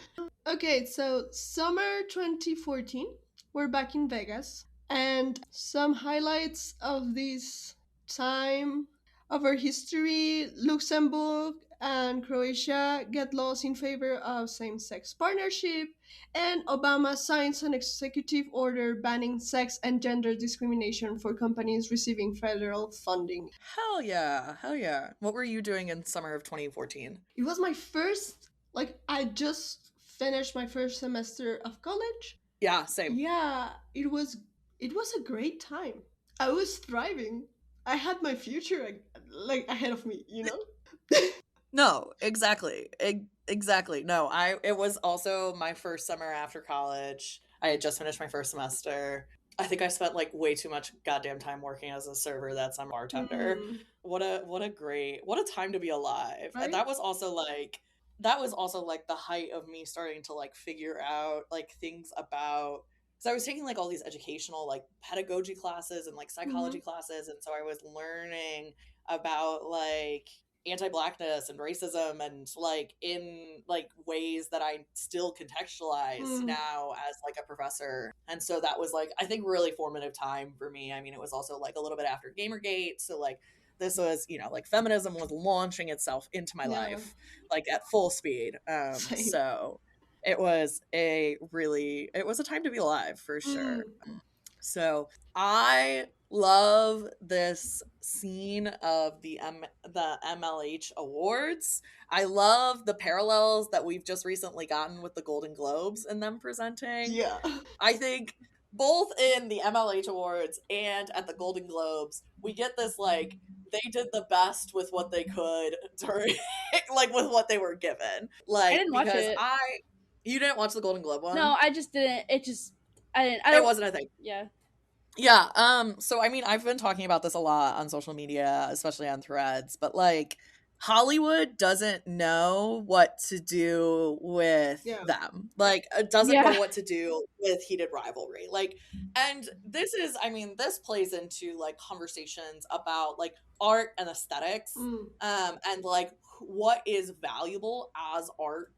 Okay, so summer 2014, we're back in Vegas. And some highlights of this time of our history: Luxembourg and Croatia get laws in favor of same sex partnership, and Obama signs an executive order banning sex and gender discrimination for companies receiving federal funding. Hell yeah. Hell yeah. What were you doing in summer of 2014? It was my first, like, I just finished my first semester of college. Yeah, same. Yeah, it was a great time. I was thriving. I had my future like ahead of me, you know? No, exactly. Exactly. No, it was also my first summer after college. I had just finished my first semester. I think I spent like way too much goddamn time working as a server that summer, bartender. Mm, What a time to be alive. And right? that was also like the height of me starting to like figure out like things about, because I was taking like all these educational like pedagogy classes and like psychology classes, and so I was learning about like anti-blackness and racism and like in like ways that I still contextualize now as like a professor. And so that was like, I think, really formative time for me. I mean, it was also like a little bit after Gamergate, so like this was, you know, like feminism was launching itself into my life like at full speed. Same. So it was a time to be alive for sure. So I love this scene of the MLH awards. I love the parallels that we've just recently gotten with the Golden Globes and them presenting. Yeah. I think both in the MLH awards and at the Golden Globes, we get this like they did the best with what they could during like with what they were given. Like, I didn't watch because it. you didn't watch the Golden Globe one? No, I just didn't. I don't. It wasn't a thing. Yeah. Yeah, so I mean, I've been talking about this a lot on social media, especially on Threads, but like Hollywood doesn't know what to do with them. Like, doesn't know what to do with heated rivalry. Like, and this is, I mean, this plays into like conversations about like art and aesthetics, and like what is valuable as art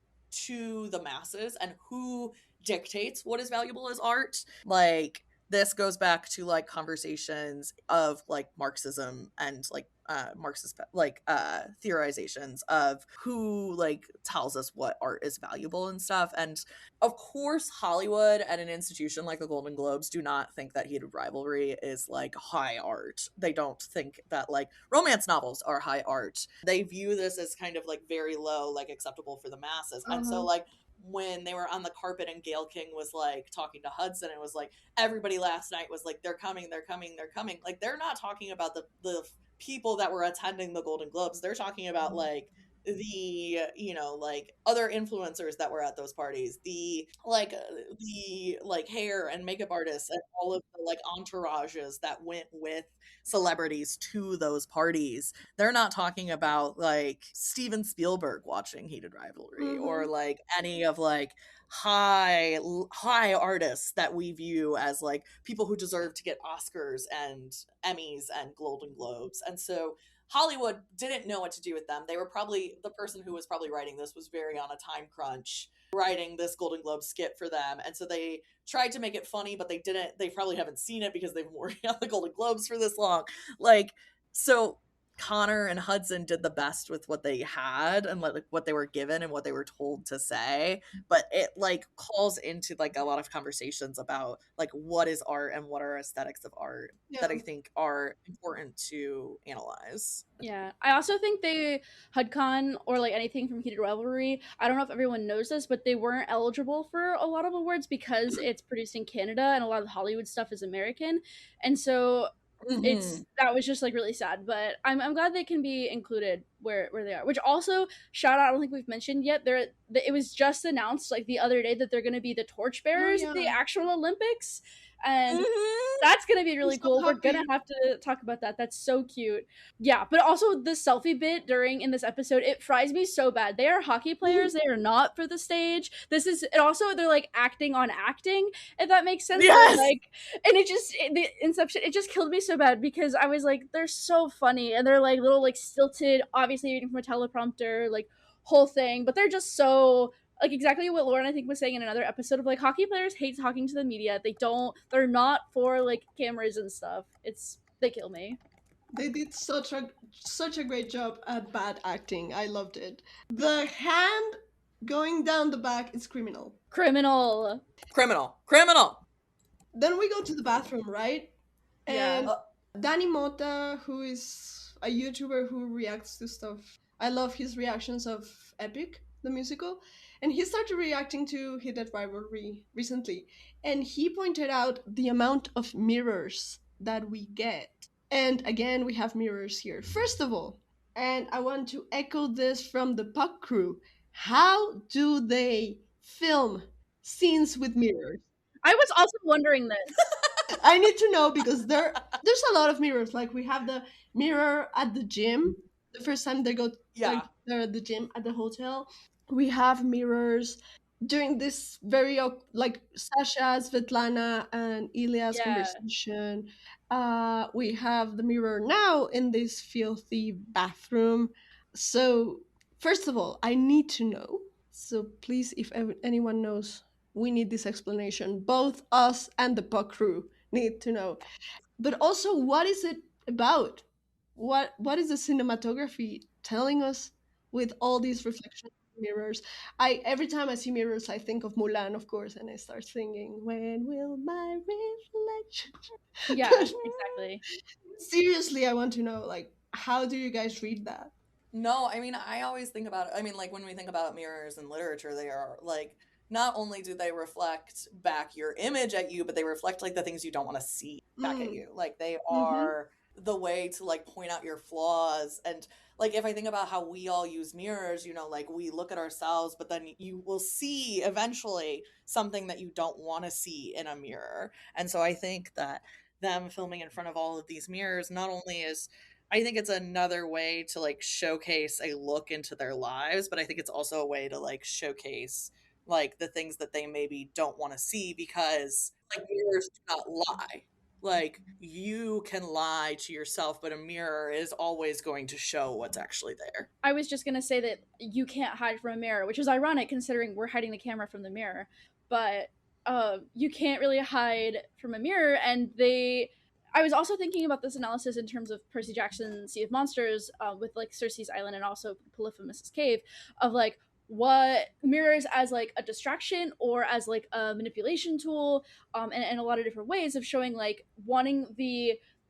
to the masses and who dictates what is valuable as art. Like, this goes back to like conversations of like Marxism and like Marxist like theorizations of who like tells us what art is valuable and stuff. And of course Hollywood and an institution like the Golden Globes do not think that heated rivalry is like high art. They don't think that like romance novels are high art. They view this as kind of like very low, like acceptable for the masses. And so like when they were on the carpet and Gayle King was like talking to Hudson, and it was like everybody last night was like, they're coming. Like, they're not talking about the people that were attending the Golden Globes. They're talking about like the, you know, like other influencers that were at those parties, the hair and makeup artists and all of the like entourages that went with celebrities to those parties. They're not talking about like Steven Spielberg watching heated rivalry or like any of like high artists that we view as like people who deserve to get Oscars and Emmys and Golden Globes. And so Hollywood didn't know what to do with them. They were probably, the person who was probably writing this was very on a time crunch writing this Golden Globe skit for them. And so they tried to make it funny, but they probably haven't seen it because they've been working on the Golden Globes for this long. Like, so Connor and Hudson did the best with what they had and like what they were given and what they were told to say, but it like calls into like a lot of conversations about like what is art and what are aesthetics of art that I think are important to analyze. Yeah, I also think HUDCON or like anything from Heated Rivalry, I don't know if everyone knows this, but they weren't eligible for a lot of awards because it's produced in Canada and a lot of the Hollywood stuff is American, and so that was just like really sad. But I'm glad they can be included where they are. Which also, shout out, I don't think we've mentioned yet, it was just announced like the other day that they're going to be the torchbearers at the actual Olympics, and that's going to be really cool. We're going to have to talk about that. That's so cute. Yeah, but also the selfie bit in this episode, it fries me so bad. They are hockey players. They are not for the stage. They're like acting on acting, if that makes sense. Yes! Like, and the inception, it just killed me so bad because I was like, they're so funny and they're like little like stilted, obviously reading from a teleprompter, like whole thing, but they're just so like exactly what Lauren I think was saying in another episode of like hockey players hate talking to the media. They're not for like cameras and stuff. They kill me. They did such a great job at bad acting. I loved it. The hand going down the back is criminal. Criminal. Criminal. Then we go to the bathroom, right? And Yeah. Danny Mota, who is a YouTuber who reacts to stuff. I love his reactions of Epic, the musical. And he started reacting to Hit That Rivalry recently. And he pointed out the amount of mirrors that we get. And again, we have mirrors here. First of all, and I want to echo this from the Puck crew, how do they film scenes with mirrors? I was also wondering this. I need to know because there's a lot of mirrors. Like we have the mirror at the gym. The first time they go like they're at the gym at the hotel. We have mirrors during this very like Sasha, Svetlana, and Ilya's conversation. We have the mirror now in this filthy bathroom. So first of all, I need to know. So please, if anyone knows, we need this explanation. Both us and the Puck crew need to know. But also, what is it about? What is the cinematography telling us with all these reflection mirrors? I every time I see mirrors, I think of Mulan, of course, and I start singing, "When will my reflection?" Yeah, exactly. Seriously, I want to know, like, how do you guys read that? No, I mean, I always think about it. I mean, like when we think about mirrors in literature, they are like not only do they reflect back your image at you, but they reflect like the things you don't want to see back at you. Like they are the way to like point out your flaws. And like if I think about how we all use mirrors, you know, like we look at ourselves, but then you will see eventually something that you don't want to see in a mirror. And so I think that them filming in front of all of these mirrors not only is, I think it's another way to like showcase a look into their lives, but I think it's also a way to like showcase like the things that they maybe don't want to see, because like mirrors do not lie. Like you can lie to yourself, but a mirror is always going to show what's actually there. I was just gonna say that you can't hide from a mirror, which is ironic considering we're hiding the camera from the mirror. But you can't really hide from a mirror, and they. I was also thinking about this analysis in terms of Percy Jackson's Sea of Monsters, with like Circe's Island and also Polyphemus's Cave, of like what mirrors as like a distraction or as like a manipulation tool, and a lot of different ways of showing like wanting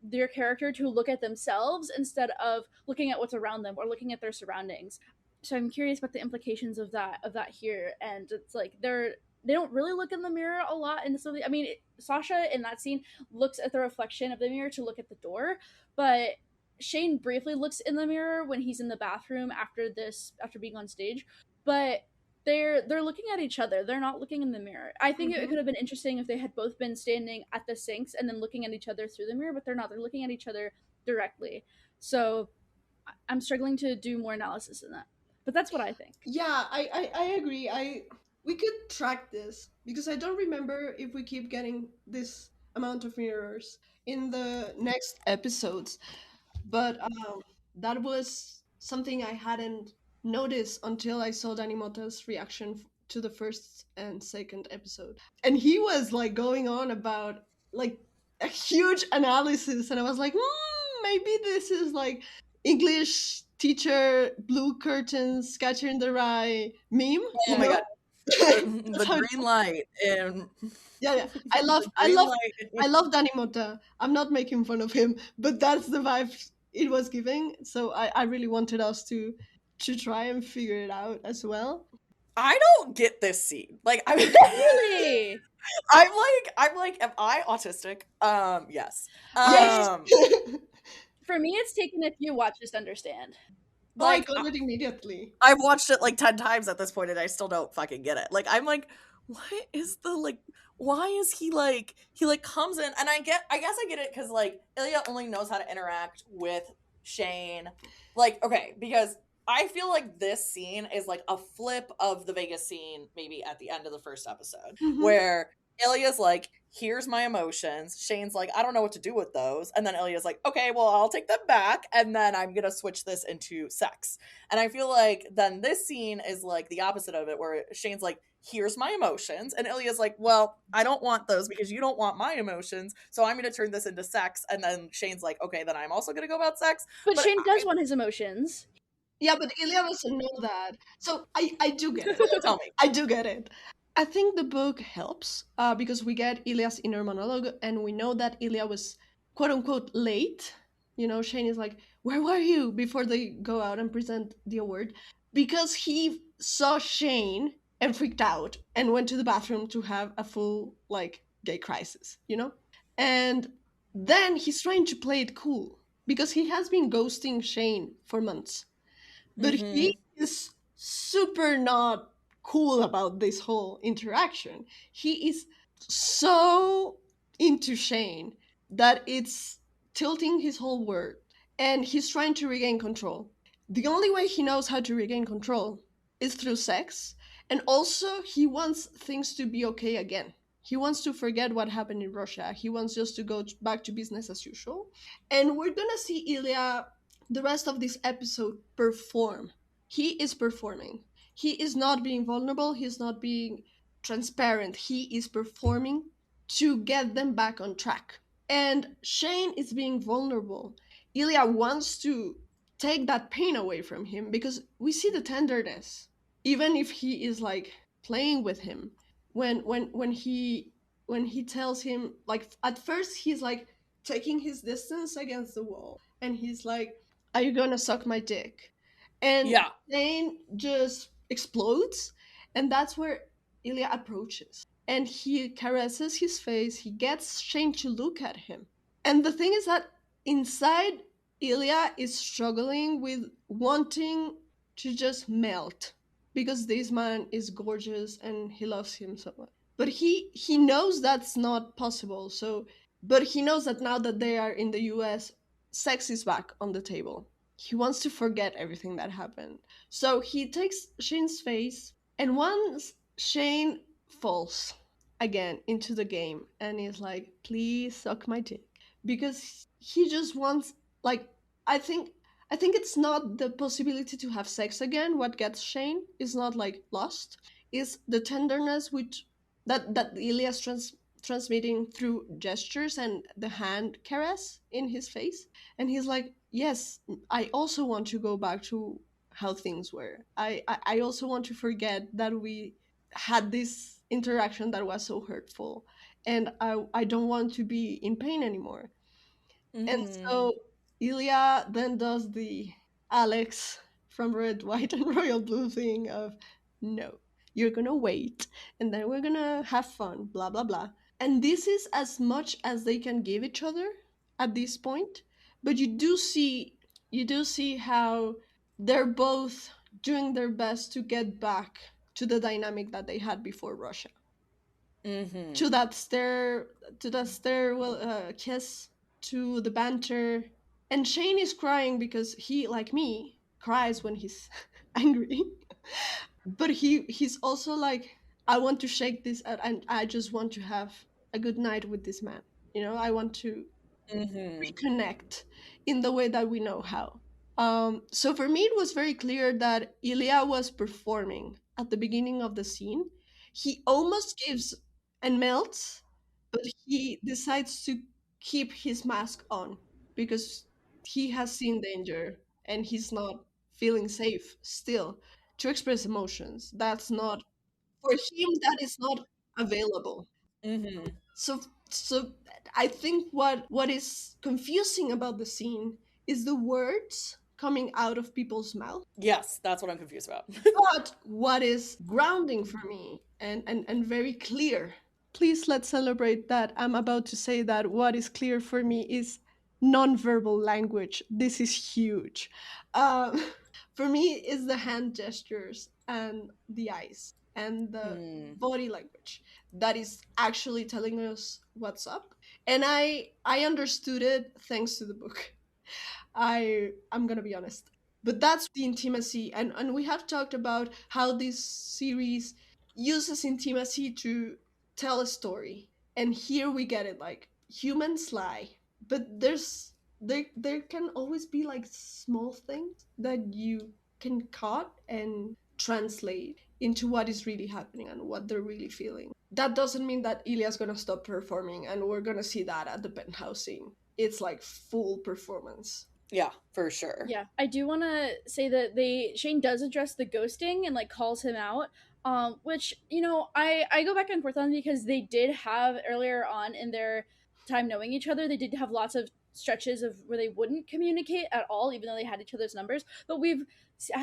their character to look at themselves instead of looking at what's around them or looking at their surroundings. So I'm curious about the implications of that here. And it's like they don't really look in the mirror a lot in some of the, I mean, Sasha in that scene looks at the reflection of the mirror to look at the door, but Shane briefly looks in the mirror when he's in the bathroom after being on stage, but they're looking at each other. They're not looking in the mirror. I think it could have been interesting if they had both been standing at the sinks and then looking at each other through the mirror, but they're not. They're looking at each other directly. So I'm struggling to do more analysis in that. But that's what I think. Yeah, I agree. We could track this because I don't remember if we keep getting this amount of mirrors in the next episodes. But that was something I hadn't noticed until I saw Danimota's reaction to the first and second episode. And he was like going on about like a huge analysis, and I was like, maybe this is like English teacher blue curtains Catcher in the Rye meme. Oh my god. The green light and yeah. I love Danny Mota. I'm not making fun of him, but that's the vibe it was giving. So I really wanted us to try and figure it out as well. I don't get this scene. Like I mean, Really? I'm like, am I autistic? Yes. Yes. For me, it's taken a few watches to understand. Like, I got it immediately. I've watched it like 10 times at this point and I still don't fucking get it. Like I'm like, what is the like, why is he like comes in, and I guess I get it because like Ilya only knows how to interact with Shane. Like, okay, because I feel like this scene is like a flip of the Vegas scene maybe at the end of the first episode, where Ilya's like, here's my emotions. Shane's like, I don't know what to do with those. And then Ilya's like, okay, well, I'll take them back. And then I'm going to switch this into sex. And I feel like then this scene is like the opposite of it, where Shane's like, here's my emotions. And Ilya's like, well, I don't want those because you don't want my emotions. So I'm going to turn this into sex. And then Shane's like, okay, then I'm also going to go about sex. But But Shane does want his emotions. Yeah, but Ilya doesn't know that. So I do get it. tell me. I do get it. I think the book helps because we get Ilya's inner monologue and we know that Ilya was quote unquote late. You know, Shane is like, where were you before they go out and present the award? Because he saw Shane and freaked out and went to the bathroom to have a full, like, gay crisis, you know? And then he's trying to play it cool because he has been ghosting Shane for months. But he is super not cool about this whole interaction. He is so into Shane that it's tilting his whole world. And he's trying to regain control. The only way he knows how to regain control is through sex. And also, he wants things to be okay again. He wants to forget what happened in Russia. He wants just to go back to business as usual. And we're gonna see Ilya the rest of this episode perform. He is performing. He is not being vulnerable. He's not being transparent. He is performing to get them back on track. And Shane is being vulnerable. Ilya wants to take that pain away from him because we see the tenderness. Even if he is like playing with him. When he tells him, like, at first he's like taking his distance against the wall and he's like, are you gonna suck my dick? And Yeah. Shane just explodes, and that's where Ilya approaches. And he caresses his face, he gets Shane to look at him. And the thing is that inside, Ilya is struggling with wanting to just melt because this man is gorgeous and he loves him so much. But he knows that's not possible. So, but he knows that now that they are in the US, sex is back on the table. He wants to forget everything that happened. So he takes Shane's face, and once Shane falls again into the game and is like, please suck my dick. Because he just wants, like, I think I think it's not the possibility to have sex again. What gets Shane is not like lost. Is the tenderness which that Ilya's transmitting through gestures and the hand caress in his face. And he's like, yes, I also want to go back to how things were. I also want to forget that we had this interaction that was so hurtful. And I don't want to be in pain anymore. And so Ilya then does the Alex from Red, White, and Royal Blue thing of, no, you're gonna wait, and then we're gonna have fun, blah, blah, blah. And this is as much as they can give each other at this point. But you do see how they're both doing their best to get back to the dynamic that they had before Russia. To that stairwell kiss, to the banter. And Shane is crying because he, like me, cries when he's angry. But he's also like, I want to shake this out and I just want to have a good night with this man. I want to reconnect in the way that we know how. So for me, it was very clear that Ilya was performing at the beginning of the scene. He almost gives and melts, but he decides to keep his mask on because he has seen danger and he's not feeling safe still to express emotions. That's not, for him, that is not available. So I think what is confusing about the scene is the words coming out of people's mouth. Yes, that's what I'm confused about. But what is grounding for me and very clear, please let's celebrate that I'm about to say that what is clear for me is nonverbal language. This is huge. Um, for me, is the hand gestures and the eyes and the body language that is actually telling us what's up. And I understood it thanks to the book. I'm gonna be honest, but that's the intimacy, and we have talked about how this series uses intimacy to tell a story. And here we get it, like, humans lie, but there can always be like small things that you can cut and translate into what is really happening and what they're really feeling. That doesn't mean that Ilya's gonna stop performing and we're gonna see that at the penthouse scene. It's like full performance. Yeah, for sure. Yeah, I do want to say that Shane does address the ghosting and like calls him out. Which, you know, I go back and forth on, because they did have earlier on in their time knowing each other, they did have lots of stretches of where they wouldn't communicate at all, even though they had each other's numbers. But we've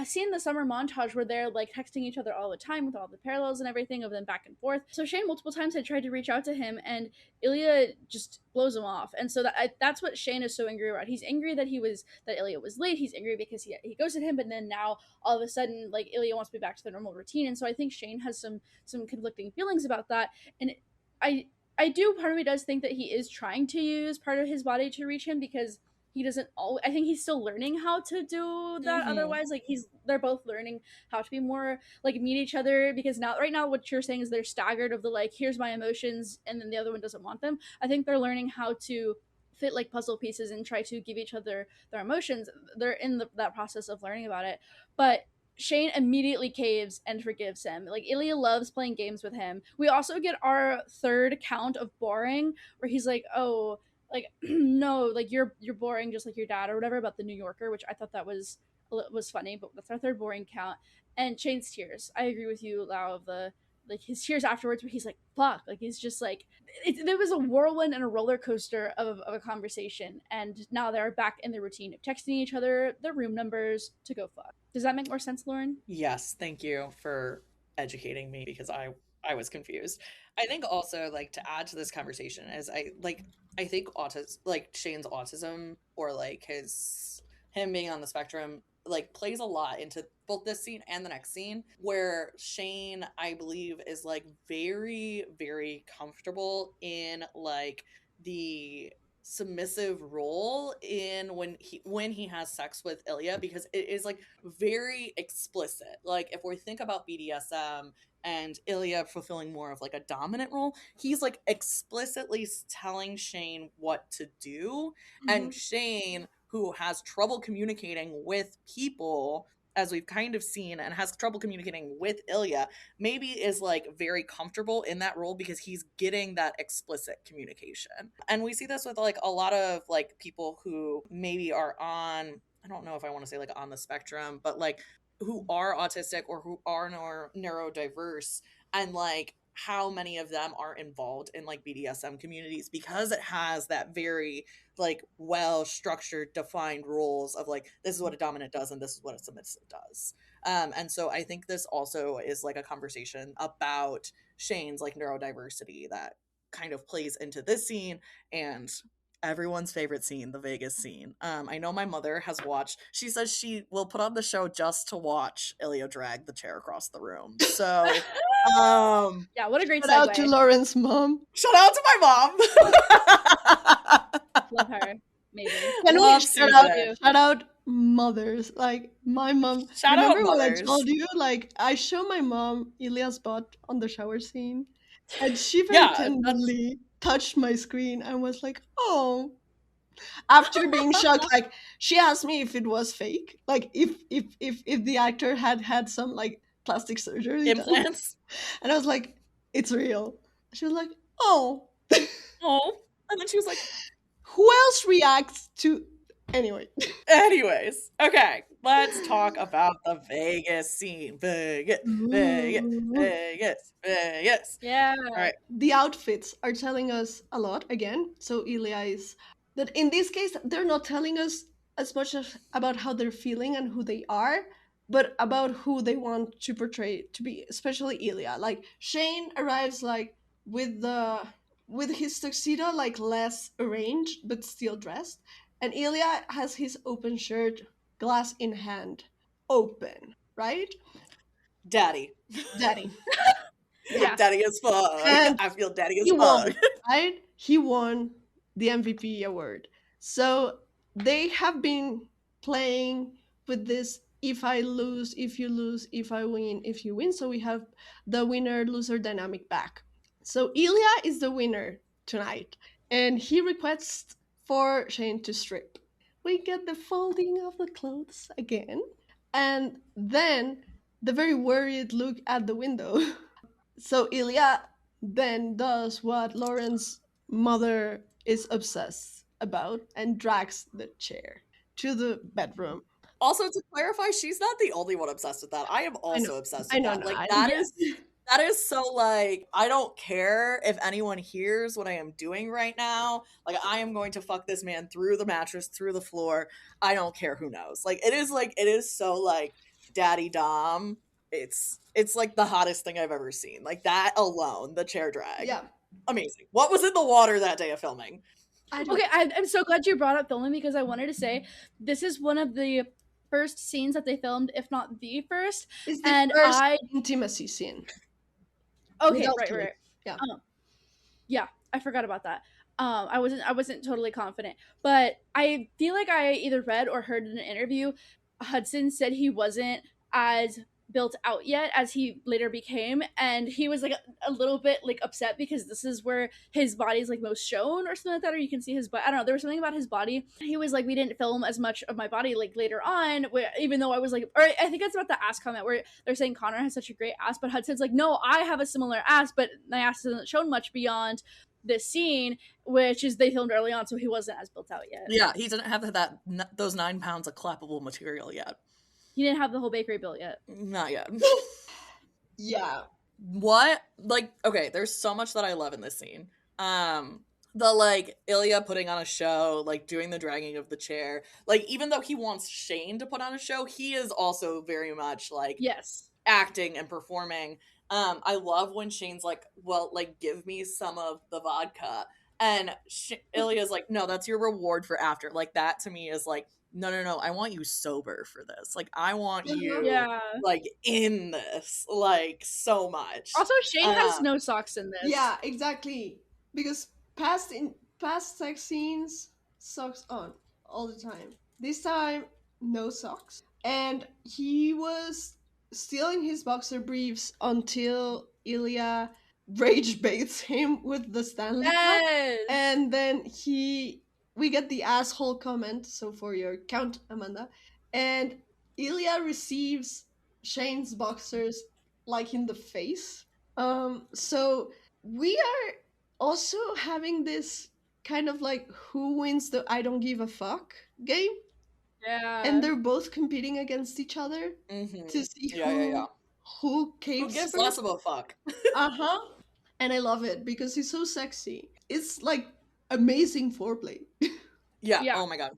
seen the summer montage where they're like texting each other all the time with all the parallels and everything of them back and forth. So Shane multiple times had tried to reach out to him, and Ilya just blows him off. And so that's what Shane is so angry about. He's angry that Ilya was late. He's angry because he ghosted him, but then now all of a sudden, like, Ilya wants to be back to the normal routine. And so I think Shane has some conflicting feelings about that. And I do, part of me does think that he is trying to use part of his body to reach him, because he doesn't always, I think he's still learning how to do that. Otherwise, like, they're both learning how to be more like meet each other, because now right now what you're saying is they're staggered of the like, here's my emotions, and then the other one doesn't want them. I think they're learning how to fit like puzzle pieces and try to give each other their emotions. They're in that process of learning about it. But Shane immediately caves and forgives him. Like, Ilya loves playing games with him. We also get our third count of boring, where he's like, "Oh, like no, like you're boring just like your dad," or whatever, about the New Yorker, which I thought that was funny. But that's our third boring count. And Shane's tears. I agree with you, Lau, of the like his tears afterwards, where he's like, "Fuck!" Like, he's just like, there was a whirlwind and a roller coaster of a conversation, and now they're back in the routine of texting each other their room numbers to go fuck. Does that make more sense, Lauren? Yes, thank you for educating me, because I was confused. I think also, like, to add to this conversation is, I think Shane's autism, or like him being on the spectrum, like, plays a lot into both this scene and the next scene, where Shane, I believe, is like very, very comfortable in like the submissive role in when he has sex with Ilya, because it is like very explicit. Like, if we think about BDSM and Ilya fulfilling more of like a dominant role, he's like explicitly telling Shane what to do. And Shane, who has trouble communicating with people, as we've kind of seen, and has trouble communicating with Ilya, maybe is like very comfortable in that role because he's getting that explicit communication. And we see this with like a lot of like people who maybe are on, I don't know if I want to say like on the spectrum, but like who are autistic or who are neurodiverse, and like how many of them are involved in like BDSM communities, because it has that very like well structured, defined rules of like, this is what a dominant does and this is what a submissive does. And so I think this also is like a conversation about Shane's like neurodiversity that kind of plays into this scene and everyone's favorite scene, the Vegas scene. I know my mother has watched, she says she will put on the show just to watch Ilya drag the chair across the room. So yeah, what a great Shout out segue. to Lauren's mom. Shout out to my mom. Love her. Maybe. Can Love we Susan. shout out mothers? Like, my mom. Shout out Remember what I mothers. told you? Like, I show my mom Ilya's butt on the shower scene, and she very Yeah, tenderly touched my screen and was like, "Oh." After being shocked, like, she asked me if it was fake, like if the actor had some like plastic surgery done. implants. And I was like, "It's real." She was like, "Oh." Oh, and then she was like, Who else reacts to anyway? anyways, okay, let's talk about the Vegas scene. Vegas, Vegas, Vegas, Vegas. Yeah. All right. The outfits are telling us a lot again. So Ilya is that in this case they're not telling us as much as about how they're feeling and who they are, but about who they want to portray to be, especially Ilya. Like, Shane arrives like with his tuxedo like less arranged but still dressed, and Ilya has his open shirt, glass in hand, open, right? Daddy. Daddy. Yeah. Daddy as fuck. And I feel daddy as he won, fuck. right? He won the MVP award. So they have been playing with this: if I lose, if you lose, if I win, if you win. So we have the winner loser dynamic back. So Ilya is the winner tonight, and he requests for Shane to strip. We get the folding of the clothes again, and then the very worried look at the window. So Ilya then does what Lauren's mother is obsessed about and drags the chair to the bedroom. Also, to clarify, she's not the only one obsessed with that. I am I know, also obsessed I with know, that. no, Like I that Yeah. is that is so like I don't care if anyone hears what I am doing right now. Like I am going to fuck this man through the mattress, through the floor. I don't care who knows. Like it is so like daddy dom. It's like the hottest thing I've ever seen. Like that alone, the chair drag. Yeah, Amazing. What was in the water that day of filming? I don't. Okay, I'm so glad you brought up filming because I wanted to say this is one of the first scenes that they filmed, if not the first. It's the And first intimacy scene okay, without right, killing. right. Yeah. Yeah, I forgot about that. I wasn't totally confident, but I feel like I either read or heard in an interview Hudson said he wasn't as built out yet as he later became, and he was like a little bit like upset because this is where his body's like most shown or something like that, or you can see his butt. I don't know, there was something about his body. He was like, we didn't film as much of my body like later on, where, even though I was like, or I think it's about the ass comment where they're saying Connor has such a great ass, but Hudson's like, no, I have a similar ass, but my ass isn't shown much beyond this scene, which is they filmed early on, so he wasn't as built out yet. Yeah, he didn't have those 9 pounds of clappable material yet. He didn't have the whole bakery built yet. Not yet. Yeah. What? Like, okay, there's so much that I love in this scene. The like Ilya putting on a show, like doing the dragging of the chair. Like, even though he wants Shane to put on a show, he is also very much like Yes. acting and performing. I love when Shane's like, well, like, give me some of the vodka. And Ilya's like, no, that's your reward for after. Like, that to me is like, no, I want you sober for this. Like, I want you, Yeah. like, in this, like, so much. Also, Shane has no socks in this. Yeah, exactly. Because past sex scenes, socks on all the time. This time, no socks. And he was still in his boxer briefs until Ilya rage baits him with the Stanley Cup. Yes. And then we get the asshole comment, so for your count, Amanda. And Ilya receives Shane's boxers like in the face. So we are also having this kind of like who wins the I don't give a fuck game. Yeah. And they're both competing against each other Mhm. to see Yeah. who Who caves gives first. less of a fuck? Uh-huh. And I love it because he's so sexy. It's like amazing foreplay. Yeah. Yeah. Oh my god.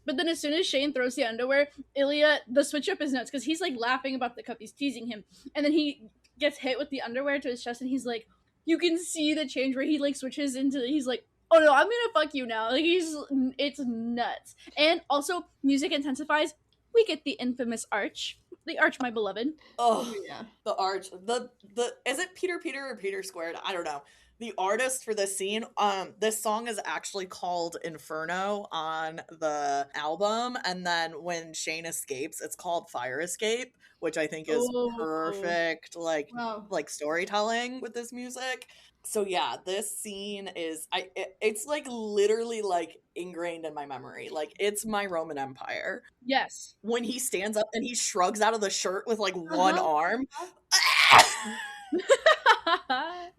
But then as soon as Shane throws the underwear, Ilya, the switch up is nuts because he's like laughing about the cup. He's teasing him. And then he gets hit with the underwear to his chest and he's like, you can see the change where he like switches into, he's like, oh no, I'm gonna fuck you now. Like it's nuts. And also, music intensifies. We get the infamous arch. The arch, my beloved. Oh, Yeah. the arch. The is it Peter or Peter squared? I don't know. The artist for this scene, this song is actually called Inferno on the album, and then when Shane escapes, it's called Fire Escape, which I think is perfect, like Wow. like storytelling with this music. So yeah, this scene is it's like literally like ingrained in my memory. Like it's my Roman Empire. Yes. When he stands up and he shrugs out of the shirt with like one arm.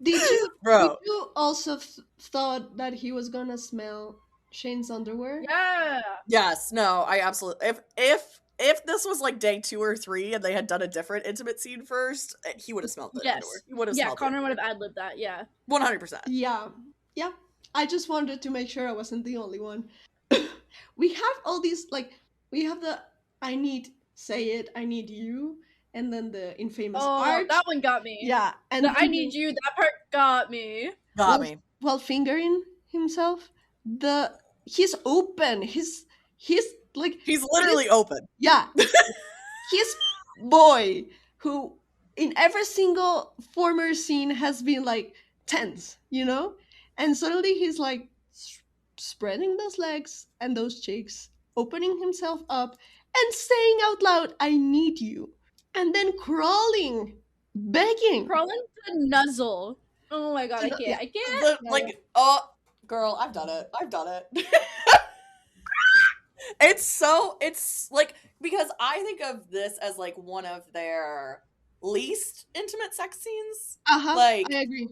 Did Bro. you also thought that he was gonna smell Shane's underwear? Yeah. Yes, no, I absolutely if this was like day 2 or 3 and they had done a different intimate scene first, he would have smelled the underwear. He would have smelled Connor would have ad-libbed that, yeah. 100%. Yeah. I just wanted to make sure I wasn't the only one. We have all these like we have the I need say it, I need you, and then the infamous arch. That one got me. Yeah, and I need you, that part got me. Got me. While fingering himself, he's open. He's like He's literally open. Yeah. His boy who in every single former scene has been like tense, you know? And suddenly he's like spreading those legs and those cheeks, opening himself up and saying out loud, I need you. And then crawling, begging. Crawling to nuzzle. Oh my god, I Yeah, can't. I can't. The, yeah, yeah. like, oh, girl, I've done it. I've done it. It's like, because I think of this as like one of their least intimate sex scenes. Uh-huh. Like, I agree.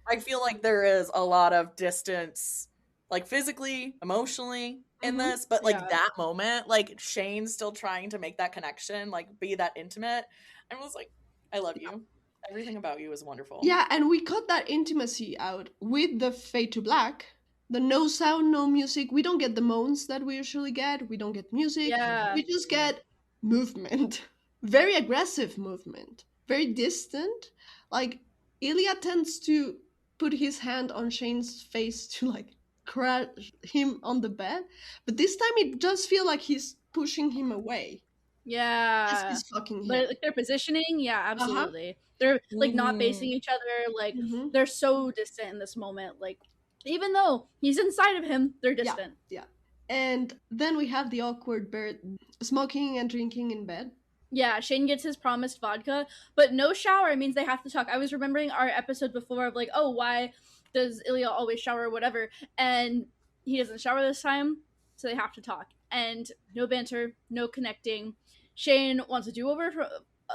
I feel like there is a lot of distance, like physically, emotionally in Mm-hmm. this, but like Yeah. that moment, like Shane's still trying to make that connection, like be that intimate. I was like, I love you. Everything about you is wonderful. Yeah, and we cut that intimacy out with the fade to black. The no sound, no music. We don't get the moans that we usually get. We don't get music. Yeah. We just get movement. Very aggressive movement. Very distant. Like, Ilya tends to put his hand on Shane's face to, like, crash him on the bed. But this time it does feel like he's pushing him away as Yeah. he's fucking him. But like their positioning, yeah, Uh-huh. absolutely. They're like not facing Mhm. each other. Like Mm-hmm. they're so distant in this moment. Like even though he's inside of him, they're Yeah, distant. yeah. And then we have the awkward bird smoking and drinking in bed. Yeah, Shane gets his promised vodka, but no shower means they have to talk. I was remembering our episode before of like, oh, why does Ilya always shower or whatever? And he doesn't shower this time, so they have to talk. And no banter, no connecting. Shane wants a do-over from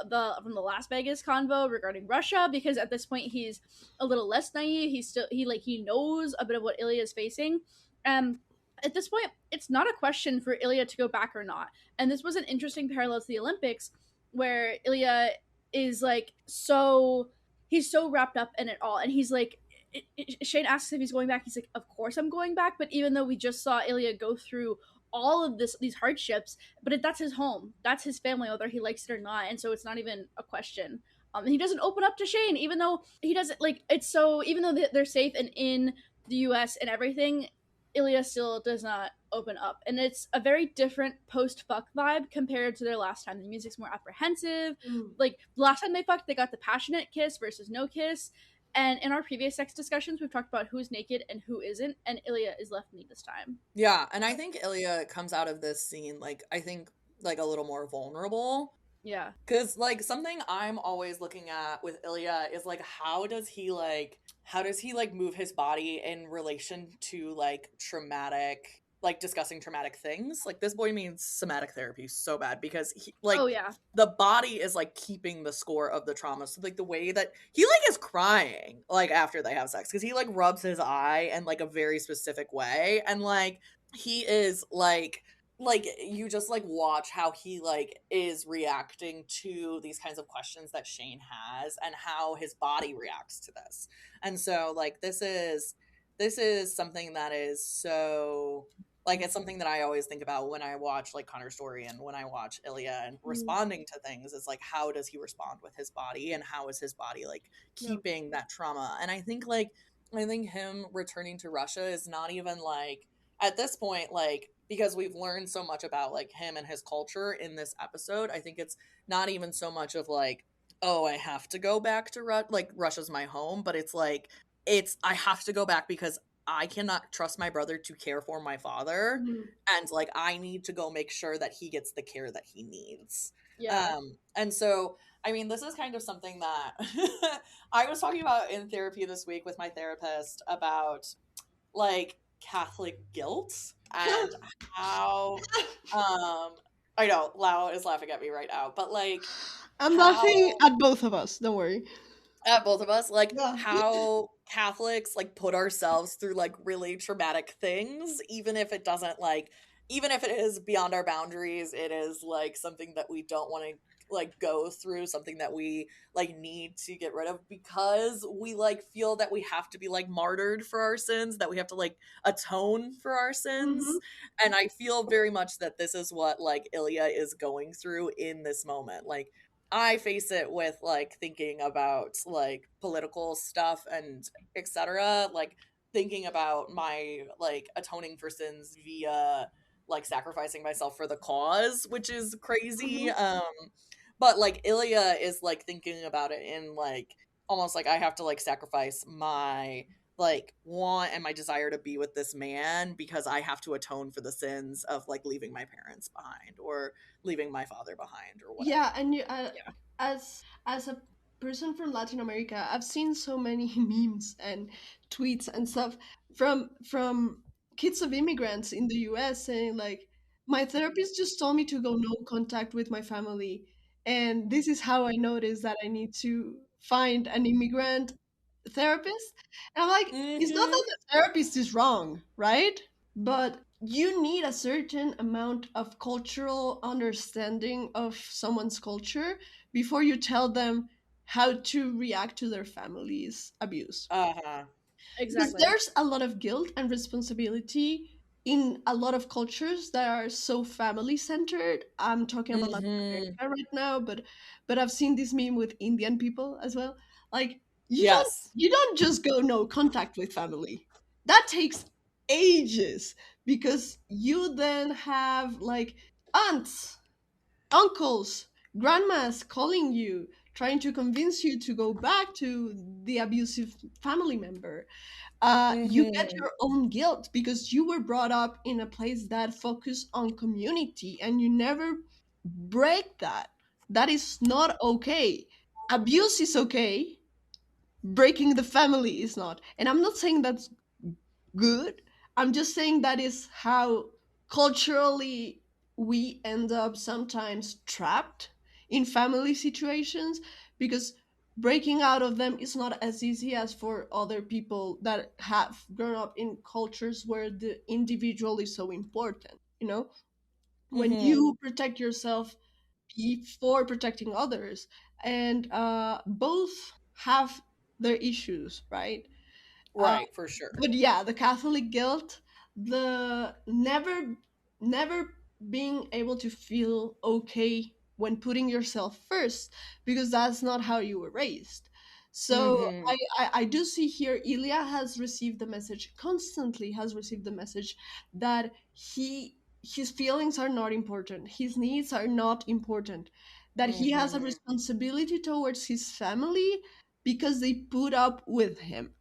the Las Vegas convo regarding Russia because at this point he's a little less naive. He knows a bit of what Ilya is facing. Um, at this point, it's not a question for Ilya to go back or not. And this was an interesting parallel to the Olympics where Ilya is like he's so wrapped up in it all, and he's like Shane asks if he's going back. He's like, "Of course I'm going back." But even though we just saw Ilya go through all of these hardships, but that's his home, that's his family, whether he likes it or not, and so it's not even a question. He doesn't open up to Shane, even though he doesn't like it's so. Even though they're safe and in the U.S. and everything, Ilya still does not open up. And it's a very different post fuck vibe compared to their last time. The music's more apprehensive. Mm. Like last time they fucked, they got the passionate kiss versus no kiss. And in our previous sex discussions, we've talked about who's naked and who isn't, and Ilya is left me this time. Yeah, and I think Ilya comes out of this scene, like, I think, like, a little more vulnerable. Yeah. Because, like, something I'm always looking at with Ilya is, like, how does he, like, move his body in relation to, like, traumatic, like, discussing traumatic things? Like, this boy needs somatic therapy so bad because, he, like, Oh yeah. the body is, like, keeping the score of the trauma. So, like, the way that he, like, is crying, like, after they have sex. Because he, like, rubs his eye in, like, a very specific way. And, like, he is, like you just like watch how he like is reacting to these kinds of questions that Shane has and how his body reacts to this. And so like this is something that is so like it's something that I always think about when I watch like Connor's story and when I watch Ilya and responding to things is like how does he respond with his body and how is his body like keeping that trauma. And I think him returning to Russia is not even like at this point like because we've learned so much about like him and his culture in this episode. I think it's not even so much of like, oh, I have to go back to like Russia's my home, but it's like it's I have to go back because I cannot trust my brother to care for my father, Mm. and like I need to go make sure that he gets the care that he needs. Yeah. And so I mean, this is kind of something that I was talking about in therapy this week with my therapist about like Catholic guilt and how I know Lau is laughing at me right now, but like I'm laughing how at both of us. Don't worry. at both of us, like Yeah. how Catholics like put ourselves through like really traumatic things, even if it doesn't like, even if it is beyond our boundaries, it is like something that we don't want to like go through, something that we like need to get rid of because we like feel that we have to be like martyred for our sins, that we have to like atone for our Mm-hmm. sins. And I feel very much that this is what like Ilya is going through in this moment. Like I face it with like thinking about like political stuff and etc. Like thinking about my like atoning for sins via like sacrificing myself for the cause, which is crazy. Mm-hmm. But like Ilya is like thinking about it in like almost like I have to like sacrifice my like want and my desire to be with this man because I have to atone for the sins of like leaving my parents behind or leaving my father behind or whatever. Yeah, and you, Yeah. as a person from Latin America, I've seen so many memes and tweets and stuff from kids of immigrants in the US saying like, my therapist just told me to go no contact with my family, and this is how I noticed that I need to find an immigrant therapist. And I'm like, it's not Mm-hmm. that the therapist is wrong, right? But you need a certain amount of cultural understanding of someone's culture before you tell them how to react to their family's abuse. Uh-huh. Because Exactly. there's a lot of guilt and responsibility in a lot of cultures that are so family centered. I'm talking about Latin Mm-hmm. America right now, but I've seen this meme with Indian people as well. Like, Yes. you don't just go no contact with family. That takes ages, because you then have like aunts, uncles, grandmas calling you, trying to convince you to go back to the abusive family member. You get Mm-hmm. your own guilt because you were brought up in a place that focused on community, and you never break that. That is not okay. Abuse is okay, breaking the family is not. And I'm not saying that's good. I'm just saying that is how culturally we end up sometimes trapped in family situations, because breaking out of them is not as easy as for other people that have grown up in cultures where the individual is so important. When Mm-hmm. you protect yourself before protecting others, and both have their issues, right? Uh, Right, for sure. but yeah, the Catholic guilt, the never being able to feel okay when putting yourself first, because that's not how you were raised. So Mm-hmm. I do see here Ilya has received the message, constantly has received the message, that his feelings are not important, his needs are not important, that he has a Mm-hmm. responsibility towards his family because they put up with him,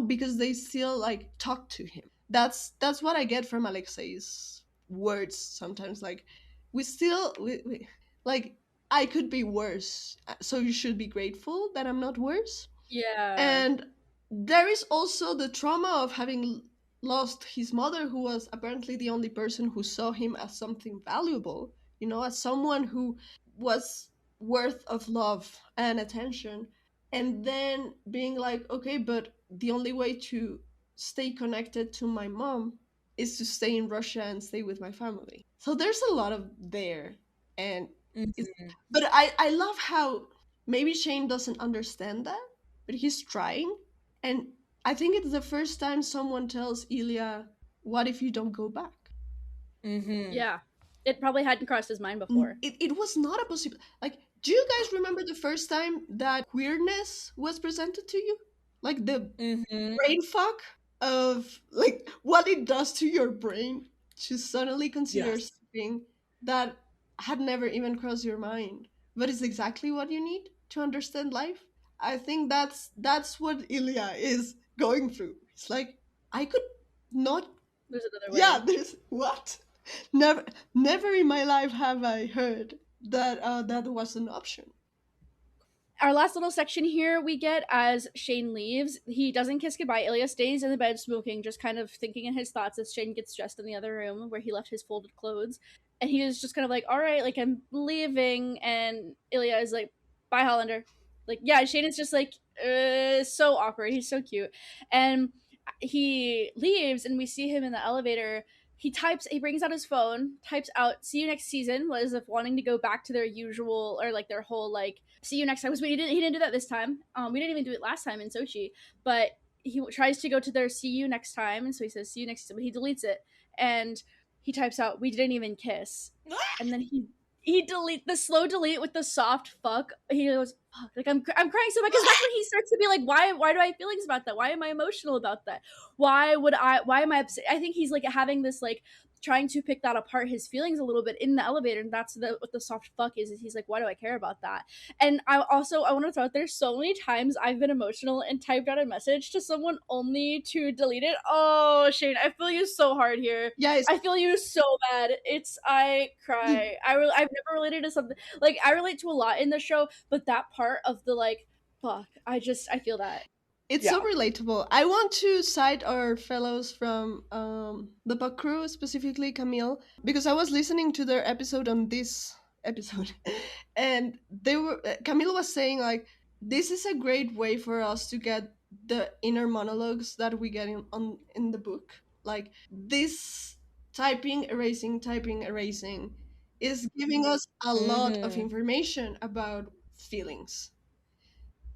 because they still like talk to him. That's what I get from Alexei's words sometimes. Like, we like, I could be worse, so you should be grateful that I'm not worse. Yeah. And there is also the trauma of having lost his mother, who was apparently the only person who saw him as something valuable, as someone who was worth of love and attention. And then being like, okay, but the only way to stay connected to my mom is to stay in Russia and stay with my family. So there's a lot of there. And it's, Mm-hmm. but I love how maybe Shane doesn't understand that, but he's trying. And I think it's the first time someone tells Ilya, what if you don't go back? Mm-hmm. Yeah. It probably hadn't crossed his mind before. It was not a possible. Like, do you guys remember the first time that queerness was presented to you? Like the Mm-hmm. brain fuck of like what it does to your brain to suddenly consider Yes. something that had never even crossed your mind, but it's exactly what you need to understand life. I think that's what Ilya is going through. It's like, I could not. There's another Yeah, way. there's what? Never in my life have I heard that that was an option. Our last little section here we get as Shane leaves. He doesn't kiss goodbye. Ilya stays in the bed smoking, just kind of thinking in his thoughts as Shane gets dressed in the other room where he left his folded clothes. And he is just kind of like, all right, like, I'm leaving. And Ilya is like, bye, Hollander. Like, yeah, Shane is just like, so awkward. He's so cute. And he leaves, and we see him in the elevator. He brings out his phone, types out "see you next season," as if wanting to go back to their usual, or like their whole like "see you next time." Because he didn't do that this time. We didn't even do it last time in Sochi, but he tries to go to their "see you next time," and so he says "see you next season," but he deletes it, and he types out "we didn't even kiss," and then he delete the slow delete with the soft fuck. He goes, fuck, like I'm crying so much, because that's when he starts to be like, why do I have feelings about that? Why am I emotional about that? Why am I upset? I think he's like having this like trying to pick that apart, his feelings a little bit in the elevator, and that's what the soft fuck is he's like, why do I care about that? And I want to throw out there, so many times I've been emotional and typed out a message to someone only to delete it. Oh, Shane, I feel you so hard here. Yeah, I feel you so bad. I cry. I've never related to something like I relate to a lot in the show, but that part of the like Fuck. I feel that. It's Yeah. so relatable. I want to cite our fellows from the book crew, specifically Camille, because I was listening to their episode on this episode, and Camille was saying like, this is a great way for us to get the inner monologues that we get in the book. Like this typing, erasing is giving us a lot of Mm-hmm. information about feelings,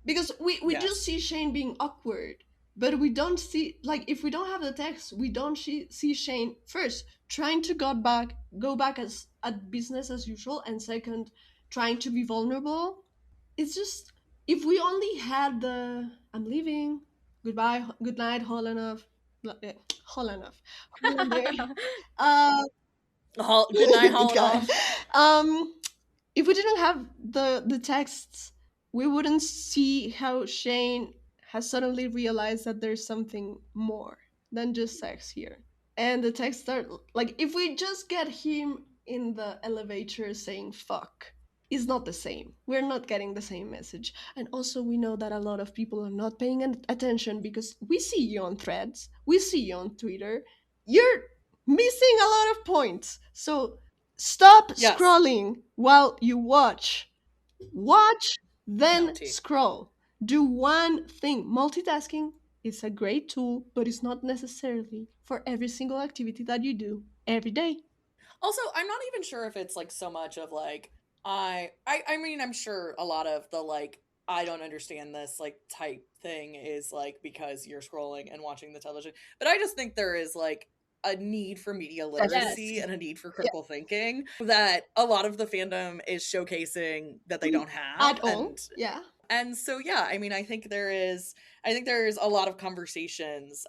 because we do Yes. see Shane being awkward, but we don't see, like, if we don't have the text, we don't see Shane first trying to go back as at business as usual, and second trying to be vulnerable. It's just, if we only had the I'm leaving, goodbye, good night, whole enough, whole enough, Hollander. uh Good night, good guy. Holonoff. um if we didn't have the texts, we wouldn't see how Shane has suddenly realized that there's something more than just sex here. And the texts are like, if we just get him in the elevator saying fuck, it's not the same. We're not getting the same message. And also, we know that a lot of people are not paying attention, because we see you on threads, we see you on Twitter. You're missing a lot of points. So stop Yes. scrolling while you watch. Watch, No then tea. scroll. Do one thing. Multitasking is a great tool, but it's not necessarily for every single activity that you do every day. Also, I'm not even sure if it's like so much of like I mean, I'm sure a lot of the like I don't understand this like type thing is like because you're scrolling and watching the television. But I just think there is like a need for media literacy Yes. and a need for Yeah. critical thinking that a lot of the fandom is showcasing that they don't have. At all. Yeah. And so yeah, I mean, I think there's a lot of conversations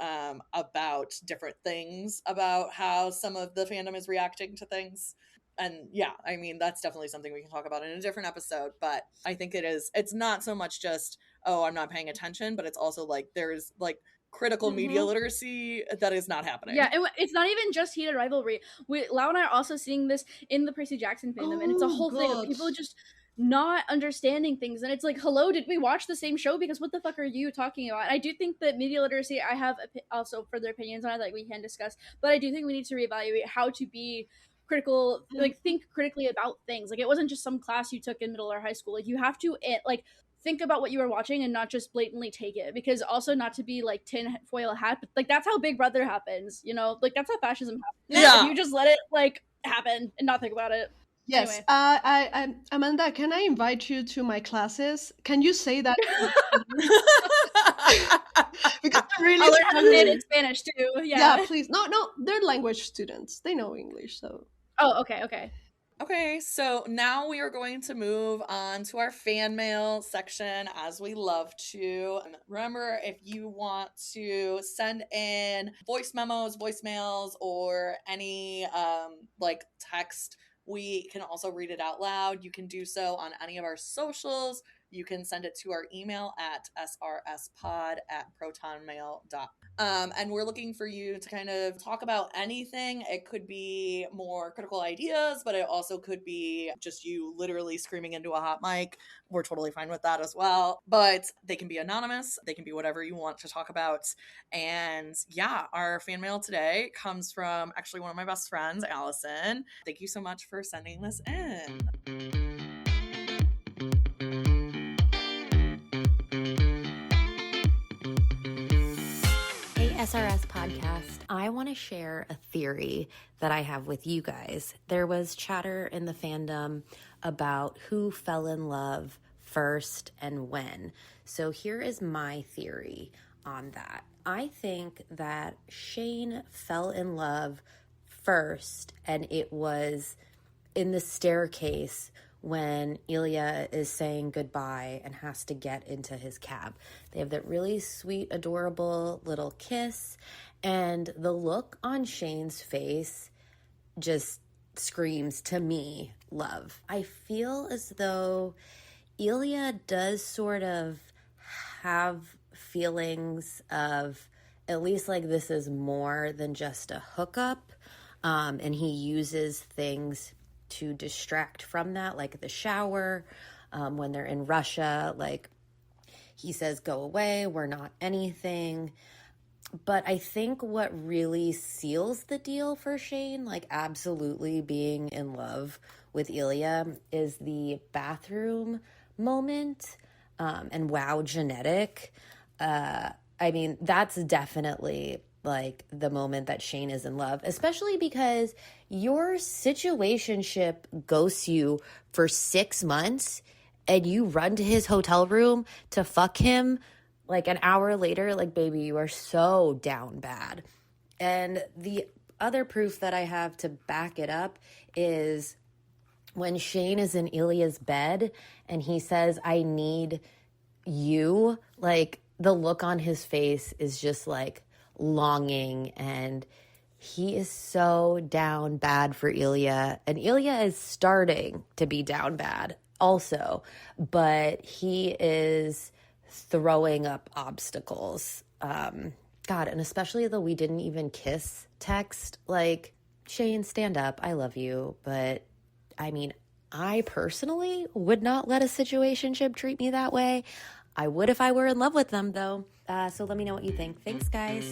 about different things about how some of the fandom is reacting to things. And yeah, I mean, that's definitely something we can talk about in a different episode, but I think it's not so much just, oh, I'm not paying attention, but it's also like there's like critical media Mhm. literacy that is not Yeah, happening. and it's not even just heated rivalry. Lau and I are also seeing this in the Percy Jackson fandom, and it's a Oh whole thing of god. people just not understanding things. And it's like, hello, did we watch the same show? Because what the fuck are you talking about? And I do think that media literacy, I have also further opinions on it that we can discuss, but I do think we need to reevaluate how to be critical, like think critically about things. Like it wasn't just some class you took in middle or high school. Like you have to like think about what you are watching and not just blatantly take it, because also not to be like tinfoil hat, but like that's how Big Brother happens, you know, like that's how fascism happens. If Yeah. you just let it like happen and not think about it. Yes. Anyway. Amanda, can I invite you to my classes? Can you say that? Because I'm really I'll learn how to say it struggling. in Spanish too. Yeah, Yeah. please. No, no, they're language students. They know English, so. Oh, okay. Okay, so now we are going to move on to our fan mail section as we love to. Remember, if you want to send in voice memos, voicemails, or any like text, we can also read it out loud. You can do so on any of our socials. You can send it to our email at srspod@protonmail.com. And we're looking for you to kind of talk about anything. It could be more critical ideas, but it also could be just you literally screaming into a hot mic. We're totally fine with that as well. But they can be anonymous, they can be whatever you want to talk about. And yeah, our fan mail today comes from actually one of my best friends, Allison. Thank you so much for sending this in. Hey, SRS podcast. I want to share a theory that I have with you guys. There was chatter in the fandom about who fell in love first and when. So here is my theory on that. I think that Shane fell in love first, and it was in the staircase when Ilya is saying goodbye and has to get into his cab. They have that really sweet, adorable little kiss, and the look on Shane's face just screams to me love. I feel as though Ilya does sort of have feelings of at least like this is more than just a hookup, and he uses things to distract from that, like the shower, when they're in Russia. Like He says, go away, we're not anything. But I think what really seals the deal for Shane, like absolutely being in love with Ilya, is the bathroom moment. And wow, genetic. I mean, that's definitely like the moment that Shane is in love, especially because your situationship ghosts you for 6 months and you run to his hotel room to fuck him like an hour later. Like, baby, you are so down bad. And the other proof that I have to back it up is when Shane is in Ilya's bed and he says, I need you, like the look on his face is just like longing, and he is so down bad for Ilya, and Ilya is starting to be down bad also, but he is throwing up obstacles. God, and especially the "we didn't even kiss" text, like, Shane, stand up, I love you, but I mean, I personally would not let a situationship treat me that way. I would if I were in love with them, though. So let me know what you think. Thanks, guys.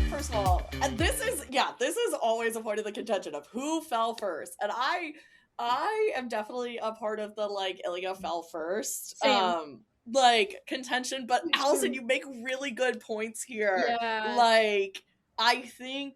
First of all, and this is always a point of the contention of who fell first. And I am definitely a part of the like Ilya fell first. Same. Like contention, but Allison, you make really good points here. Yeah. Like I think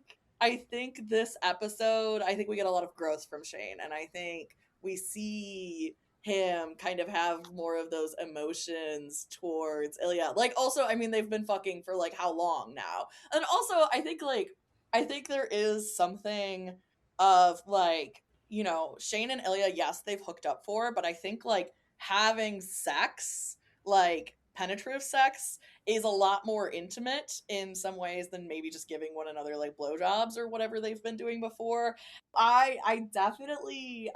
this episode, I think we get a lot of growth from Shane, and I think we see him kind of have more of those emotions towards Ilya. Like also, I mean, they've been fucking for like how long now? And also, I think there is something of like, you know, Shane and Ilya, yes, they've hooked up for, but I think like having sex, like penetrative sex, is a lot more intimate in some ways than maybe just giving one another like blowjobs or whatever they've been doing before. I definitely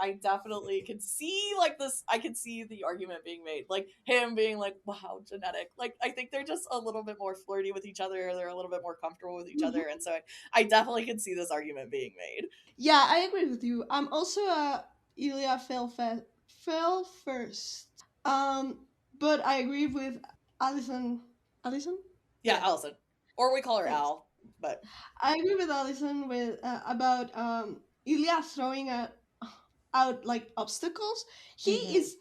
could see like this. I could see the argument being made, like him being like, "Wow, genetic." Like I think they're just a little bit more flirty with each other. They're a little bit more comfortable with each other, and so I definitely could see this argument being made. Yeah, I agree with you. I'm also a Ilya fell first. But I agree with Allison. Allison? Yeah, Allison, or we call her Thanks. Al, but I agree with Allison with about Ilya throwing out like obstacles. He's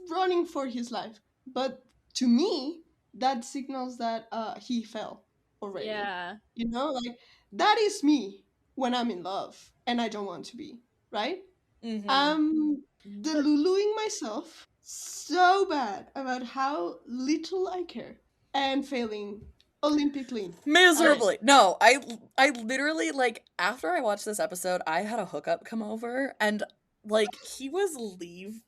running for his life, but to me that signals that he fell already. Yeah. You know, like that is me when I'm in love and I don't want to be, right? I'm deluluing myself so bad about how little I care and failing Olympically. miserably. No, I literally, like, after I watched this episode, I had a hookup come over, and like he was leave.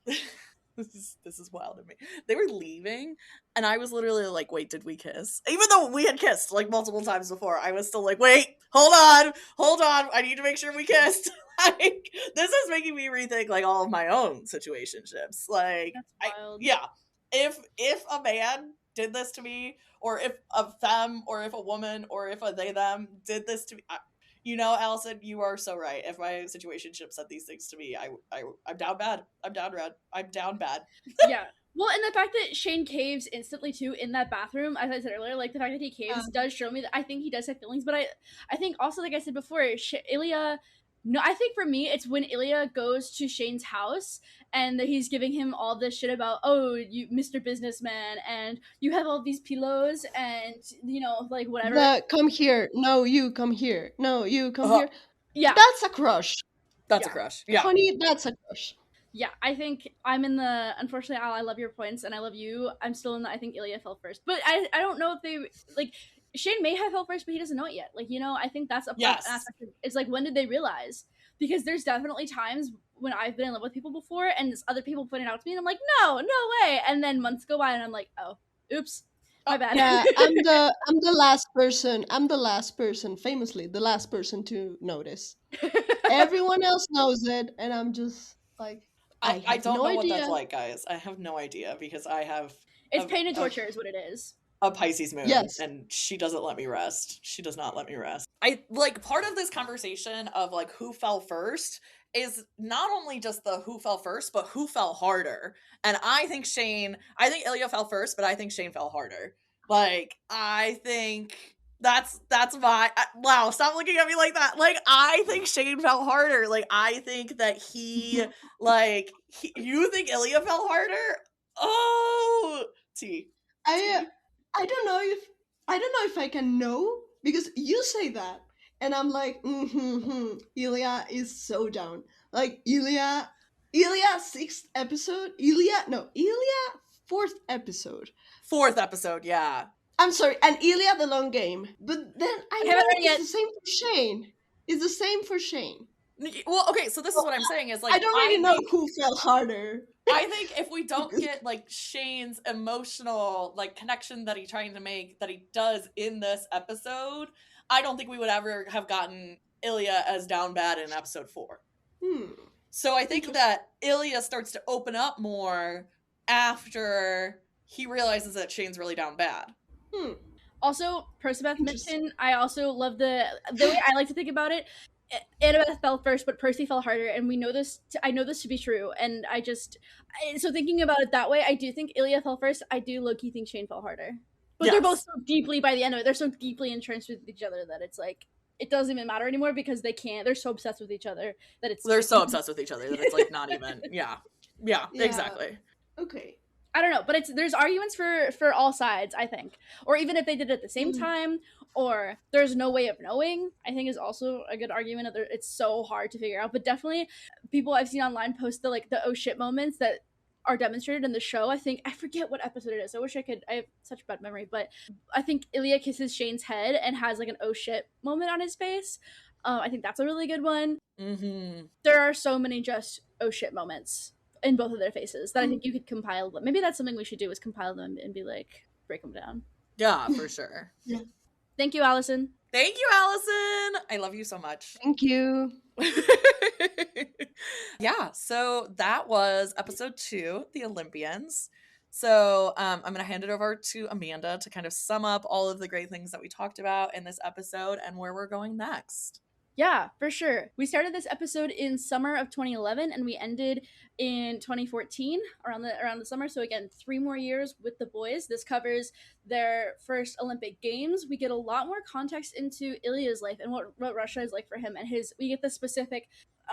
This is wild to me. They were leaving, and I was literally like, "Wait, did we kiss?" Even though we had kissed like multiple times before, I was still like, "Wait, hold on, I need to make sure we kissed." Like, this is making me rethink like all of my own situationships. Like, That's wild. yeah, if a man did this to me, or if a them, or if a woman, or if a they them did this to me, you know, Allison, you are so right. If my situationship said these things to me, I'm down bad. I'm down red. I'm down bad. Yeah. Well, and the fact that Shane caves instantly too in that bathroom, as I said earlier, like the fact that he caves does show me that I think he does have feelings. But I think also, like I said before, Ilya. No, I think for me, it's when Ilya goes to Shane's house and that he's giving him all this shit about, oh, you, Mr. Businessman, and you have all these pillows, and you know, like whatever. Come here. No, you come here. No, you come here. Yeah, that's a crush. That's a crush. Yeah, honey, that's a crush. Yeah, I think I'm in the, unfortunately, Al, I love your points and I love you. I'm still in the, I think Ilya fell first. But I don't know if they, like, Shane may have fell first, but he doesn't know it yet. Like, you know, I think that's a yes. aspect of, it's like, when did they realize? Because there's definitely times when I've been in love with people before and other people point it out to me and I'm like, no way. And then months go by and I'm like, oh, oops, my bad. Yeah, I'm the last person, famously the last person to notice. Everyone else knows it, and I'm just like, I don't know what that's like, guys. I have no idea because I have. It's pain and torture is what it is. a Pisces moon, Yes. and she doesn't let me rest. She does not let me rest. I like part of this conversation of like who fell first is not only just the who fell first, but who fell harder. And I think Ilya fell first, but I think Shane fell harder. Like, I think that's my wow, stop looking at me like that. Like, I think Shane fell harder. Like, I think that you think Ilya fell harder? Oh, T. I don't know if I can know, because you say that and I'm like, Ilya is so down. Like Ilya sixth episode, Ilya fourth episode. Fourth episode, yeah. I'm sorry, and Ilya the long game. But then I know it's the same for Shane. It's the same for Shane. Well, okay, so this is what I'm saying is like I don't really know who fell harder. I think if we don't get like Shane's emotional like connection that he's trying to make that he does in this episode, I don't think we would ever have gotten Ilya as down bad in episode 4. So I think that Ilya starts to open up more after he realizes that Shane's really down bad. Also, Percibeth mentioned, I also love the way I like to think about it. Annabeth fell first, but Percy fell harder, and we know this. I know this to be true, and so thinking about it that way, I do think Ilya fell first. I do low-key think Shane fell harder, but they're both so deeply by the end of it. They're so deeply entrenched with each other that it's like it doesn't even matter anymore because they can't. They're so obsessed with each other that they're so obsessed with each other that it's like not even. Yeah, exactly. Okay. I don't know, but there's arguments for all sides, I think. Or even if they did it at the same time, or there's no way of knowing, I think is also a good argument. It's so hard to figure out, but definitely people I've seen online post the oh shit moments that are demonstrated in the show. I forget what episode it is. I wish I could. I have such bad memory, but I think Ilya kisses Shane's head and has like an oh shit moment on his face. I think that's a really good one. There are so many just oh shit moments in both of their faces that I think you could compile them. Maybe that's something we should do is compile them and be like, break them down. Yeah, for sure. Yeah. Thank you, Allison. Thank you, Allison. I love you so much. Thank you. Yeah, so that was episode 2, The Olympians. So I'm going to hand it over to Amanda to kind of sum up all of the great things that we talked about in this episode and where we're going next. Yeah, for sure. We started this episode in summer of 2011 and we ended in 2014 around the summer. So again, 3 more years with the boys. This covers their first Olympic Games. We get a lot more context into Ilya's life and what Russia is like for him, and we get the specific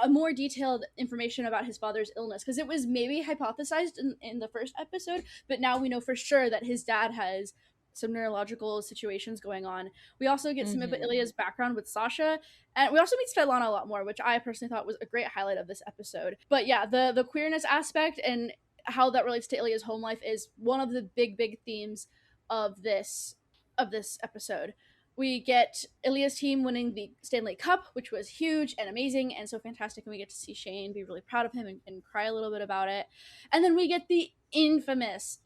more detailed information about his father's illness, because it was maybe hypothesized in the first episode, but now we know for sure that his dad has some neurological situations going on. We also get some of Ilya's background with Sasha, and we also meet Svetlana a lot more, which I personally thought was a great highlight of this episode. But yeah, the queerness aspect and how that relates to Ilya's home life is one of the big themes of this episode. We get Ilya's team winning the Stanley Cup, which was huge and amazing and so fantastic, and we get to see Shane be really proud of him and cry a little bit about it. And then we get the infamous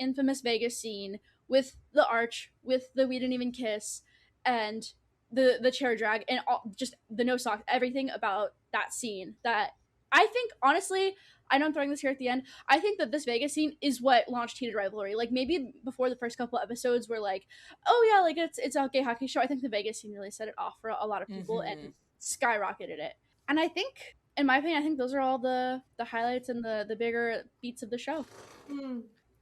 Vegas scene with the arch, with the we didn't even kiss, and the chair drag, and just the no socks, everything about that scene that I think, honestly, I know I'm throwing this here at the end, I think that this Vegas scene is what launched heated rivalry. Like, maybe before the first couple episodes were like, oh yeah, like it's a gay hockey show, I think the Vegas scene really set it off for a lot of people and skyrocketed it. And I think, in my opinion, I think those are all the highlights and the bigger beats of the show.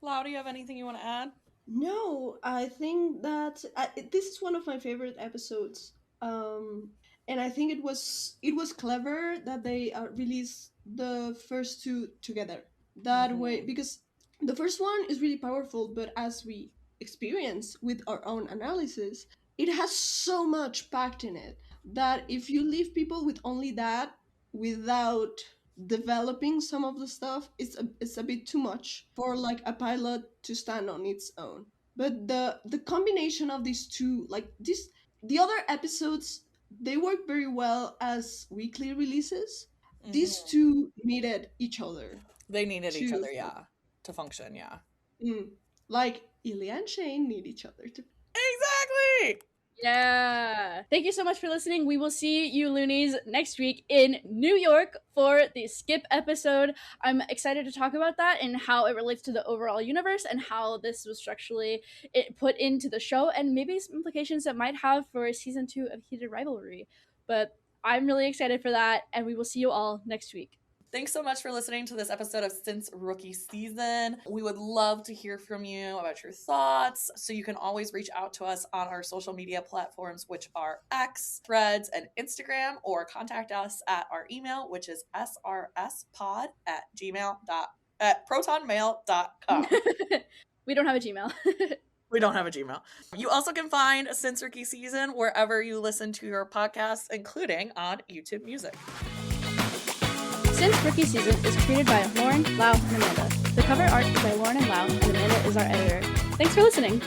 Lau, do you have anything you want to add? No, I think that this is one of my favorite episodes, and I think it was clever that they released the first 2 together that way, because the first one is really powerful, but as we experience with our own analysis, it has so much packed in it that if you leave people with only that without developing some of the stuff, it's a bit too much for like a pilot to stand on its own. But the combination of these two, like the other episodes, they work very well as weekly releases. These two needed each other. They needed each other, yeah, to function, yeah. Like Ilya and Shane need each other to. Exactly. Yeah. Thank you so much for listening. We will see you loonies next week in New York for the Skip episode. I'm excited to talk about that and how it relates to the overall universe and how this was structurally put into the show and maybe some implications that might have for season 2 of Heated Rivalry. But I'm really excited for that, and we will see you all next week. Thanks so much for listening to this episode of Since Rookie Season. We would love to hear from you about your thoughts. So you can always reach out to us on our social media platforms, which are X, Threads, and Instagram, or contact us at our email, which is srspod@protonmail.com. We don't have a Gmail. We don't have a Gmail. You also can find Since Rookie Season wherever you listen to your podcasts, including on YouTube Music. Since Rookie Season is created by Lauren, Lau, and Amanda. The cover art is by Lauren and Lau, and Amanda is our editor. Thanks for listening.